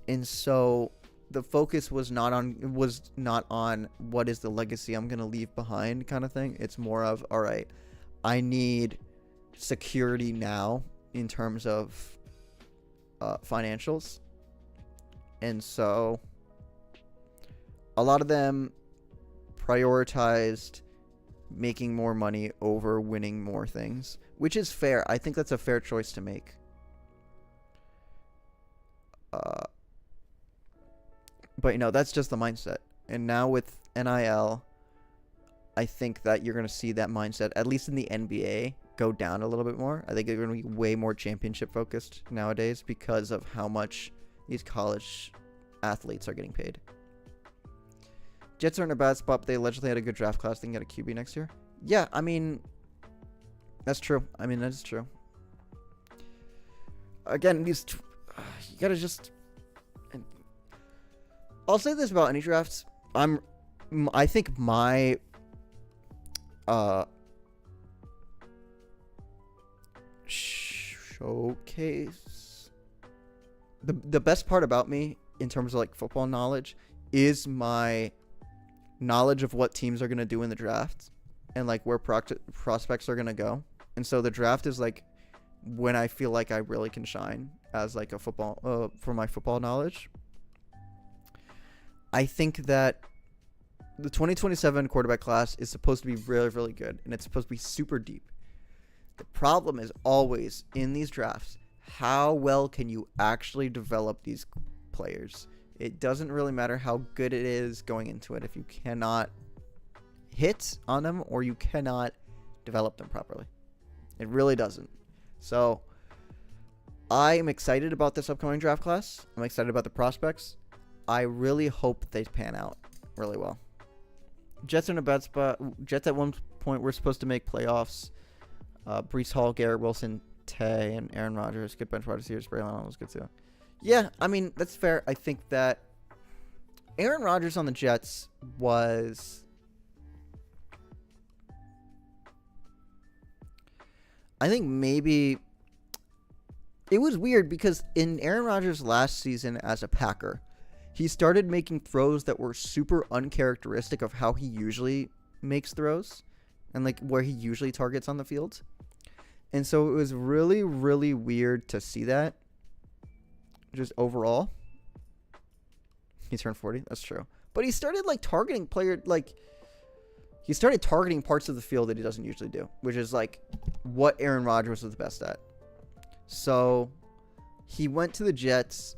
and so the focus was not on what is the legacy I'm gonna leave behind kind of thing. It's more of, all right, I need security now in terms of financials. And so a lot of them prioritized making more money over winning more things, which is fair. I think that's a fair choice to make. But that's just the mindset. And now with NIL, I think that you're going to see that mindset, at least in the NBA, go down a little bit more. I think they're going to be way more championship focused nowadays because of how much these college athletes are getting paid. Jets are in a bad spot, but they allegedly had a good draft class. They can get a QB next year. Yeah, I mean, that's true. That is true. Again, you gotta just. I'll say this about any drafts. I think my showcase, the best part about me in terms of like football knowledge is my knowledge of what teams are going to do in the draft and like where prospects are going to go. And so the draft is like when I feel like I really can shine as like a football for my football knowledge. I think that the 2027 quarterback class is supposed to be really, really good, and it's supposed to be super deep. The problem is always in these drafts, how well can you actually develop these players? It doesn't really matter how good it is going into it if you cannot hit on them or you cannot develop them properly. It really doesn't. So I am excited about this upcoming draft class. I'm excited about the prospects. I really hope they pan out really well. Jets are in a bad spot. Jets at one point were supposed to make playoffs. Breece Hall, Garrett Wilson, Tay, and Aaron Rodgers. Good bench wide receivers. Braylon was good too. Yeah, I mean, that's fair. I think that Aaron Rodgers on the Jets was... I think maybe... It was weird because in Aaron Rodgers' last season as a Packer, he started making throws that were super uncharacteristic of how he usually makes throws and like where he usually targets on the field. And so it was really, really weird to see that. Just overall. He turned 40. That's true. But he started like targeting he started targeting parts of the field that he doesn't usually do, which is like what Aaron Rodgers was the best at. So he went to the Jets.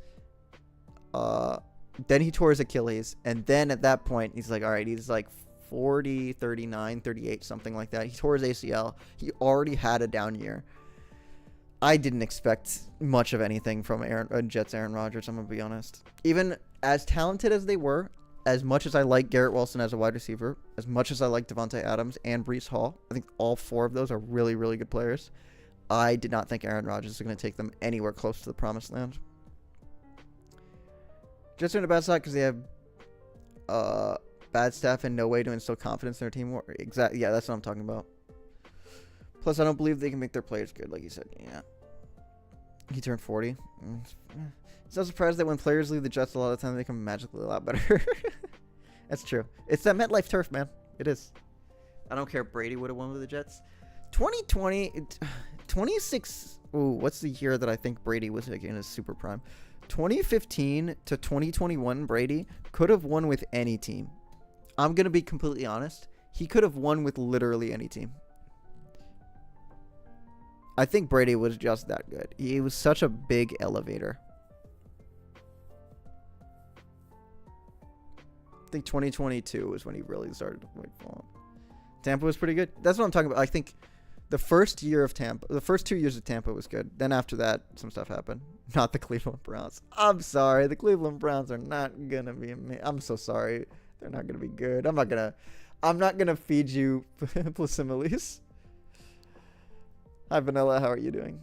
Then he tore his Achilles. And then at that point, he's like, all right, he's like 40, 39, 38, something like that. He tore his ACL. He already had a down year. I didn't expect much of anything from Jets Aaron Rodgers, I'm going to be honest. Even as talented as they were, as much as I like Garrett Wilson as a wide receiver, as much as I like Devontae Adams and Breece Hall, I think all four of those are really, really good players. I did not think Aaron Rodgers was going to take them anywhere close to the promised land. Jets are in a bad spot because they have bad staff and no way to instill confidence in their team. Exactly. Yeah, that's what I'm talking about. Plus, I don't believe they can make their players good, like you said. Yeah. He turned 40. It's not surprised that when players leave the Jets, a lot of the time they become magically a lot better. That's true. It's that MetLife turf, man. It is. I don't care if Brady would have won with the Jets. 26. Ooh, what's the year that I think Brady was like in his super prime? 2015 to 2021, Brady could have won with any team. I'm going to be completely honest. He could have won with literally any team. I think Brady was just that good. He was such a big elevator. I think 2022 was when he really started to fall. Tampa was pretty good. That's what I'm talking about. I think the first 2 years of Tampa was good. Then after that, some stuff happened. Not the Cleveland Browns. I'm sorry. The Cleveland Browns are not going to be amazing. I'm so sorry. They're not going to be good. I'm not going to feed you similes. Hi, Vanilla. How are you doing?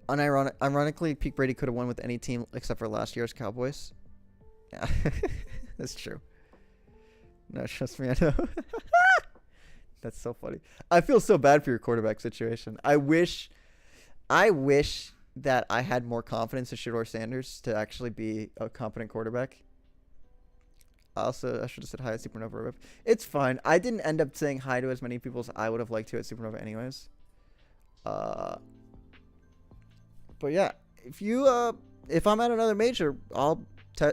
Ironically, Pete Brady could have won with any team except for last year's Cowboys. Yeah, that's true. No, trust me, I know. That's so funny. I feel so bad for your quarterback situation. I wish that I had more confidence in Shedeur Sanders to actually be a competent quarterback. I should have said hi at Supernova Rip. It's fine. I didn't end up saying hi to as many people as I would have liked to at Supernova anyways. But yeah, if I'm at another major, I'll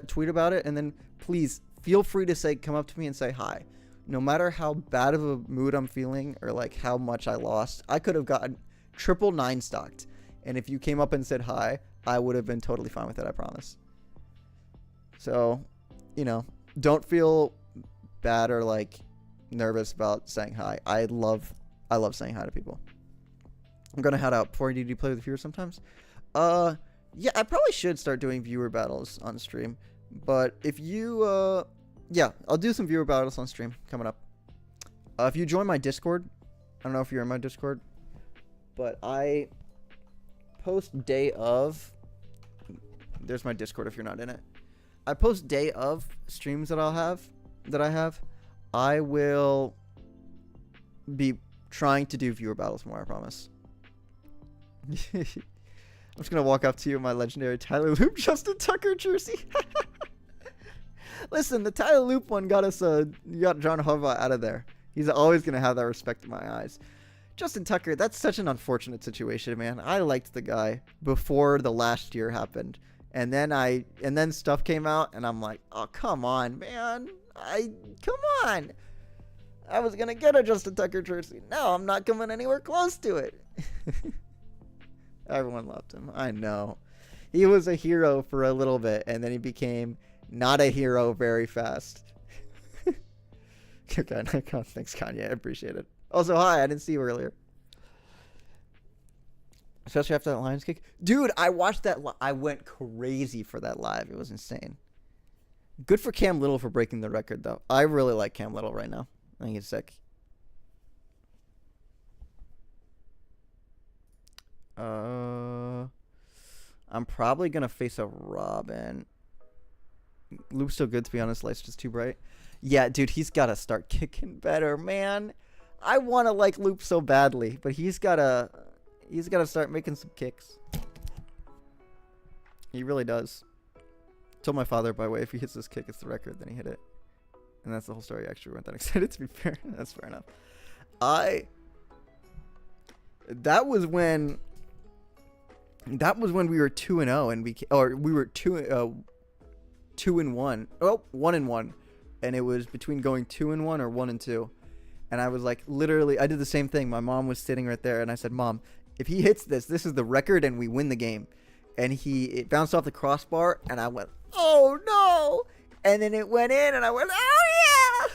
tweet about it, and then please feel free to come up to me and say hi. No matter how bad of a mood I'm feeling or like how much I lost, I could have gotten 999 stocked. And if you came up and said hi, I would have been totally fine with it, I promise. So, don't feel bad or like nervous about saying hi. I love saying hi to people. I'm gonna head out before I need to play with viewers sometimes. Yeah, I probably should start doing viewer battles on stream. But if you yeah, I'll do some viewer battles on stream coming up. If you join my Discord, I don't know if you're in my Discord, but I post day of. There's my Discord if you're not in it. I post day of streams that I have. I will be trying to do viewer battles more, I promise. I'm just gonna walk up to you in my legendary Tyler Loop Justin Tucker jersey. Listen, the Tyler Loop one got us got John Harbaugh out of there. He's always gonna have that respect in my eyes. Justin Tucker, that's such an unfortunate situation, man. I liked the guy before the last year happened. And then stuff came out and I'm like, oh come on, man. Come on. I was gonna get a Justin Tucker jersey. No, I'm not coming anywhere close to it. Everyone loved him. I know. He was a hero for a little bit, and then he became not a hero very fast. Okay, thanks, Kanye. I appreciate it. Also, hi. I didn't see you earlier. Especially after that Lions kick. Dude, I watched that. I went crazy for that live. It was insane. Good for Cam Little for breaking the record, though. I really like Cam Little right now. I think he's sick. I'm probably going to face a Robin. Loop's so good, to be honest. Light's just too bright. Yeah, dude, he's got to start kicking better, man. I want to like Loop so badly, but he's got to start making some kicks. He really does. Told my father, by the way, if he hits this kick, it's the record. Then he hit it. And that's the whole story. Actually, we weren't that excited, to be fair. That's fair enough. That was when we were 2-0 and we were 2-1. Oh, 1-1. And it was between going 2-1 or 1-2. And I was like, literally, I did the same thing. My mom was sitting right there, and I said, Mom, if he hits this is the record and we win the game. And it bounced off the crossbar, and I went, oh no! And then it went in, and I went, oh yeah!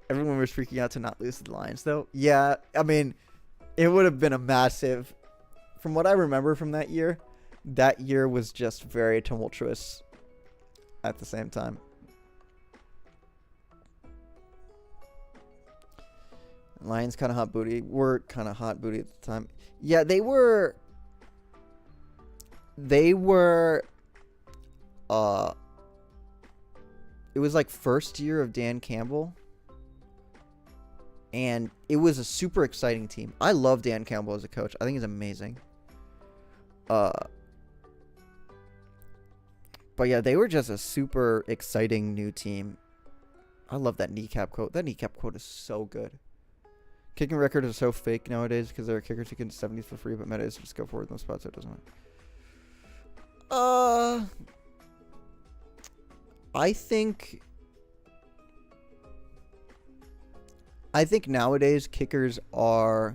Everyone was freaking out to not lose to the Lions, though. Yeah, I mean, it would have been a massive. From what I remember from that year was just very tumultuous at the same time. Lions kind of hot booty. Were kind of hot booty at the time. Yeah, they were. It was like first year of Dan Campbell. And it was a super exciting team. I love Dan Campbell as a coach. I think he's amazing. But yeah, they were just a super exciting new team. I love that kneecap quote. That kneecap quote is so good. Kicking records are so fake nowadays because there are kickers who can 70s for free, but meta is just go forward in those spots, so it doesn't matter. I think nowadays kickers are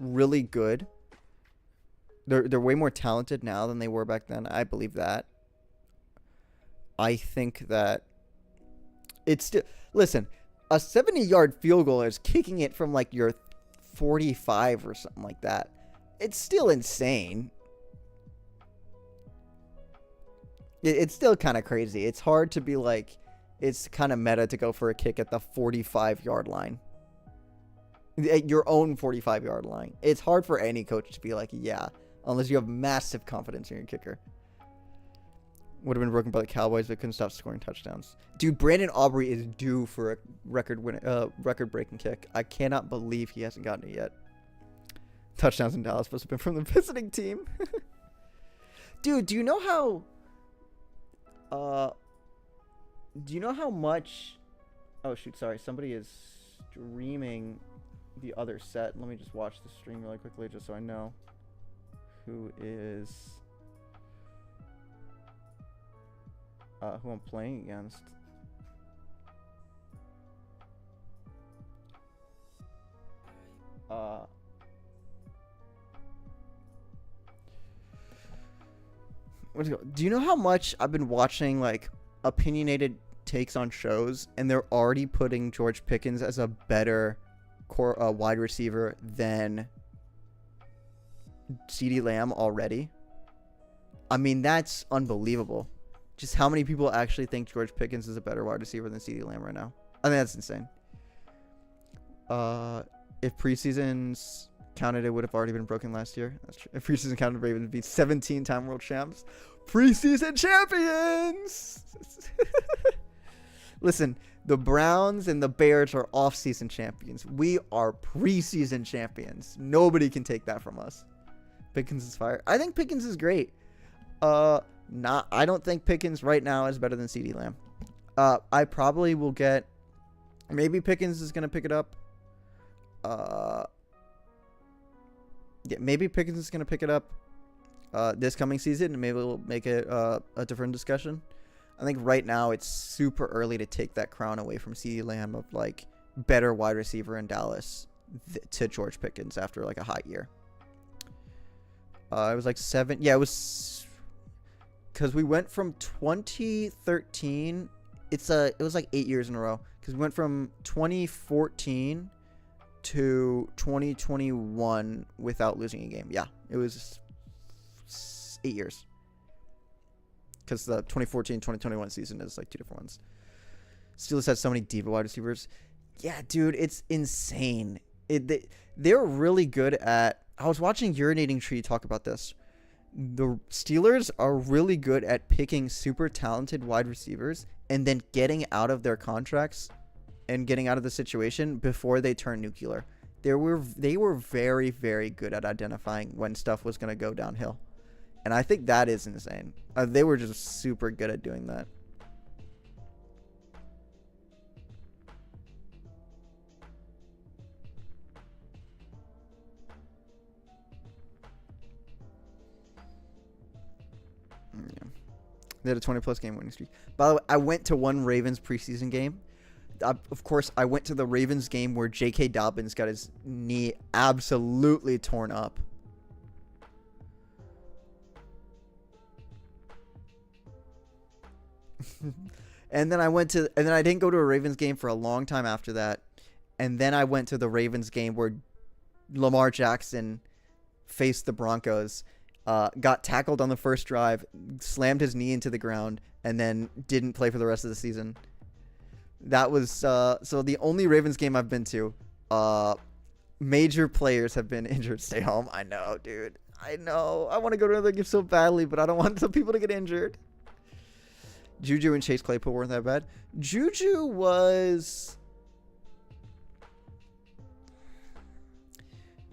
really good. They're way more talented now than they were back then. I believe that. I think that it's still, listen, a 70-yard field goal is kicking it from like your 45 or something like that. It's still insane. It's still kind of crazy. It's hard to be like, it's kind of meta to go for a kick at the 45-yard line. At your own 45-yard line. It's hard for any coach to be like, yeah, unless you have massive confidence in your kicker. Would have been broken by the Cowboys, but couldn't stop scoring touchdowns. Dude, Brandon Aubrey is due for a record-breaking kick. I cannot believe he hasn't gotten it yet. Touchdowns in Dallas must have been from the visiting team. Dude, do you know how much... Oh, shoot, sorry. Somebody is streaming the other set. Let me just watch the stream really quickly just so I know who is... who I'm playing against. Do you know how much I've been watching like opinionated takes on shows, and they're already putting George Pickens as a better wide receiver than CeeDee Lamb already? I mean, that's unbelievable. Just how many people actually think George Pickens is a better wide receiver than CeeDee Lamb right now? I think that's insane. If preseasons counted, it would have already been broken last year. That's true. If preseason counted, Ravens would be 17-time world champs. Preseason champions! Listen, the Browns and the Bears are off-season champions. We are preseason champions. Nobody can take that from us. Pickens is fire. I think Pickens is great. I don't think Pickens right now is better than CeeDee Lamb. I probably will get... Maybe Pickens is going to pick it up. Yeah, maybe Pickens is going to pick it up this coming season, and maybe we'll make it a different discussion. I think right now it's super early to take that crown away from CeeDee Lamb of like better wide receiver in Dallas to George Pickens after like a hot year. It was like 7. Yeah, it was because we went from 2013. It was like 8 years in a row because we went from 2014 to 2021 without losing a game. Yeah, it was 8 years. Because the 2014-2021 season is like 2 different ones. Steelers had so many diva wide receivers. Yeah, dude, it's insane. They're really good at... I was watching Urinating Tree talk about this. The Steelers are really good at picking super talented wide receivers and then getting out of their contracts and getting out of the situation before they turn nuclear. They were very, very good at identifying when stuff was going to go downhill. And I think that is insane. They were just super good at doing that. Yeah. They had a 20-plus game winning streak. By the way, I went to one Ravens preseason game. Of course, I went to the Ravens game where J.K. Dobbins got his knee absolutely torn up. And then I didn't go to a Ravens game for a long time after that. And then I went to the Ravens game where Lamar Jackson faced the Broncos, got tackled on the first drive, slammed his knee into the ground, and then didn't play for the rest of the season. That was so the only Ravens game I've been to. Major players have been injured. Stay home. I know, dude. I know. I want to go to another game so badly, but I don't want some people to get injured. Juju and Chase Claypool weren't that bad. Juju was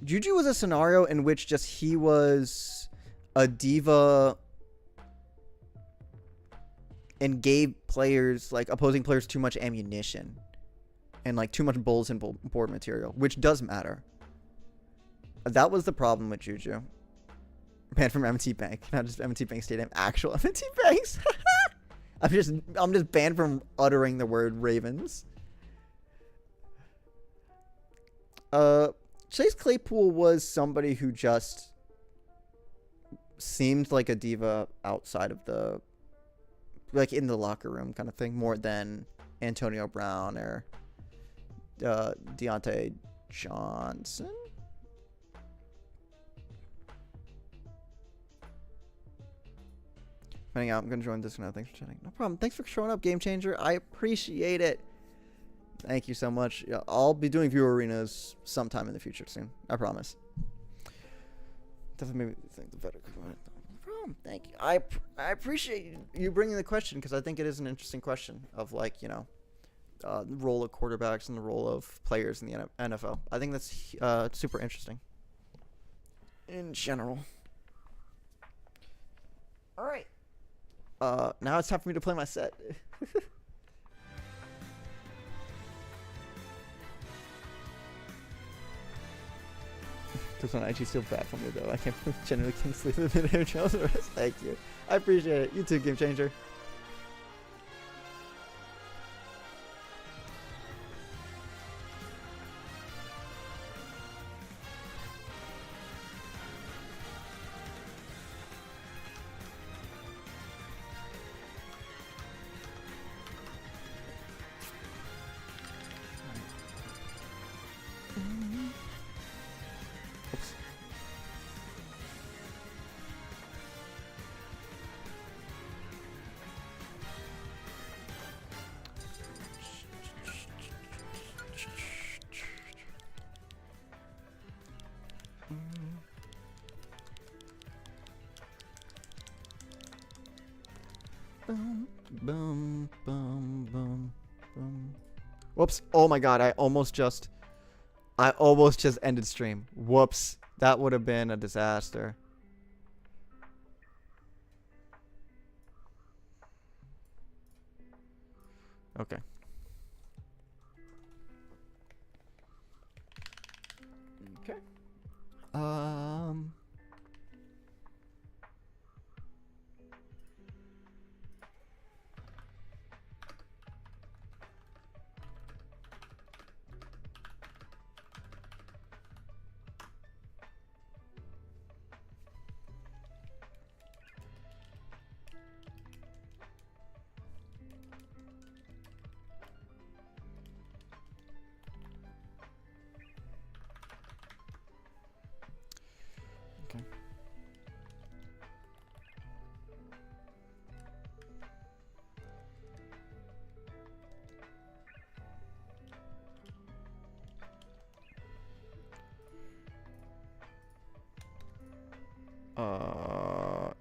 a scenario in which just he was a diva and gave players, like opposing players, too much ammunition and like too much bulletin board material, which does matter. That was the problem with Juju. Banned from M&T Bank, not just M&T Bank Stadium, actual M&T Banks. I'm just banned from uttering the word Ravens. Chase Claypool was somebody who just seemed like a diva outside of the, like in the locker room kind of thing, more than Antonio Brown or Deontay Johnson. Finding out, I'm going to join this now. Thanks for chatting. No problem. Thanks for showing up, Game Changer. I appreciate it. Thank you so much. Yeah, I'll be doing viewer arenas sometime in the future soon. I promise. Definitely made me think the better. No problem. Thank you. I appreciate you bringing the question because I think it is an interesting question of like, the role of quarterbacks and the role of players in the NFL. I think that's super interesting in general. All right. Now it's time for me to play my set. 'Cause when I actually feel bad for me though, I can't genuinely can't sleep a minute or Jones. Thank you. I appreciate it. You too, Game Changer. Oops. Boom, boom, boom, boom, boom. Whoops. Oh my god, I almost just ended stream. Whoops. That would have been a disaster. Okay. Okay. Okay. Uh.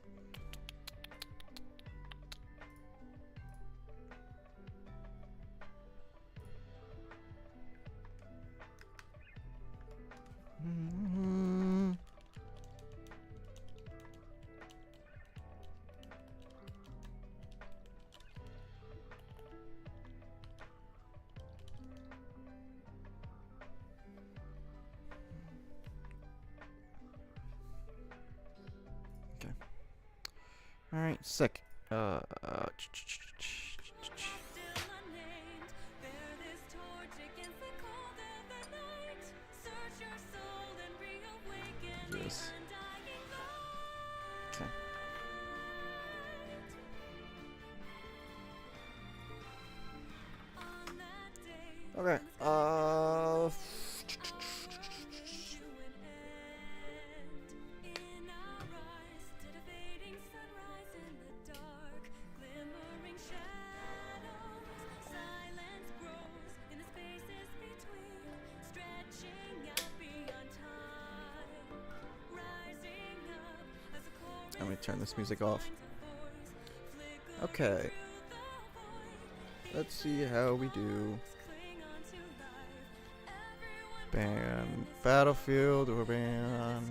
Okay. All right. Sick. Yes. Okay. Okay. Let me turn this music off. Okay. Let's see how we do. Ban Battlefield or ban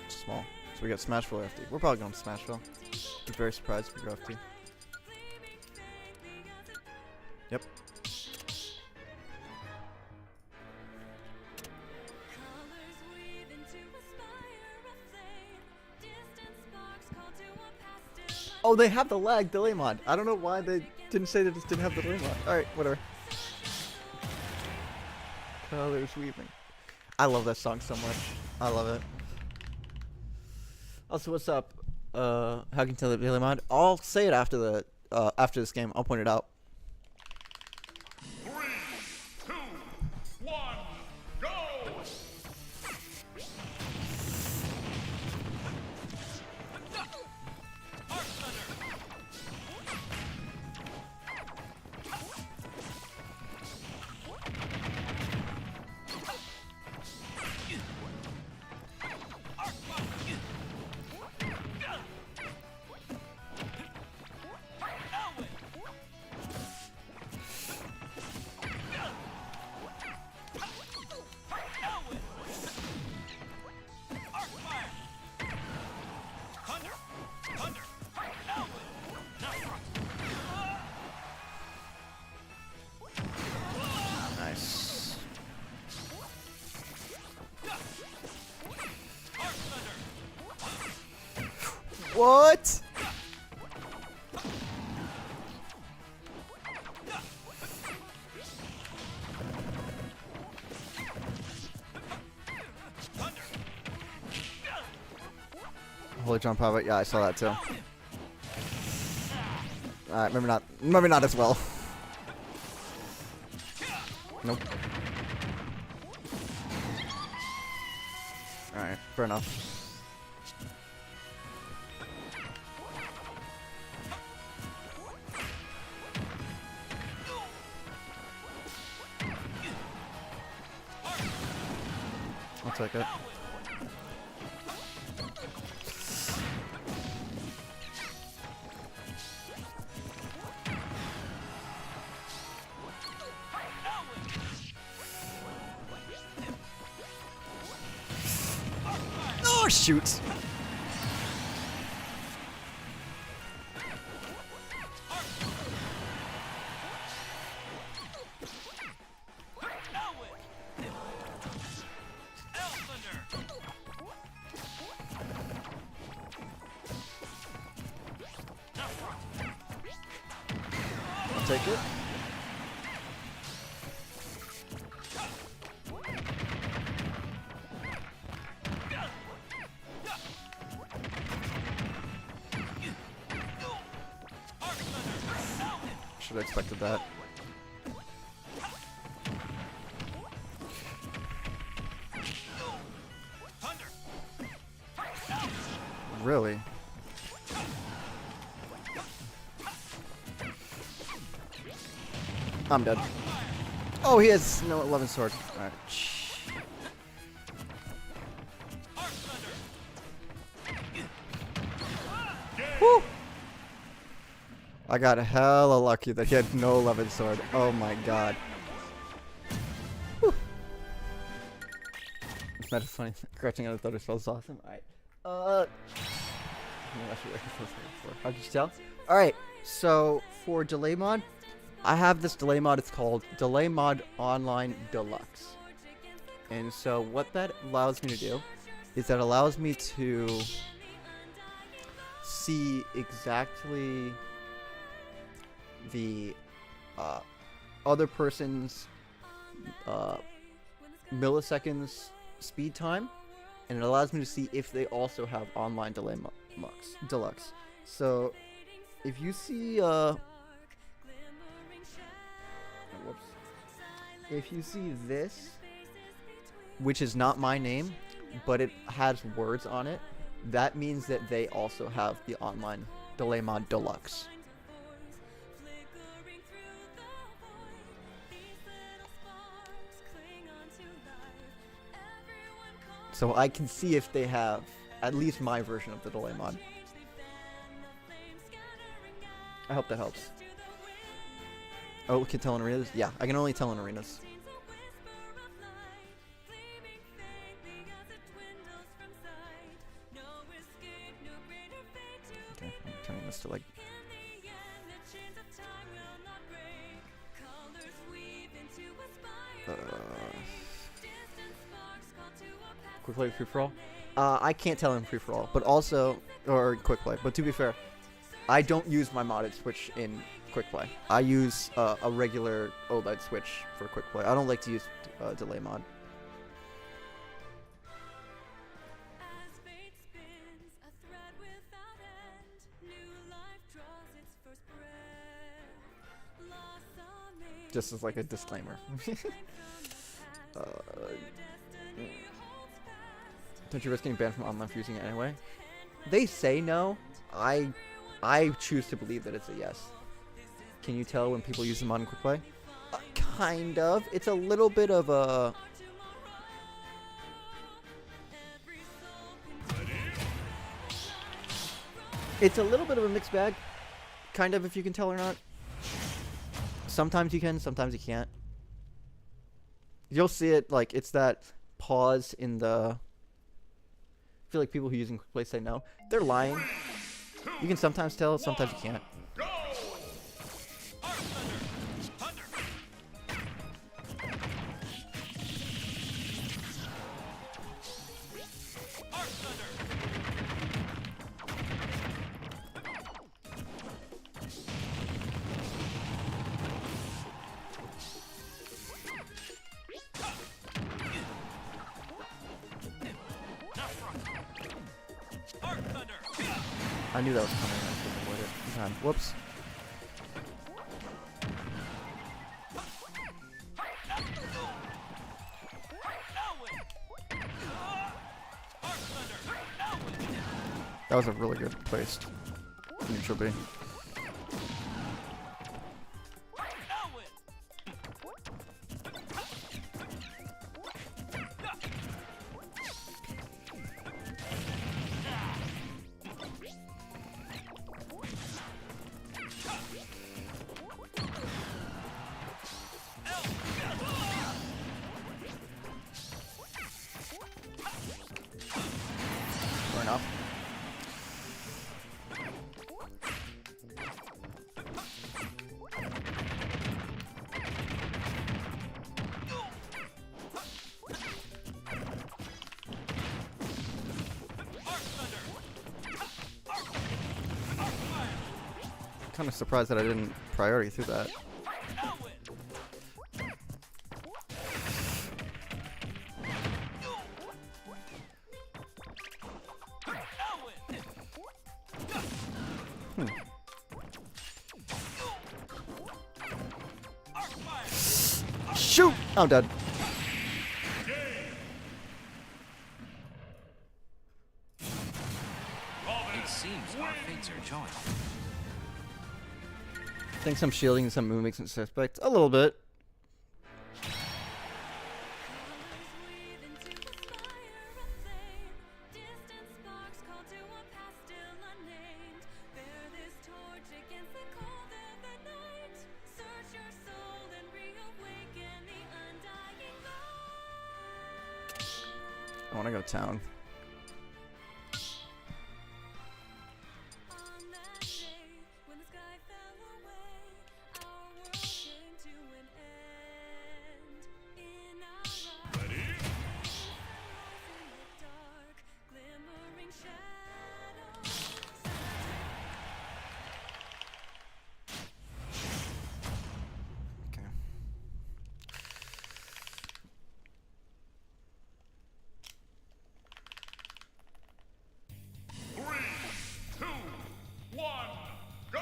small. So we got Smashville FD. We're probably going to Smashville. I'm very surprised if we go FD. Yep. Oh, they have the lag delay mod. I don't know why they didn't say they just didn't have the delay mod. Alright, whatever. Colors weaving. I love that song so much. I love it. Also, what's up? How can you tell the delay mod? I'll say it after the after this game. I'll point it out. 3, 2, 1, go! Nice. What? Holy jump pop. Yeah, I saw that too. Maybe not as well. Nope. Alright, fair enough. I'll take it. Oh, shoot! I'll take it. Should have expected that. Really? I'm dead. Oh, he has no 11 sword. Alright. Woo! I got hella lucky that he had no 11 sword. Oh my god. Whew. That is funny. Scratching out the thunder spell is awesome. Alright. How'd you tell? Alright, so for delay mod, I have this delay mod. It's called Delay Mod Online Deluxe. And so what that allows me to do is that allows me to see exactly the other person's milliseconds speed time, and it allows me to see if they also have online delay deluxe. So if you see whoops, if you see this, which is not my name, but it has words on it, that means that they also have the online delay mod deluxe. So I can see if they have at least my version of the delay mod. I hope that helps. Oh, we can tell in arenas? Yeah, I can only tell in arenas. Okay, I'm turning this to like... Quick play, free for all? I can't tell in free for all, but also, or quick play. But to be fair, I don't use my modded switch in quick play. I use a regular OLED switch for quick play. I don't like to use delay mod. Just as like a disclaimer. Don't you risk getting banned from online for using it anyway? They say no. I choose to believe that it's a yes. Can you tell when people use the mod in quick play? Kind of. It's a little bit of a... It's a little bit of a mixed bag. Kind of, if you can tell or not. Sometimes you can, sometimes you can't. You'll see it, like, it's that pause in the... I feel like people who use in quick play say no. They're lying. You can sometimes tell, sometimes you can't. I knew that was coming. I couldn't avoid it. Whoops. That was a really good placed neutral B. Fair enough. Kind of surprised that I didn't priority through that. Shoot! I'm dead. It seems our fates are joined. Think some shielding and some move makes it suspect. A little bit. I want to go town. Okay. Three, two, one, go!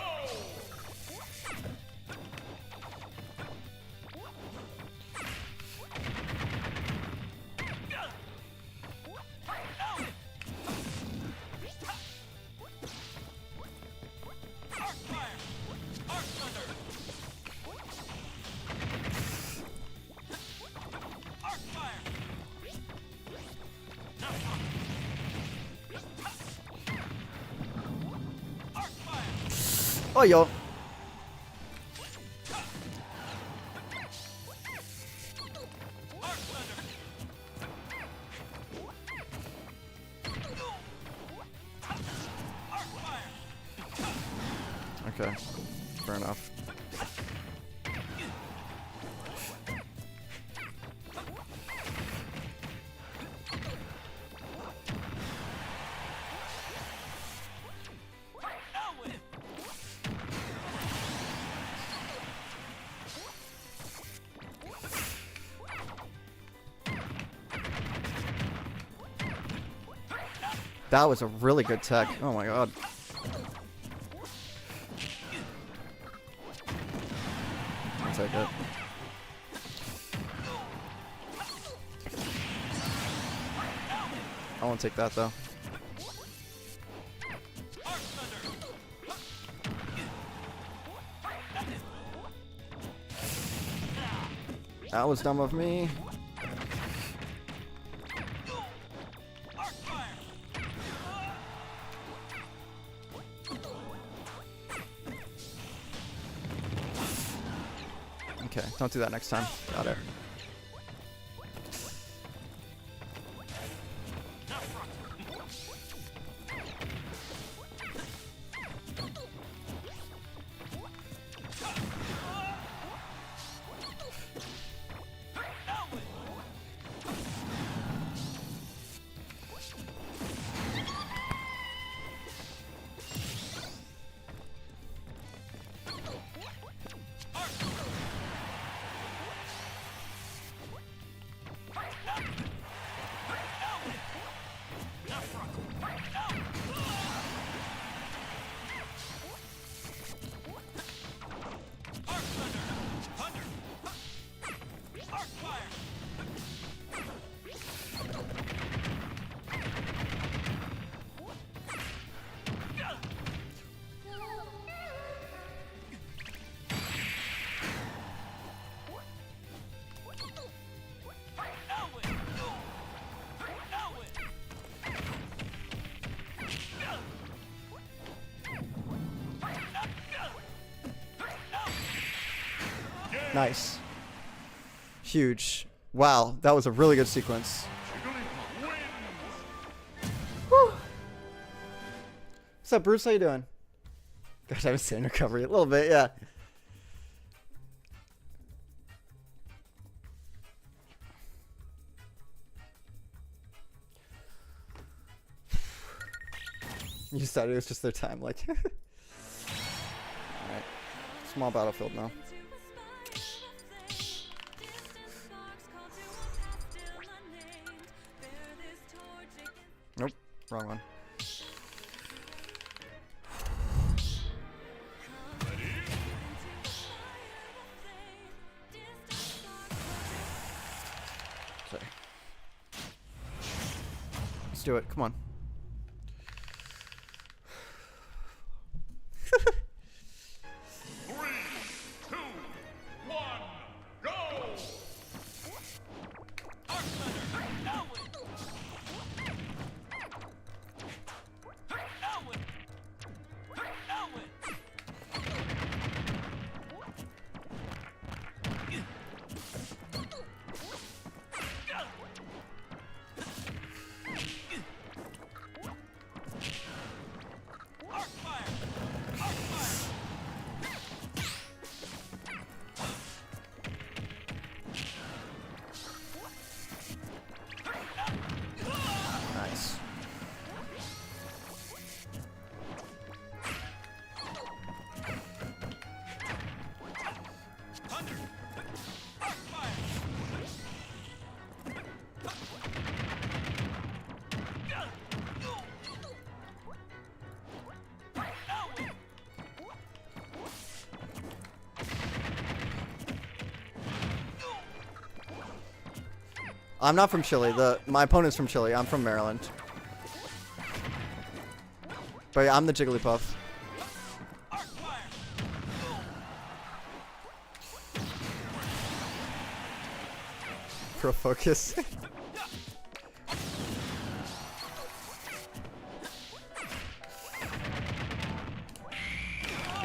Oh, yo. Okay, fair enough. That was a really good tech. Oh my god. I'll take it. I won't take that though. That was dumb of me. Okay, don't do that next time. Got it. Nice. Huge. Wow, that was a really good sequence. Whew. What's up, Bruce? How you doing? Gosh, I haven't seen recovery a little bit, yeah. You thought it was just their time, like. Alright. Small battlefield now. Nope, wrong one. Sorry. Let's do it, come on. I'm not from Chile. My opponent's from Chile. I'm from Maryland. But yeah, I'm the Jigglypuff. Pro focus.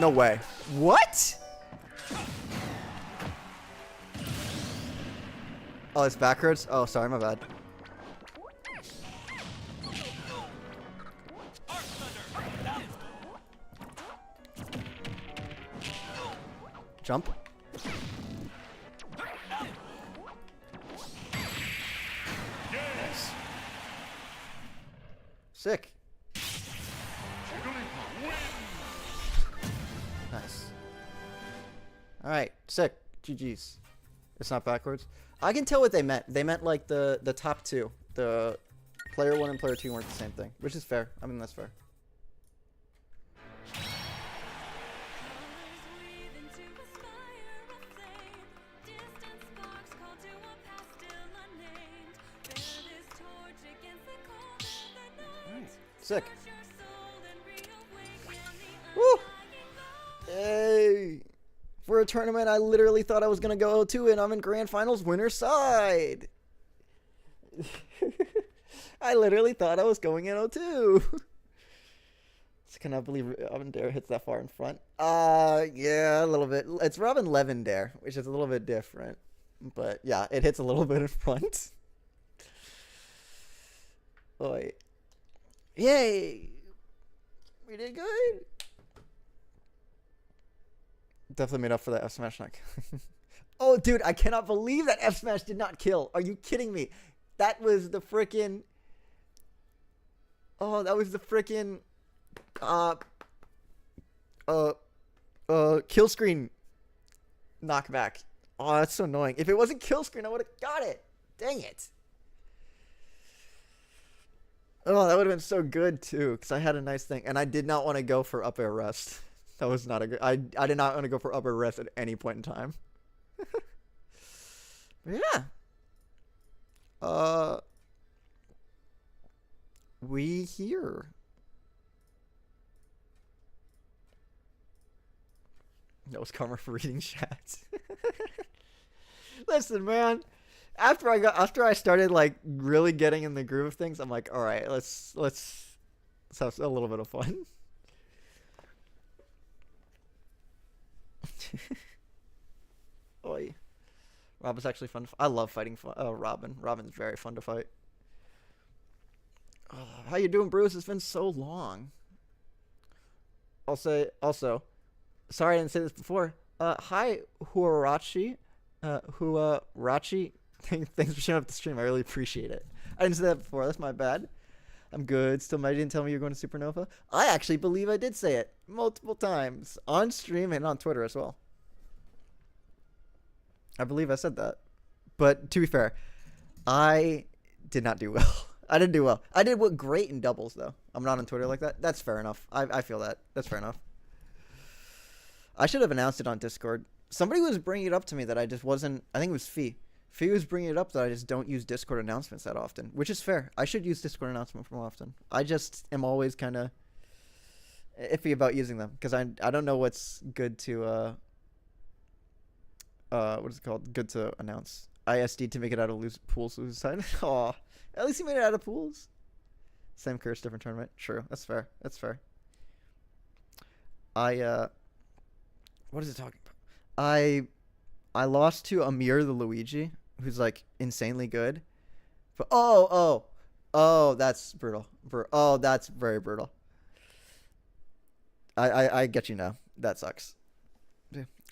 No way. What? Oh, it's backwards? Oh, sorry, my bad. Jump. Nice. Sick. Nice. Alright, sick. GG's. It's not backwards. I can tell what they meant. They meant like the top two. The player 1 and player 2 weren't the same thing, which is fair. I mean, that's fair. Sick. Woo! Hey! For a tournament, I literally thought I was going to go 0-2, and I'm in Grand Finals winner side. I literally thought I was going in 0-2. I cannot believe Robin Dare hits that far in front. Yeah, a little bit. It's Robin Levin Dare, which is a little bit different. But yeah, it hits a little bit in front. Oi. Yay! We did good. Definitely made up for that F smash knock. Oh, dude, I cannot believe that F smash did not kill. Are you kidding me? That was the frickin'. Oh, that was the frickin'. Kill screen knockback. Oh, that's so annoying. If it wasn't kill screen, I would have got it. Dang it. Oh, that would have been so good too, because I had a nice thing, and I did not want to go for up air rest. That was not a good. I did not want to go for up air rest at any point in time. But yeah. We here. That was karma for reading chat. Listen, man. After I started like really getting in the groove of things, I'm like, all right, let's have a little bit of fun. Oh, Robin's actually fun. I love fighting Robin. Robin's very fun to fight. How you doing, Bruce? It's been so long. I'll say also, sorry I didn't say this before. Hi, Huarachi. Huarachi. Thanks for showing up the stream. I really appreciate it. I didn't say that before. That's my bad. I'm good. Still, you didn't tell me you're going to Supernova. I actually believe I did say it multiple times on stream and on Twitter as well. I believe I said that. But to be fair, I did not do well. I didn't do well. I did great in doubles, though. I'm not on Twitter like that. That's fair enough. I feel that. That's fair enough. I should have announced it on Discord. Somebody was bringing it up to me that I just wasn't. I think it was Fee. Fee was bringing it up that I just don't use Discord announcements that often, which is fair. I should use Discord announcements more often. I just am always kind of iffy about using them because I don't know what's good to what is it called? Good to announce. ISD to make it out of pools lose side. Aw, at least you made it out of pools. Same curse, different tournament. True, that's fair. That's fair. What is it talking about? I lost to Amir the Luigi, who's like insanely good. But oh, that's brutal. Oh, that's very brutal. I get you now. That sucks.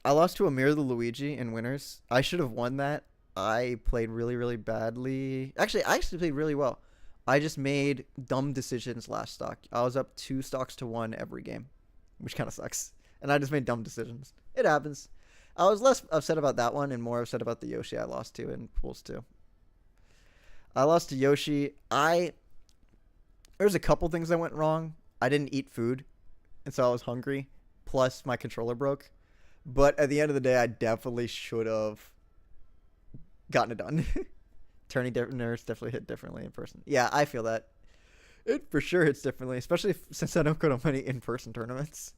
I lost to Amir the Luigi in winners. I should have won that. I played really, really badly. Actually, I played really well. I just made dumb decisions last stock. I was up 2 stocks to 1 every game, which kind of sucks. And I just made dumb decisions. It happens. I was less upset about that one and more upset about the Yoshi I lost to in pools too. I lost to Yoshi. There's a couple things that went wrong. I didn't eat food, and so I was hungry. Plus, my controller broke. But at the end of the day, I definitely should have gotten it done. Turning nerves definitely hit differently in person. Yeah, I feel that. It for sure hits differently, especially since I don't go to many in-person tournaments.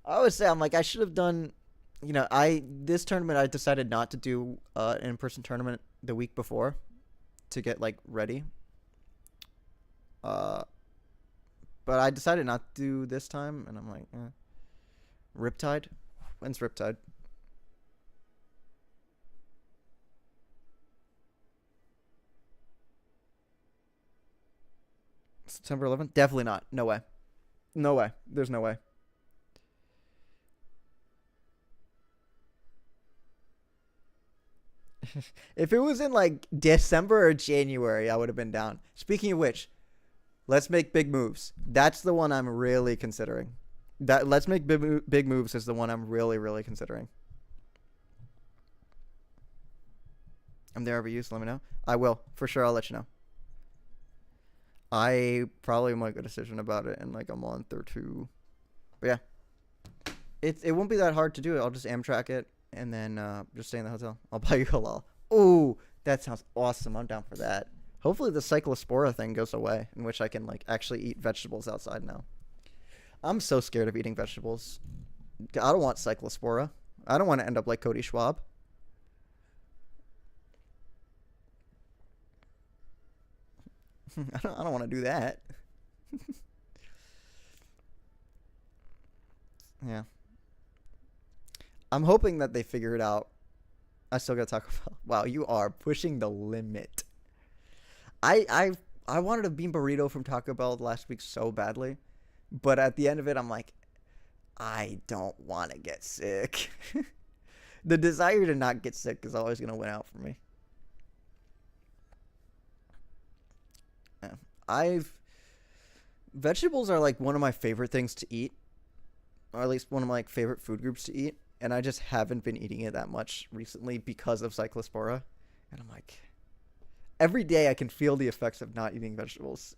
I always say, I'm like, I should have done, this tournament I decided not to do an in-person tournament the week before to get, like, ready. But I decided not to do this time, and I'm like, Riptide? When's Riptide? September 11th? Definitely not. No way. No way. There's no way. If it was in like December or January, I would have been down. Speaking of which, let's make big moves. That's the one I'm really considering. Let's make big moves is the one I'm really, really considering. I'm there overused. Let me know. I will. For sure, I'll let you know. I probably might make a decision about it in like a month or 2. But yeah. It won't be that hard to do it. I'll just Amtrak it and then just stay in the hotel. I'll buy you halal. Ooh, that sounds awesome. I'm down for that. Hopefully the cyclospora thing goes away, in which I can like actually eat vegetables outside now. I'm so scared of eating vegetables. I don't want cyclospora. I don't want to end up like Cody Schwab. I don't want to do that. Yeah. I'm hoping that they figure it out. I still gotta talk about. Wow, you are pushing the limit. I wanted a bean burrito from Taco Bell last week so badly, but at the end of it, I'm like, I don't want to get sick. The desire to not get sick is always gonna win out for me. Yeah. Vegetables are like one of my favorite things to eat, or at least one of my like favorite food groups to eat. And I just haven't been eating it that much recently because of cyclospora. And I'm like, every day I can feel the effects of not eating vegetables.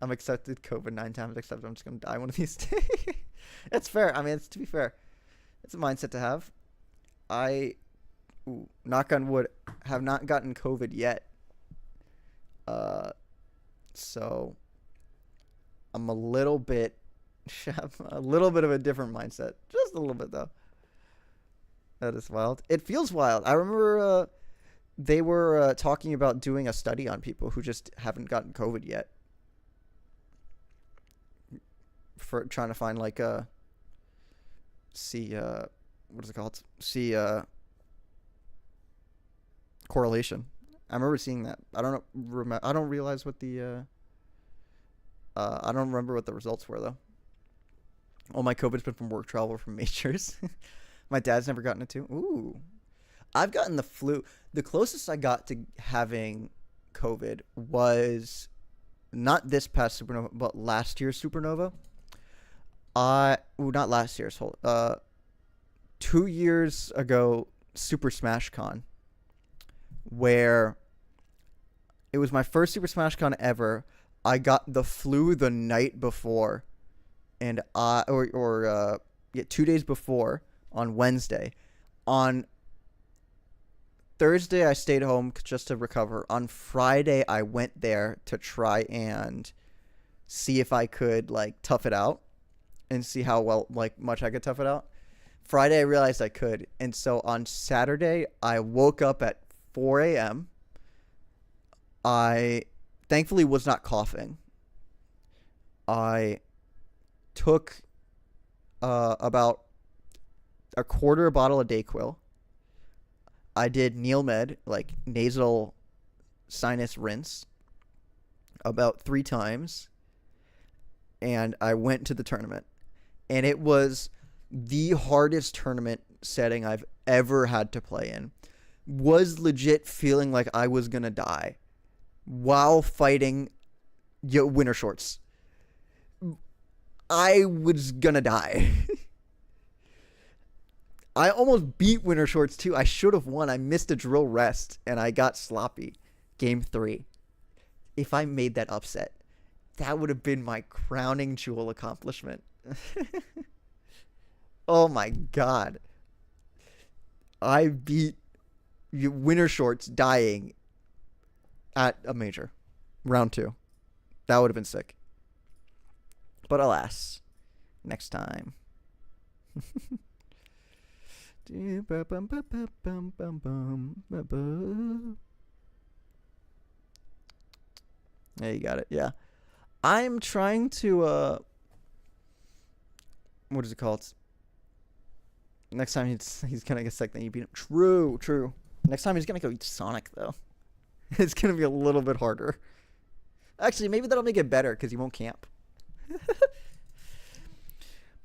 I'm accepted COVID 9 times, except I'm just going to die one of these days. It's fair. I mean, to be fair, it's a mindset to have. Knock on wood, have not gotten COVID yet. So I'm a little bit of a different mindset. Just a little bit, though. That is wild. It feels wild. I remember they were talking about doing a study on people who just haven't gotten COVID yet. For trying to find like what is it called? See correlation. I remember seeing that. I don't know. I don't realize what the. I don't remember what the results were though. All my COVID's been from work travel from majors. My dad's never gotten it too. Ooh, I've gotten the flu. The closest I got to having COVID was not this past supernova, but last year's supernova. Not last year's. 2 years ago, Super Smash Con, where it was my first Super Smash Con ever. I got the flu the night before, and 2 days before on Wednesday. On Thursday, I stayed home just to recover. On Friday, I went there to try and see if I could like tough it out and see how much I could tough it out. Friday, I realized I could, and so on Saturday, I woke up at 4 a.m. I thankfully was not coughing. I took about a quarter bottle of Dayquil. I did Neilmed, like nasal sinus rinse, about 3 times, and I went to the tournament. And it was the hardest tournament setting I've ever had to play in. Was legit feeling like I was going to die while fighting winter shorts. I was going to die. I almost beat winter shorts too. I should have won. I missed a drill rest and I got sloppy. Game 3. If I made that upset, that would have been my crowning jewel accomplishment. Oh my god. I beat winter shorts dying at a major. Round 2. That would have been sick. But alas, next time. Yeah, you got it. Yeah. I'm trying to what is it called? Next time he's gonna get sick, then you beat him. True. Next time he's gonna go eat Sonic though. It's gonna be a little bit harder. Actually, maybe that'll make it better because he won't camp.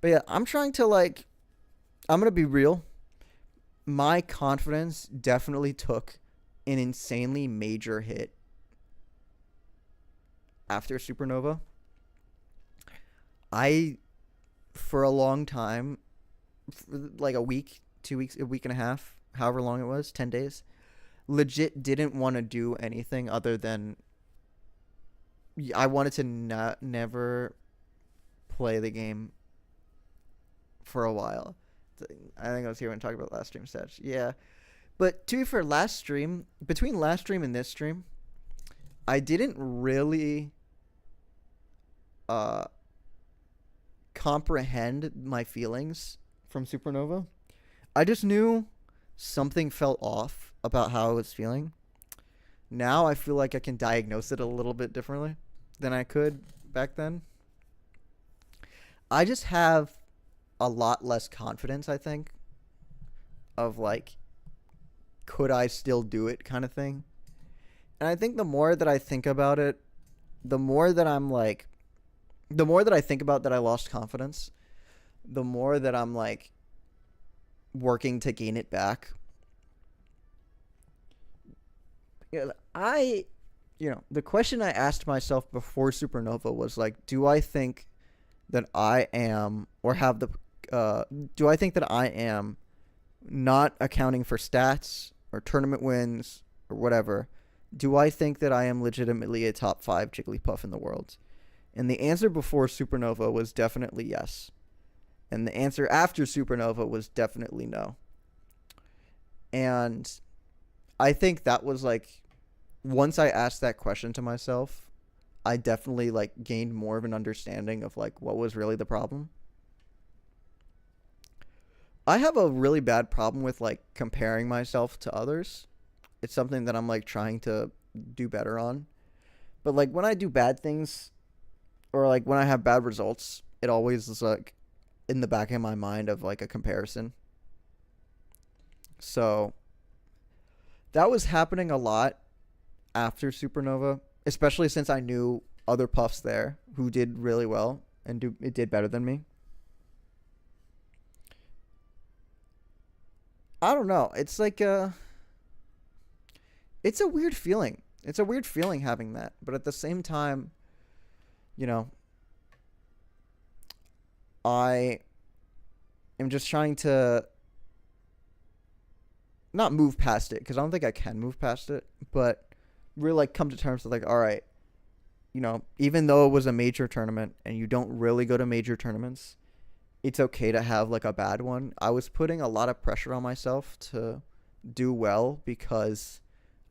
But yeah, I'm trying to I'm gonna be real. My confidence definitely took an insanely major hit after Supernova. For a long time, like a week, 2 weeks, a week and a half, however long it was, 10 days, legit didn't want to do anything other than I wanted to never play the game for a while. I think I was here when I talked about last stream stats. Yeah. But to be fair, between last stream and this stream, I didn't really comprehend my feelings from Supernova. I just knew something felt off about how I was feeling. Now I feel like I can diagnose it a little bit differently than I could back then. I just have a lot less confidence, I think, of could I still do it kind of thing. And I think the more that I think about it, the more that I think about that I lost confidence, the more that I'm working to gain it back. The question I asked myself before Supernova was do I think that I am not accounting for stats or tournament wins or whatever, do I think that I am legitimately a top 5 Jigglypuff in the world? And the answer before Supernova was definitely yes. And the answer after Supernova was definitely no. And I think that was once I asked that question to myself, I definitely gained more of an understanding of what was really the problem. I have a really bad problem with comparing myself to others. It's something that I'm trying to do better on. But when I do bad things or when I have bad results, it always is in the back of my mind of a comparison. So That was happening a lot after Supernova, especially since I knew other puffs there who did really well and it did better than me. I don't know. It's a weird feeling. It's a weird feeling having that, but at the same time, you know, I am just trying to not move past it because I don't think I can move past it, but really like come to terms with like, all right, even though it was a major tournament and you don't really go to major tournaments, it's okay to have like a bad one. I was putting a lot of pressure on myself to do well because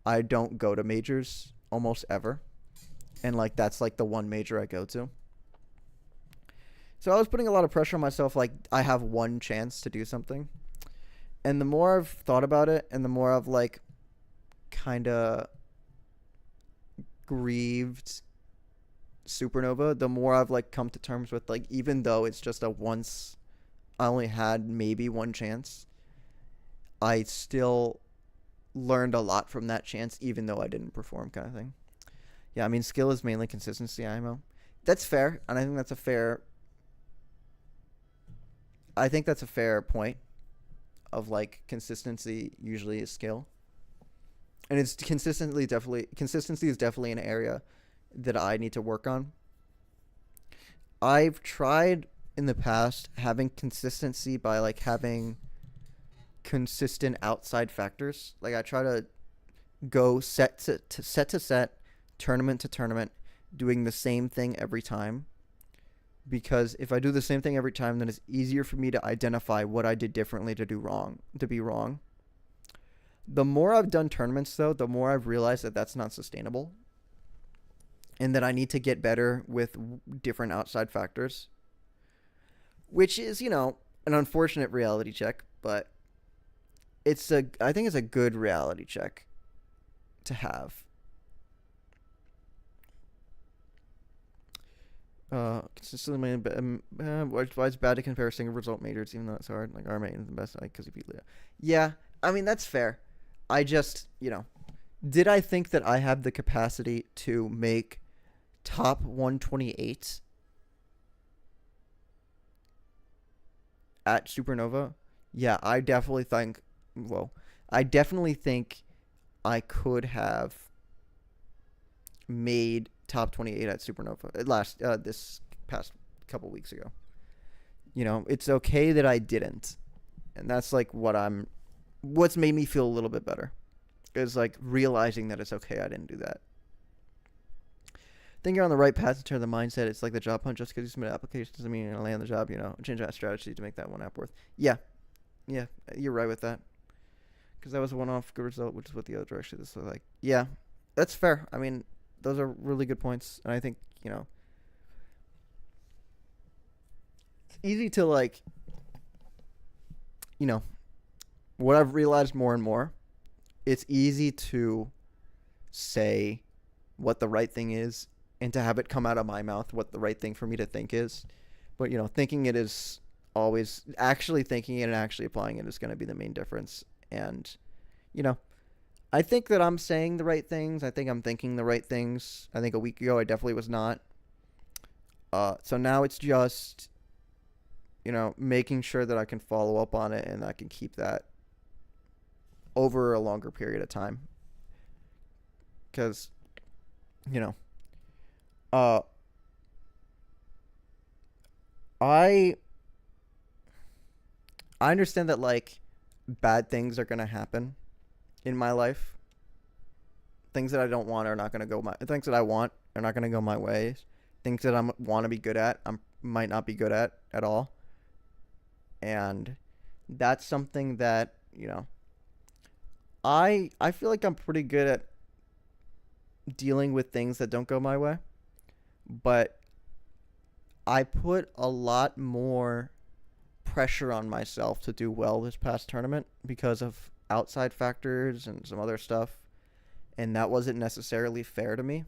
I don't go to majors almost ever. And like that's like the one major I go to. So I was putting a lot of pressure on myself, like I have one chance to do something. And the more I've thought about it and the more I've like kind of grieved Supernova, the more I've like come to terms with like, even though it's just a once, I only had maybe one chance, I still learned a lot from that chance, even though I didn't perform, kind of thing. Yeah, I mean, skill is mainly consistency, IMO. That's fair, and I think that's a fair point of like consistency usually is skill. And it's consistency is definitely an area that I need to work on. I've tried in the past having consistency by like having consistent outside factors. Like I try to go set to set, tournament to tournament, doing the same thing every time. Because if I do the same thing every time, then it's easier for me to identify what I did differently to be wrong. The more I've done tournaments, though, the more I've realized that that's not sustainable. And that I need to get better with different outside factors. Which is, an unfortunate reality check, but I think it's a good reality check to have. Consistently, why it's bad to compare single result majors, even though it's hard. Like RMA is the best, because you beat Leo. Yeah, I mean that's fair. I just, did I think that I have the capacity to make top 128 at Supernova? Yeah, I definitely think. Well, I definitely think I could have made top 28 at Supernova this past couple weeks ago. It's okay that I didn't, and that's like what's made me feel a little bit better is like realizing that it's okay I didn't do that. I think you're on the right path in terms of the mindset. It's like the job hunt. Just because you submit applications doesn't mean you're gonna land the job. Change that strategy to make that one app worth. Yeah, you're right with that. Because that was a one-off good result, which is what the other direction is. So like, yeah, that's fair. I mean, those are really good points, and I think it's easy to like, what I've realized more and more. It's easy to say what the right thing is and to have it come out of my mouth what the right thing for me to think is. But, thinking it is always actually thinking it and actually applying it is going to be the main difference. And, I think that I'm saying the right things. I think I'm thinking the right things. I think a week ago I definitely was not. So now it's just, making sure that I can follow up on it and I can keep that over a longer period of time. Because, I understand that like bad things are going to happen in my life. Things that I don't want are not going to go things that I want are not going to go my way. Things that I want to be good at, I might not be good at all. And that's something that, I feel like I'm pretty good at dealing with things that don't go my way. But I put a lot more pressure on myself to do well this past tournament because of outside factors and some other stuff. And that wasn't necessarily fair to me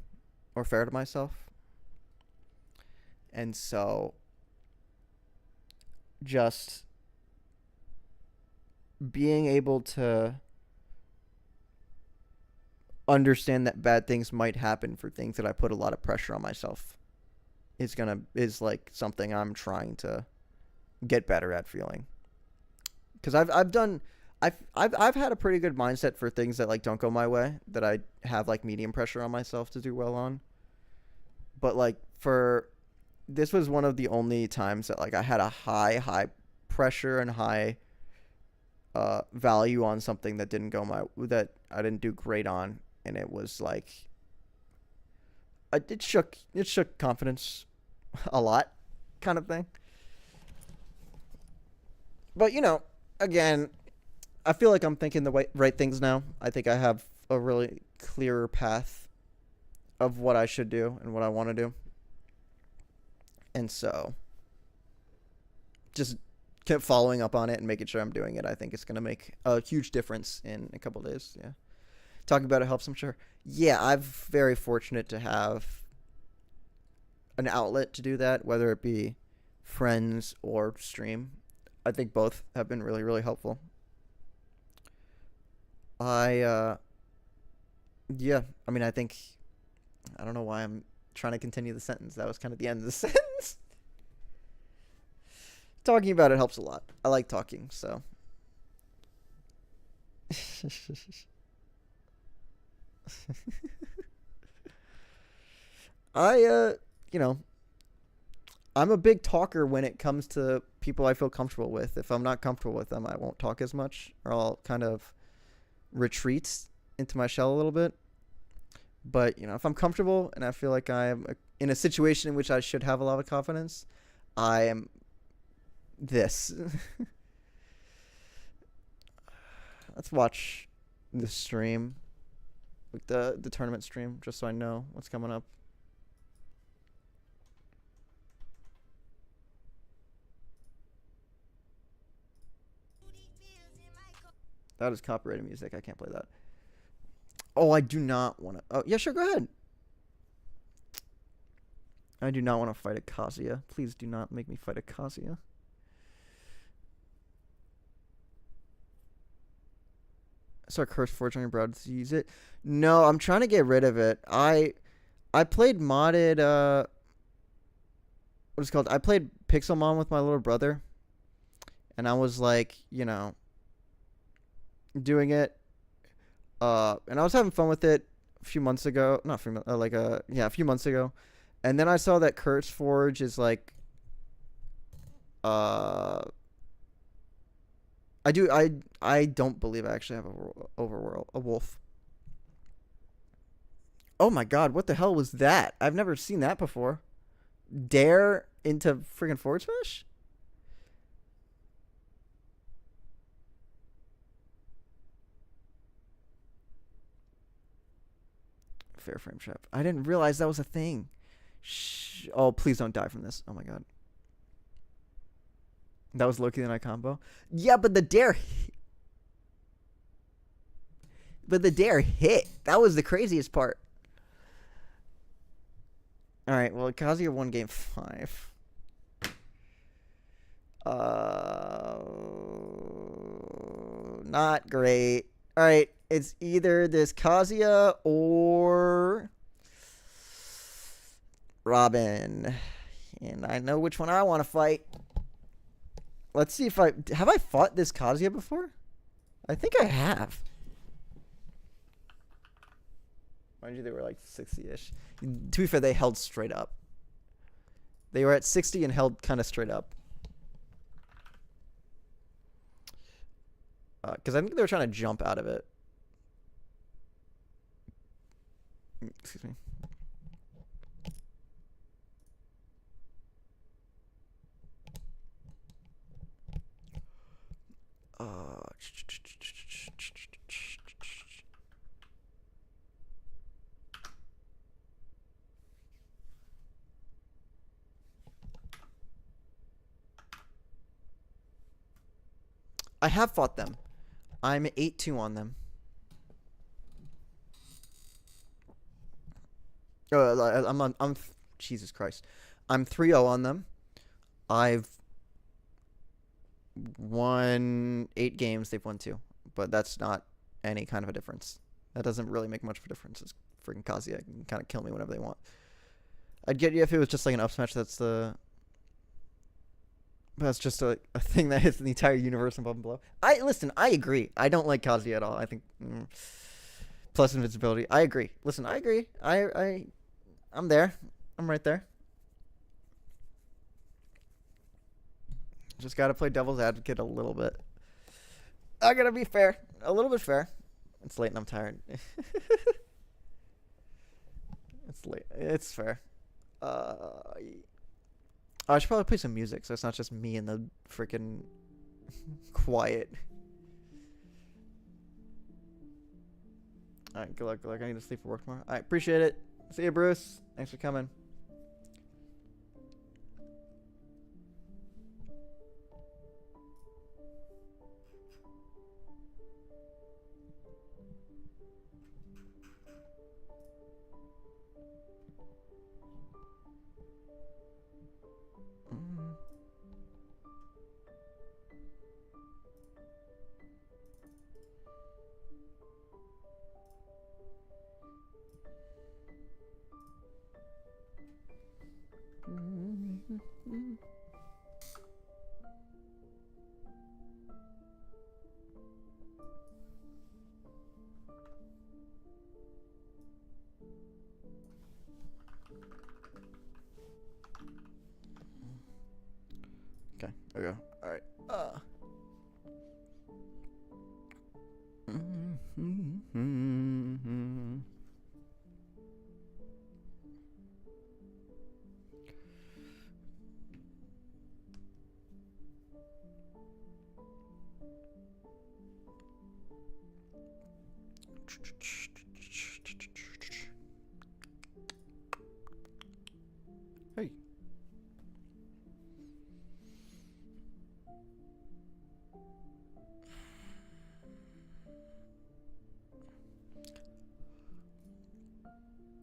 or fair to myself. And so just being able to understand that bad things might happen for things that I put a lot of pressure on myself is like something I'm trying to get better at feeling. Because I've had a pretty good mindset for things that like don't go my way, that I have like medium pressure on myself to do well on. But like this was one of the only times that like I had a high pressure and high value on something that that I didn't do great on, and it was like it shook confidence a lot, kind of thing. But again, I feel like I'm thinking the right things now. I think I have a really clearer path of what I should do and what I want to do. And so just kept following up on it and making sure I'm doing it. I think it's going to make a huge difference in a couple of days. Yeah. Talking about it helps, I'm sure. Yeah, I'm very fortunate to have an outlet to do that, whether it be friends or stream. I think both have been really, really helpful. Yeah, I mean, I don't know why I'm trying to continue the sentence. That was kind of the end of the sentence. Talking about it helps a lot. I like talking, so. I'm a big talker when it comes to people I feel comfortable with. If I'm not comfortable with them, I won't talk as much, or I'll kind of retreat into my shell a little bit. But, if I'm comfortable and I feel like I'm in a situation in which I should have a lot of confidence, I am this. Let's watch the stream, like the tournament stream, just so I know what's coming up. That is copyrighted music. I can't play that. Oh, I do not want to. Oh, yeah, sure, go ahead. I do not want to fight a Kazuya. Please do not make me fight a Kazuya. I saw Curse Forge on your browser to use it. No, I'm trying to get rid of it. I played modded. What is it called? I played Pixelmon with my little brother, and I was like, doing it. And I was having fun with it a few months ago. Not a few months, a few months ago. And then I saw that Kurt's Forge is like, I don't believe I actually have a wolf. Oh my god, what the hell was that? I've never seen that before. Dare into friggin' Forge Smash? Fair frame trap. I didn't realize that was a thing. Oh, please don't die from this. Oh my god. That was Loki the Night combo. Yeah, but the dare hit. That was the craziest part. Alright, well, Kazuya won game 5. Not great. Alright, it's either this Kazuya or Robin. And I know which one I want to fight. Let's see if have I fought this Kazuya before? I think I have. Mind you, they were like 60-ish. To be fair, they held straight up. They were at 60 and held kind of straight up. Because I think they were trying to jump out of it. Excuse me. I have fought them. I'm 8-2 on them. I'm Jesus Christ. I'm 3-0 on them. I've won 8 games. They've won 2, but that's not any kind of a difference. That doesn't really make much of a difference. It's freaking Kazuya can kind of kill me whenever they want. I'd get you if it was just like an up smash. That's just a thing that hits the entire universe above and below. I agree. I don't like Kazuya at all. I think plus invincibility. I agree. Listen, I agree. I'm there. I'm right there. Just gotta play devil's advocate a little bit. I gotta be fair. A little bit fair. It's late and I'm tired. It's late. It's fair. I should probably play some music so it's not just me in the freaking quiet. Alright, good luck, good luck. I need to sleep for work tomorrow. Alright, appreciate it. See you, Bruce. Thanks for coming. Okay, there we go. All right. Hey.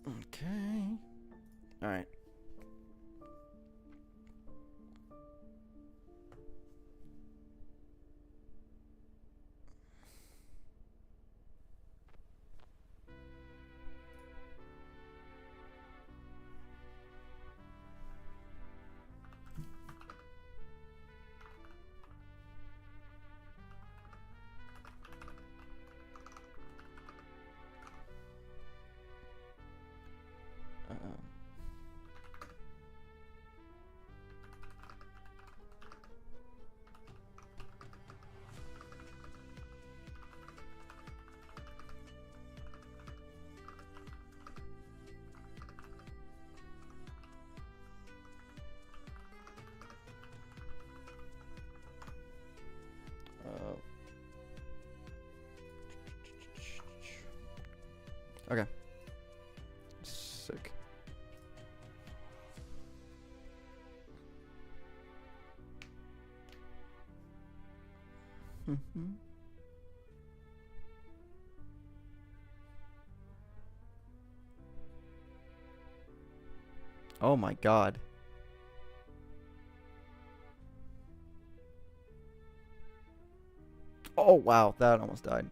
Okay. All right. Okay. Sick. Oh my god. Oh wow, that almost died.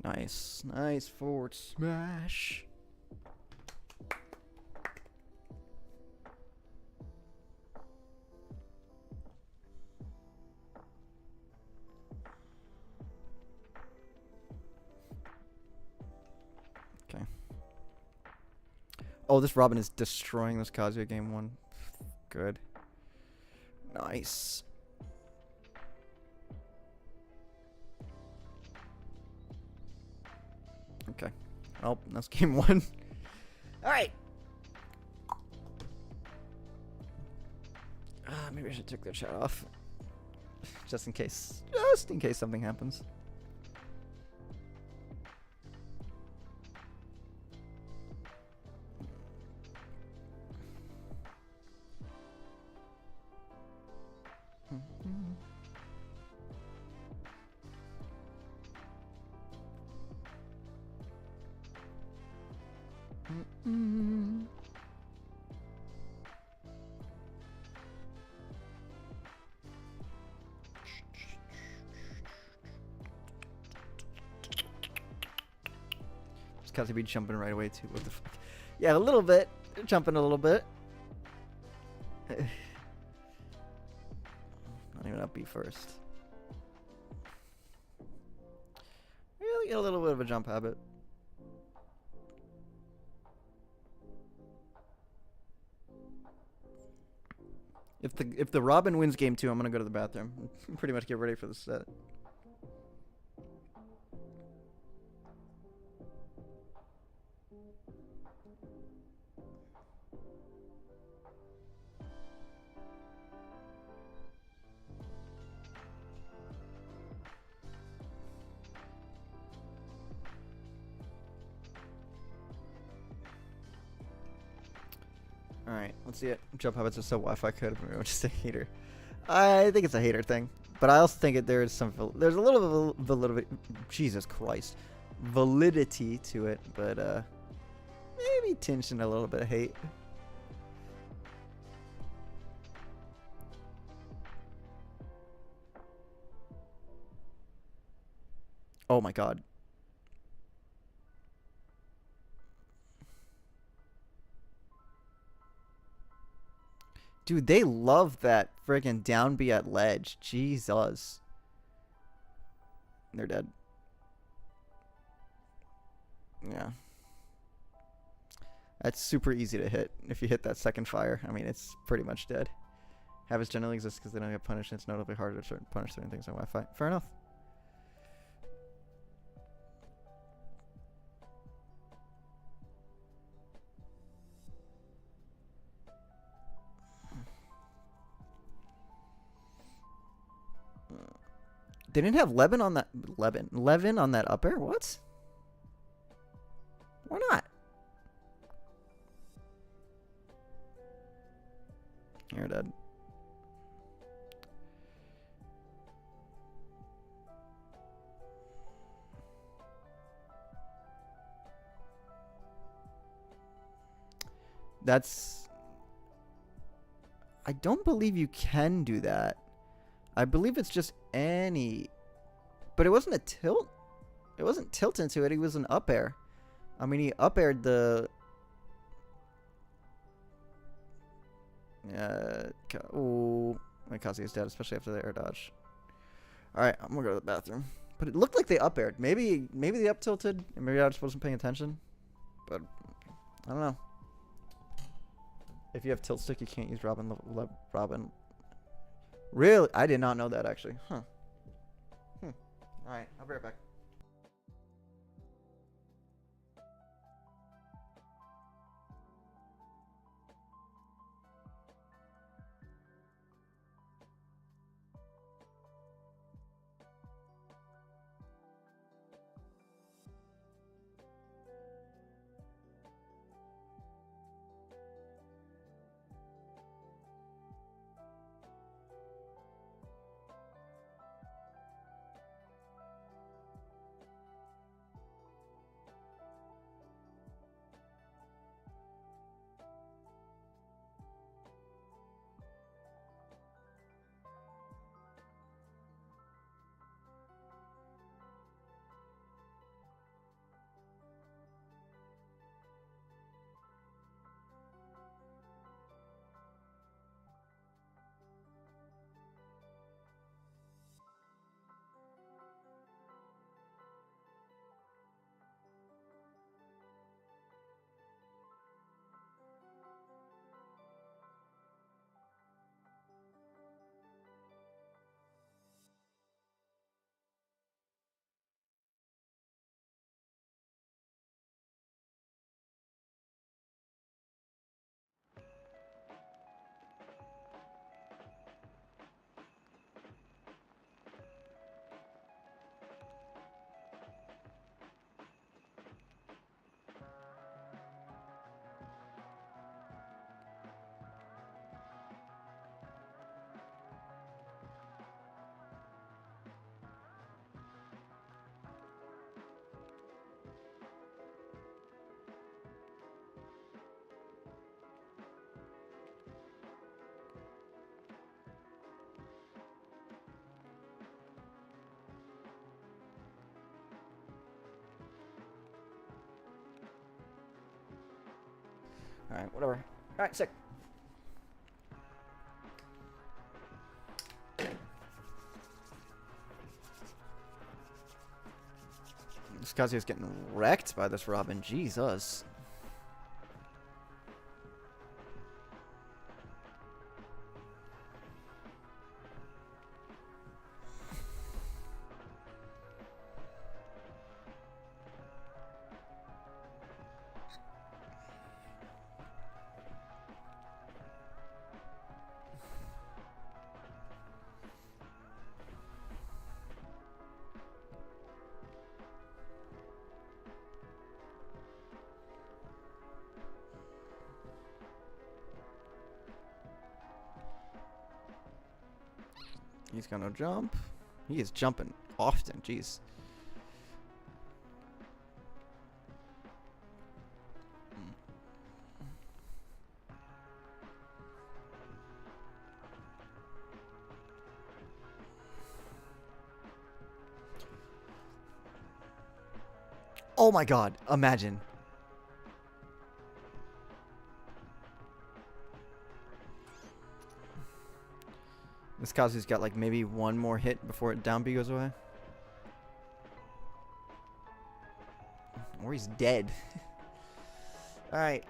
Nice. Nice forward smash. Okay. Oh, this Robin is destroying this Kazuya game one. Good. Nice. Okay. Well, that's game one. Alright. Maybe I should take the chat off. Just in case. Just in case something happens. Kazi be jumping right away too. What the fuck? Yeah, a little bit. Jumping a little bit. Not even up B first. Really get a little bit of a jump habit. If the Robin wins game 2, I'm gonna go to the bathroom. Pretty much get ready for the set. Alright, let's see it. Jump habits are so Wi-Fi code. I'm just a hater. I think it's a hater thing. But I also think there's a little bit of validity. Jesus Christ. Validity to it. But maybe tinged in a little bit of hate. Oh my god. Dude, they love that friggin' down B at ledge. Jesus. They're dead. Yeah. That's super easy to hit. If you hit that second fire, I mean, it's pretty much dead. Habits generally exist because they don't get punished, and it's notably harder to punish certain things on Wi-Fi. Fair enough. They didn't have Levin on that Levin on that up air? What? Why not? You're dead. That's... I don't believe you can do that. I believe it's just any... But it wasn't a tilt. It wasn't tilt into it. He was an up air. I mean, he up aired the... Ooh. Kazi is dead, especially after the air dodge. Alright, I'm gonna go to the bathroom. But it looked like they up aired. Maybe they up tilted. And maybe I just wasn't paying attention. But I don't know. If you have tilt stick, you can't use Robin. Really? I did not know that, actually. Huh. Alright, I'll be right back. Alright, whatever. Alright, sick. This Kazuya's getting wrecked by this Robin. Jesus. He's gonna jump. He is jumping often. Jeez. Oh my god, imagine. This Kazu's got like maybe one more hit before down B goes away. Or he's dead. Alright.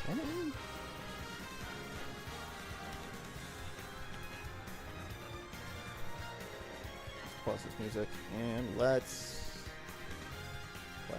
Kennedy? Pause this music and let's play.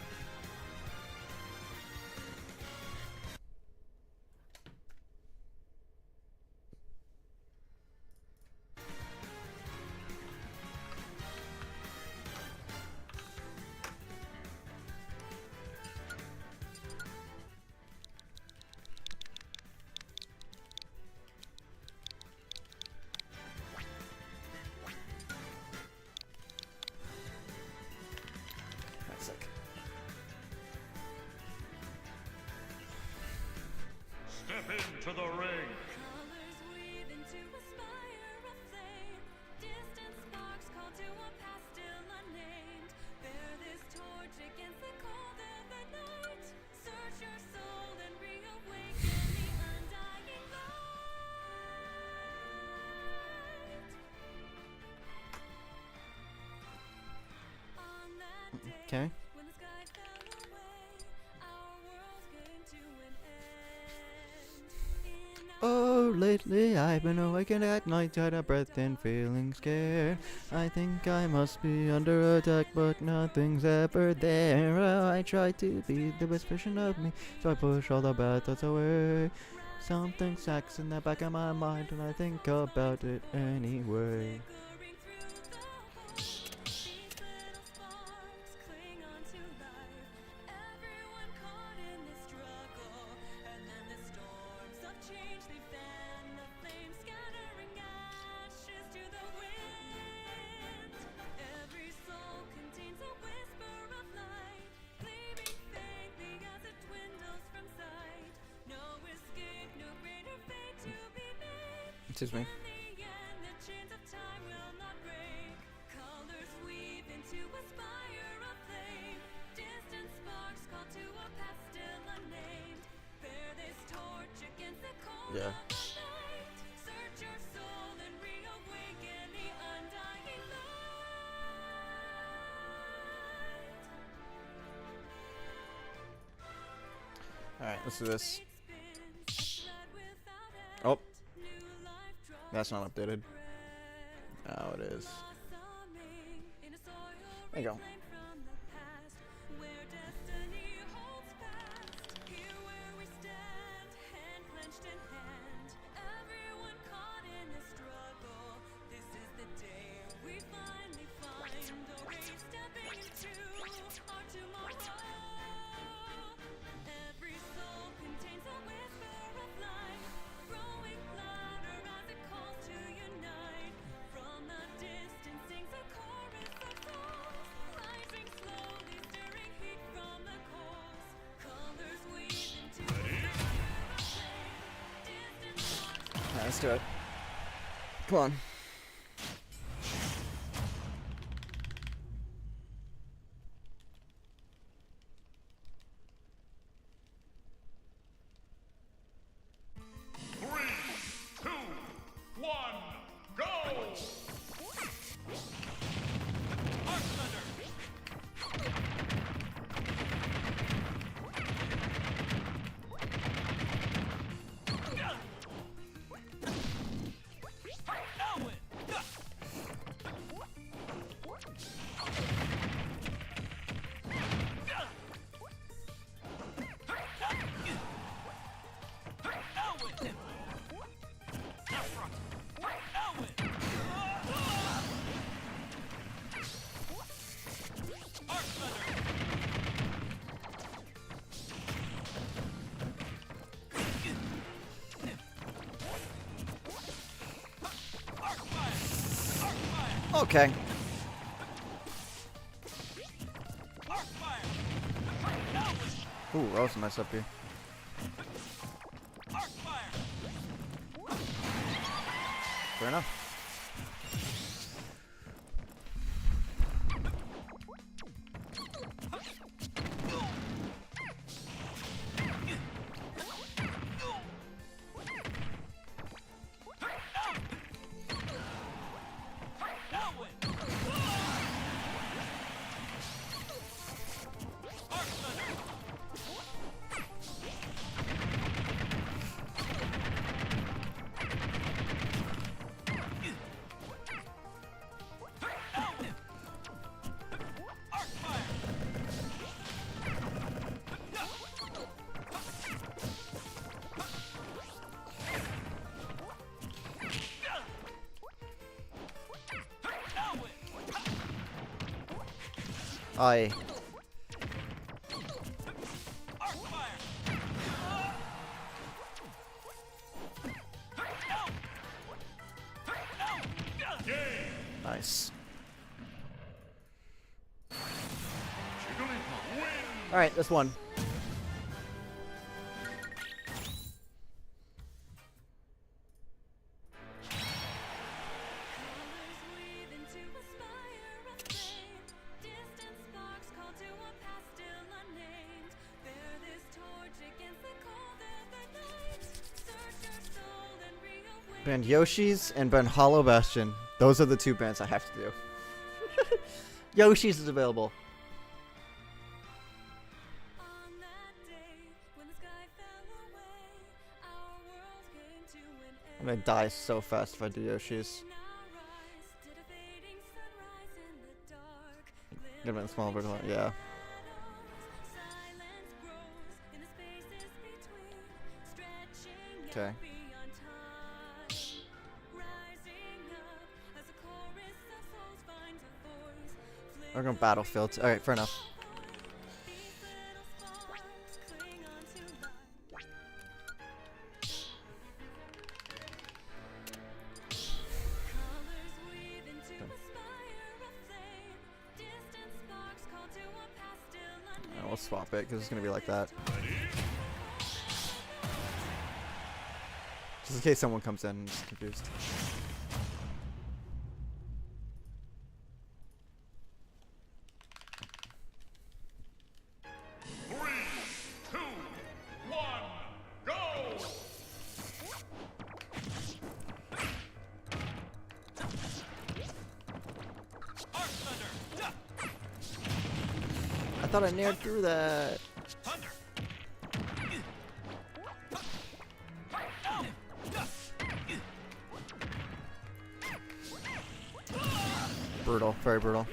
That's sick. Step into the ring. Colors weave into a spire of flame. Distant sparks call to a past still unnamed. Bear this torch against the cold of the night. Search your soul and reawaken the undying light. On that day, Okay. when the sky fell away, our worlds came to an end. In Oh, lately I've been awakened at night, out of breath and feeling scared. I think I must be under attack, but nothing's ever there. Oh, I try to be the best version of me, so I push all the bad thoughts away. Something sacks in the back of my mind, and I think about it anyway. flickering through the holes, these little sparks cling on to life. Everyone caught in this struggle, and then the storms of change they fan the flames, scattering ashes to the wind. Every soul contains a whisper of light, gleaming faintly as it dwindles from sight. No escape, no greater fate to be made. Excuse me. In the end, the chains of time will not break. Colors weave into a spire of flame. Distant sparks call to a past still unnamed. Bear this torch against the cold Yeah. of the night. Search your soul and reawaken the undying light. Alright, let's do this. Fate spins, blood without end. Oh, New life draws that's not updated. breath. Oh, it is. Blossoming in a soil There you go. reclaimed from the past, where destiny holds fast. Here where we stand, hand clenched in hand. Everyone caught in this struggle. This is the day we do it. Come on. Three, two, one, go! Arc Thunder! Okay. Ooh, that was a mess up here. Fair enough. I. Nice. All right, that's one. Band Yoshi's and band Hollow Bastion. Those are the two bands I have to do. Yoshi's is available. I'm gonna die so fast if I do Yoshi's. Get him in small vertical. Yeah. Okay. We're going Battlefields. Alright, fair enough. We'll swap it because it's going to be like that. Just in case someone comes in and is confused. I thought I nailed through that. Brutal, very brutal.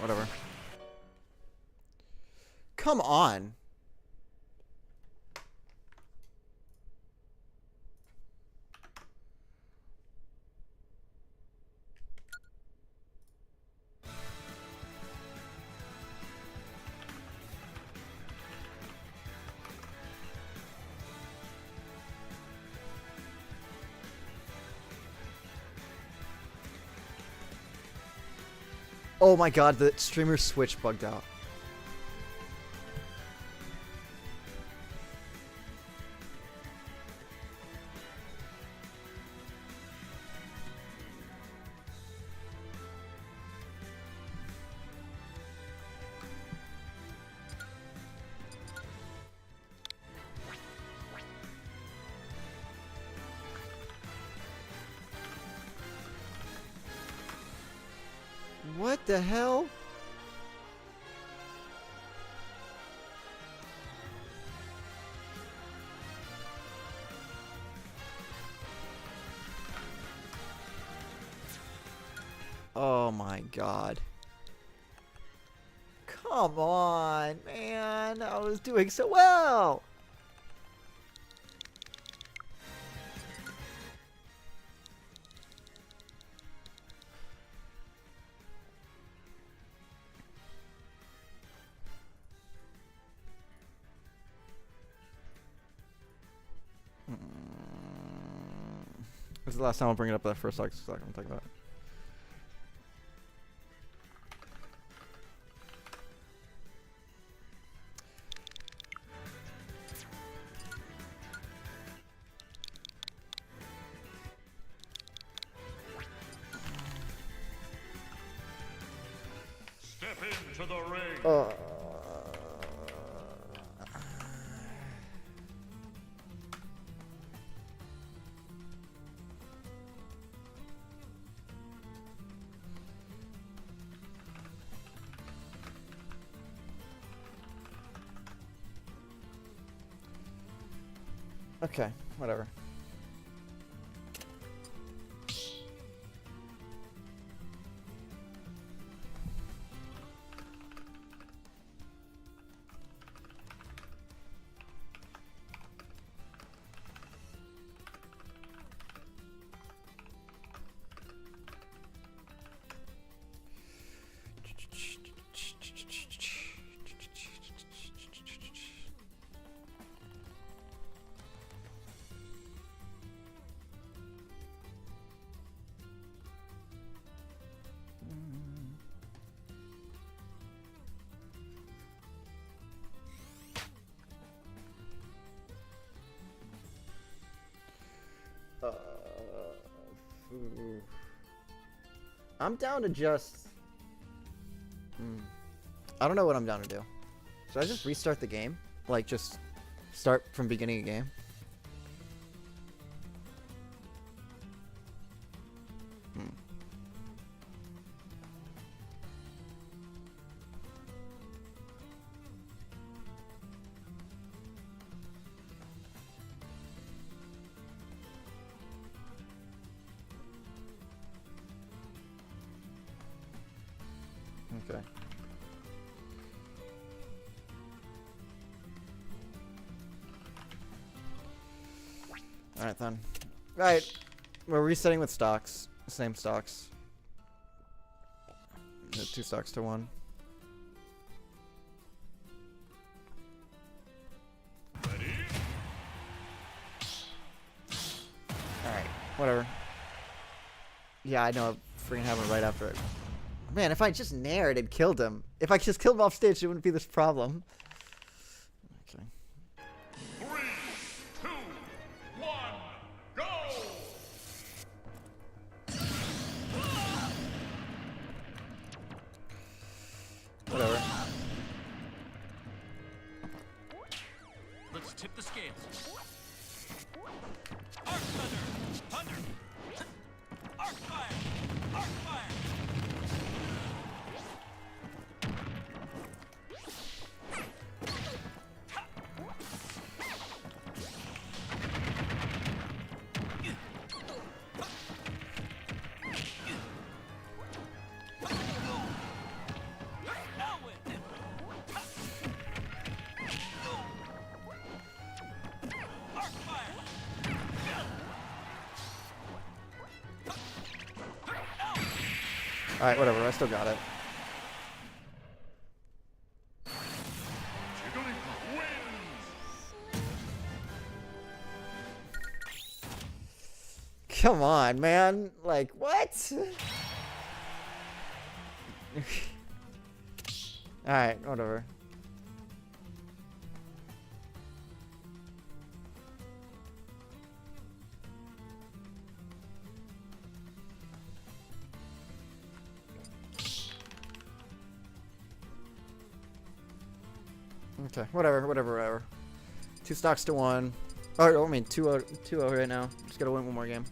whatever. Come on. Oh my god, the streamer switch bugged out. What the hell? Oh my god. Come on, man. I was doing so well. This is the last time I'll bring it up that first second I'm talking about. Step into the ring. Okay, whatever. I'm down to just... I don't know what I'm down to do. Should I just restart the game? Like, just start from beginning of game? Okay. Alright then. Right. We're resetting with stocks. Same stocks. 2 stocks to 1. Alright. Whatever. Yeah, I know. I freaking have him right after it. Man, if I just nared and killed him. If I just killed him off stage, it wouldn't be this problem. Okay. 3, 2, 1, go! Whatever. Let's tip the scales. Arc Thunder! Thunder! Arc Fire! Arc Fire! Alright, whatever. I still got it. Jigglypuff wins. Come on, man. Like, what? Alright, whatever. Okay, whatever. 2 stocks to 1. Oh, I mean 2-0 right now. Just gotta win one more game.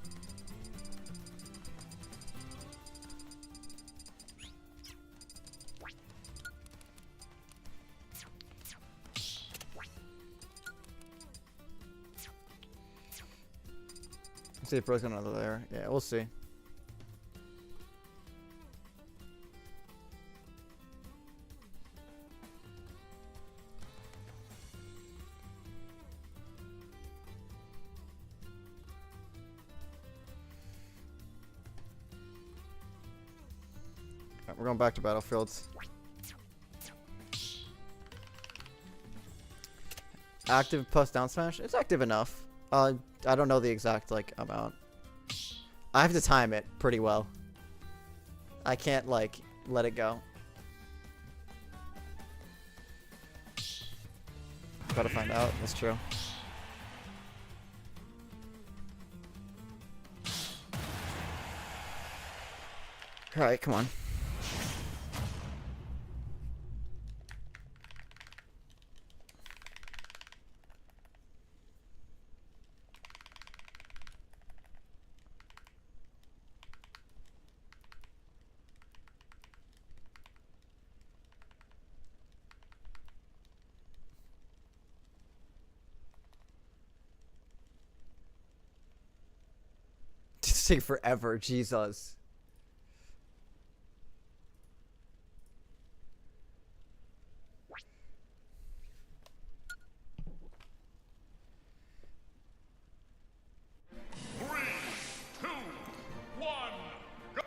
Let's see if Bro's got another layer. Yeah, we'll see. We're going back to battlefields. Active plus down smash? It's active enough. I don't know the exact like amount. I have to time it pretty well. I can't like let it go. Gotta find out. That's true. All right, come on. Just take forever, Jesus. Three, two, one, go.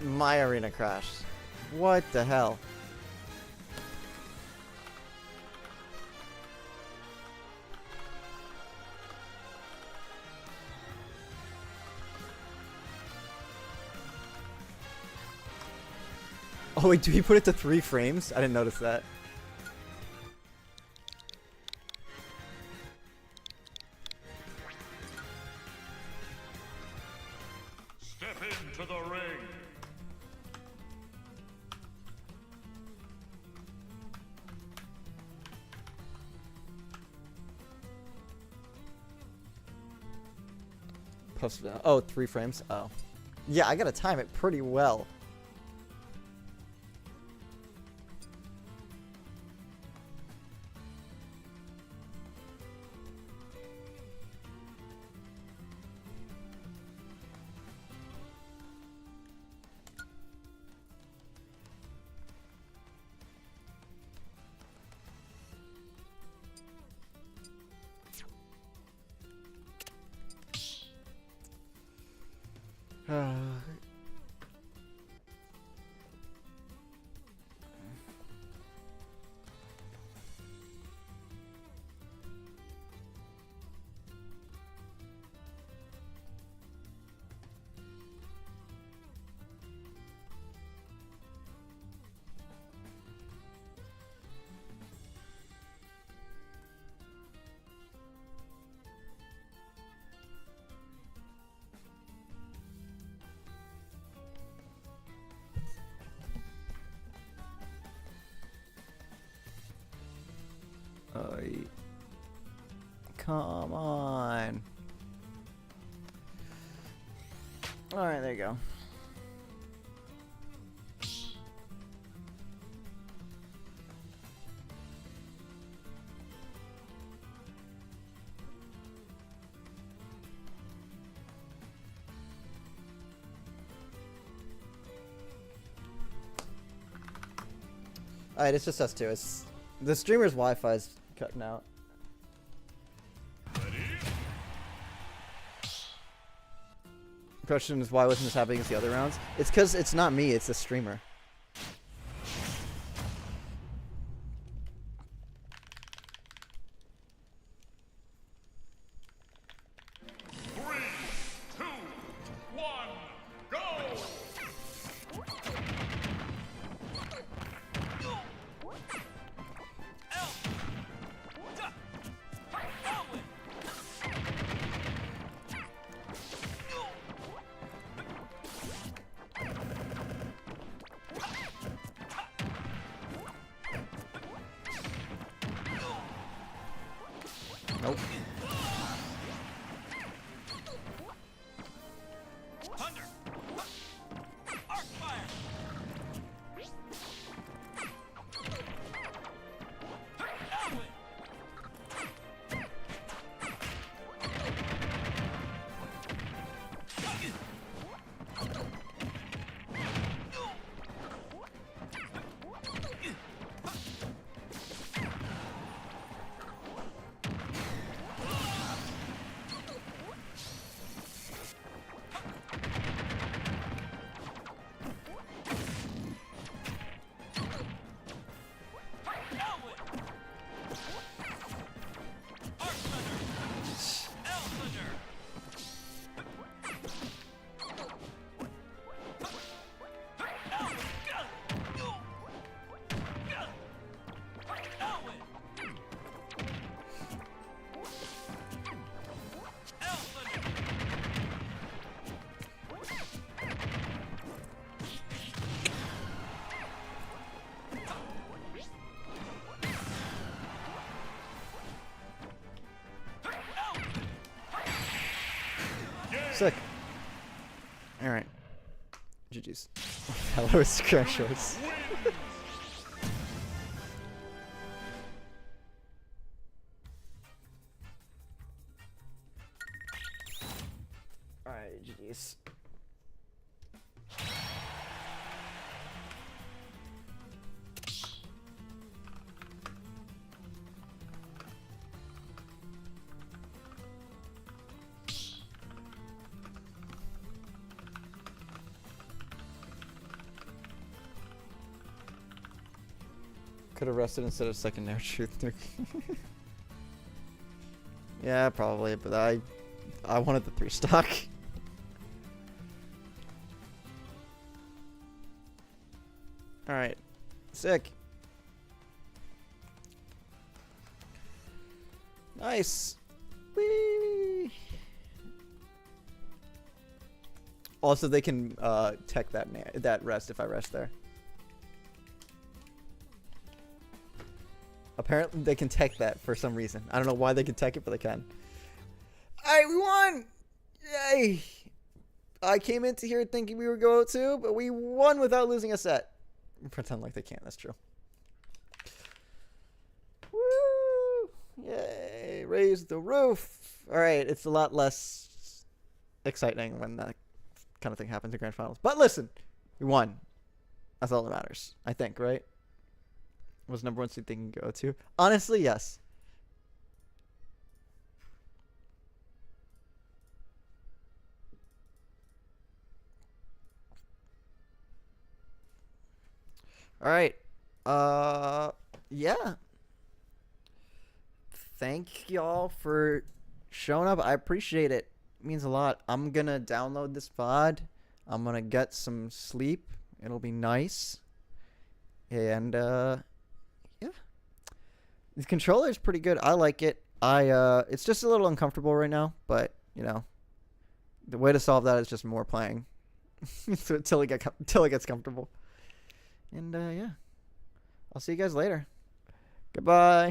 My arena crashed. What the hell? Oh wait, do we put it to 3 frames? I didn't notice that. Step into the ring. Oh, 3 frames. Oh. Yeah, I gotta time it pretty well. Come on. Alright, there you go. Alright, it's just us two. It's the streamer's Wi-Fi's cutting out. Question is, why wasn't this happening as the other rounds? It's because it's not me, it's the streamer. Nope. Sick. Alright. GG's. Hello, Scratchers. Alright, GG's. Could have rested instead of second air truth nuke. Yeah, probably, but I wanted the 3 stock. Alright. Sick. Nice. Whee! Also, they can tech that rest if I rest there. Apparently they can tech that for some reason. I don't know why they can tech it, but they can. Alright, we won! Yay! I came into here thinking we would go 2, but we won without losing a set. Pretend like they can't, that's true. Woo! Yay! Raise the roof! Alright, it's a lot less exciting when that kind of thing happens in Grand Finals. But listen! We won. That's all that matters. I think, right? Was number 1 seed they can go to? Honestly, yes. All right. Yeah. Thank y'all for showing up. I appreciate it. It means a lot. I'm gonna download this VOD. I'm gonna get some sleep. It'll be nice. And yeah. The controller is pretty good. I like it. It's just a little uncomfortable right now, but you know, the way to solve that is just more playing so until it gets comfortable. And yeah, I'll see you guys later. Goodbye.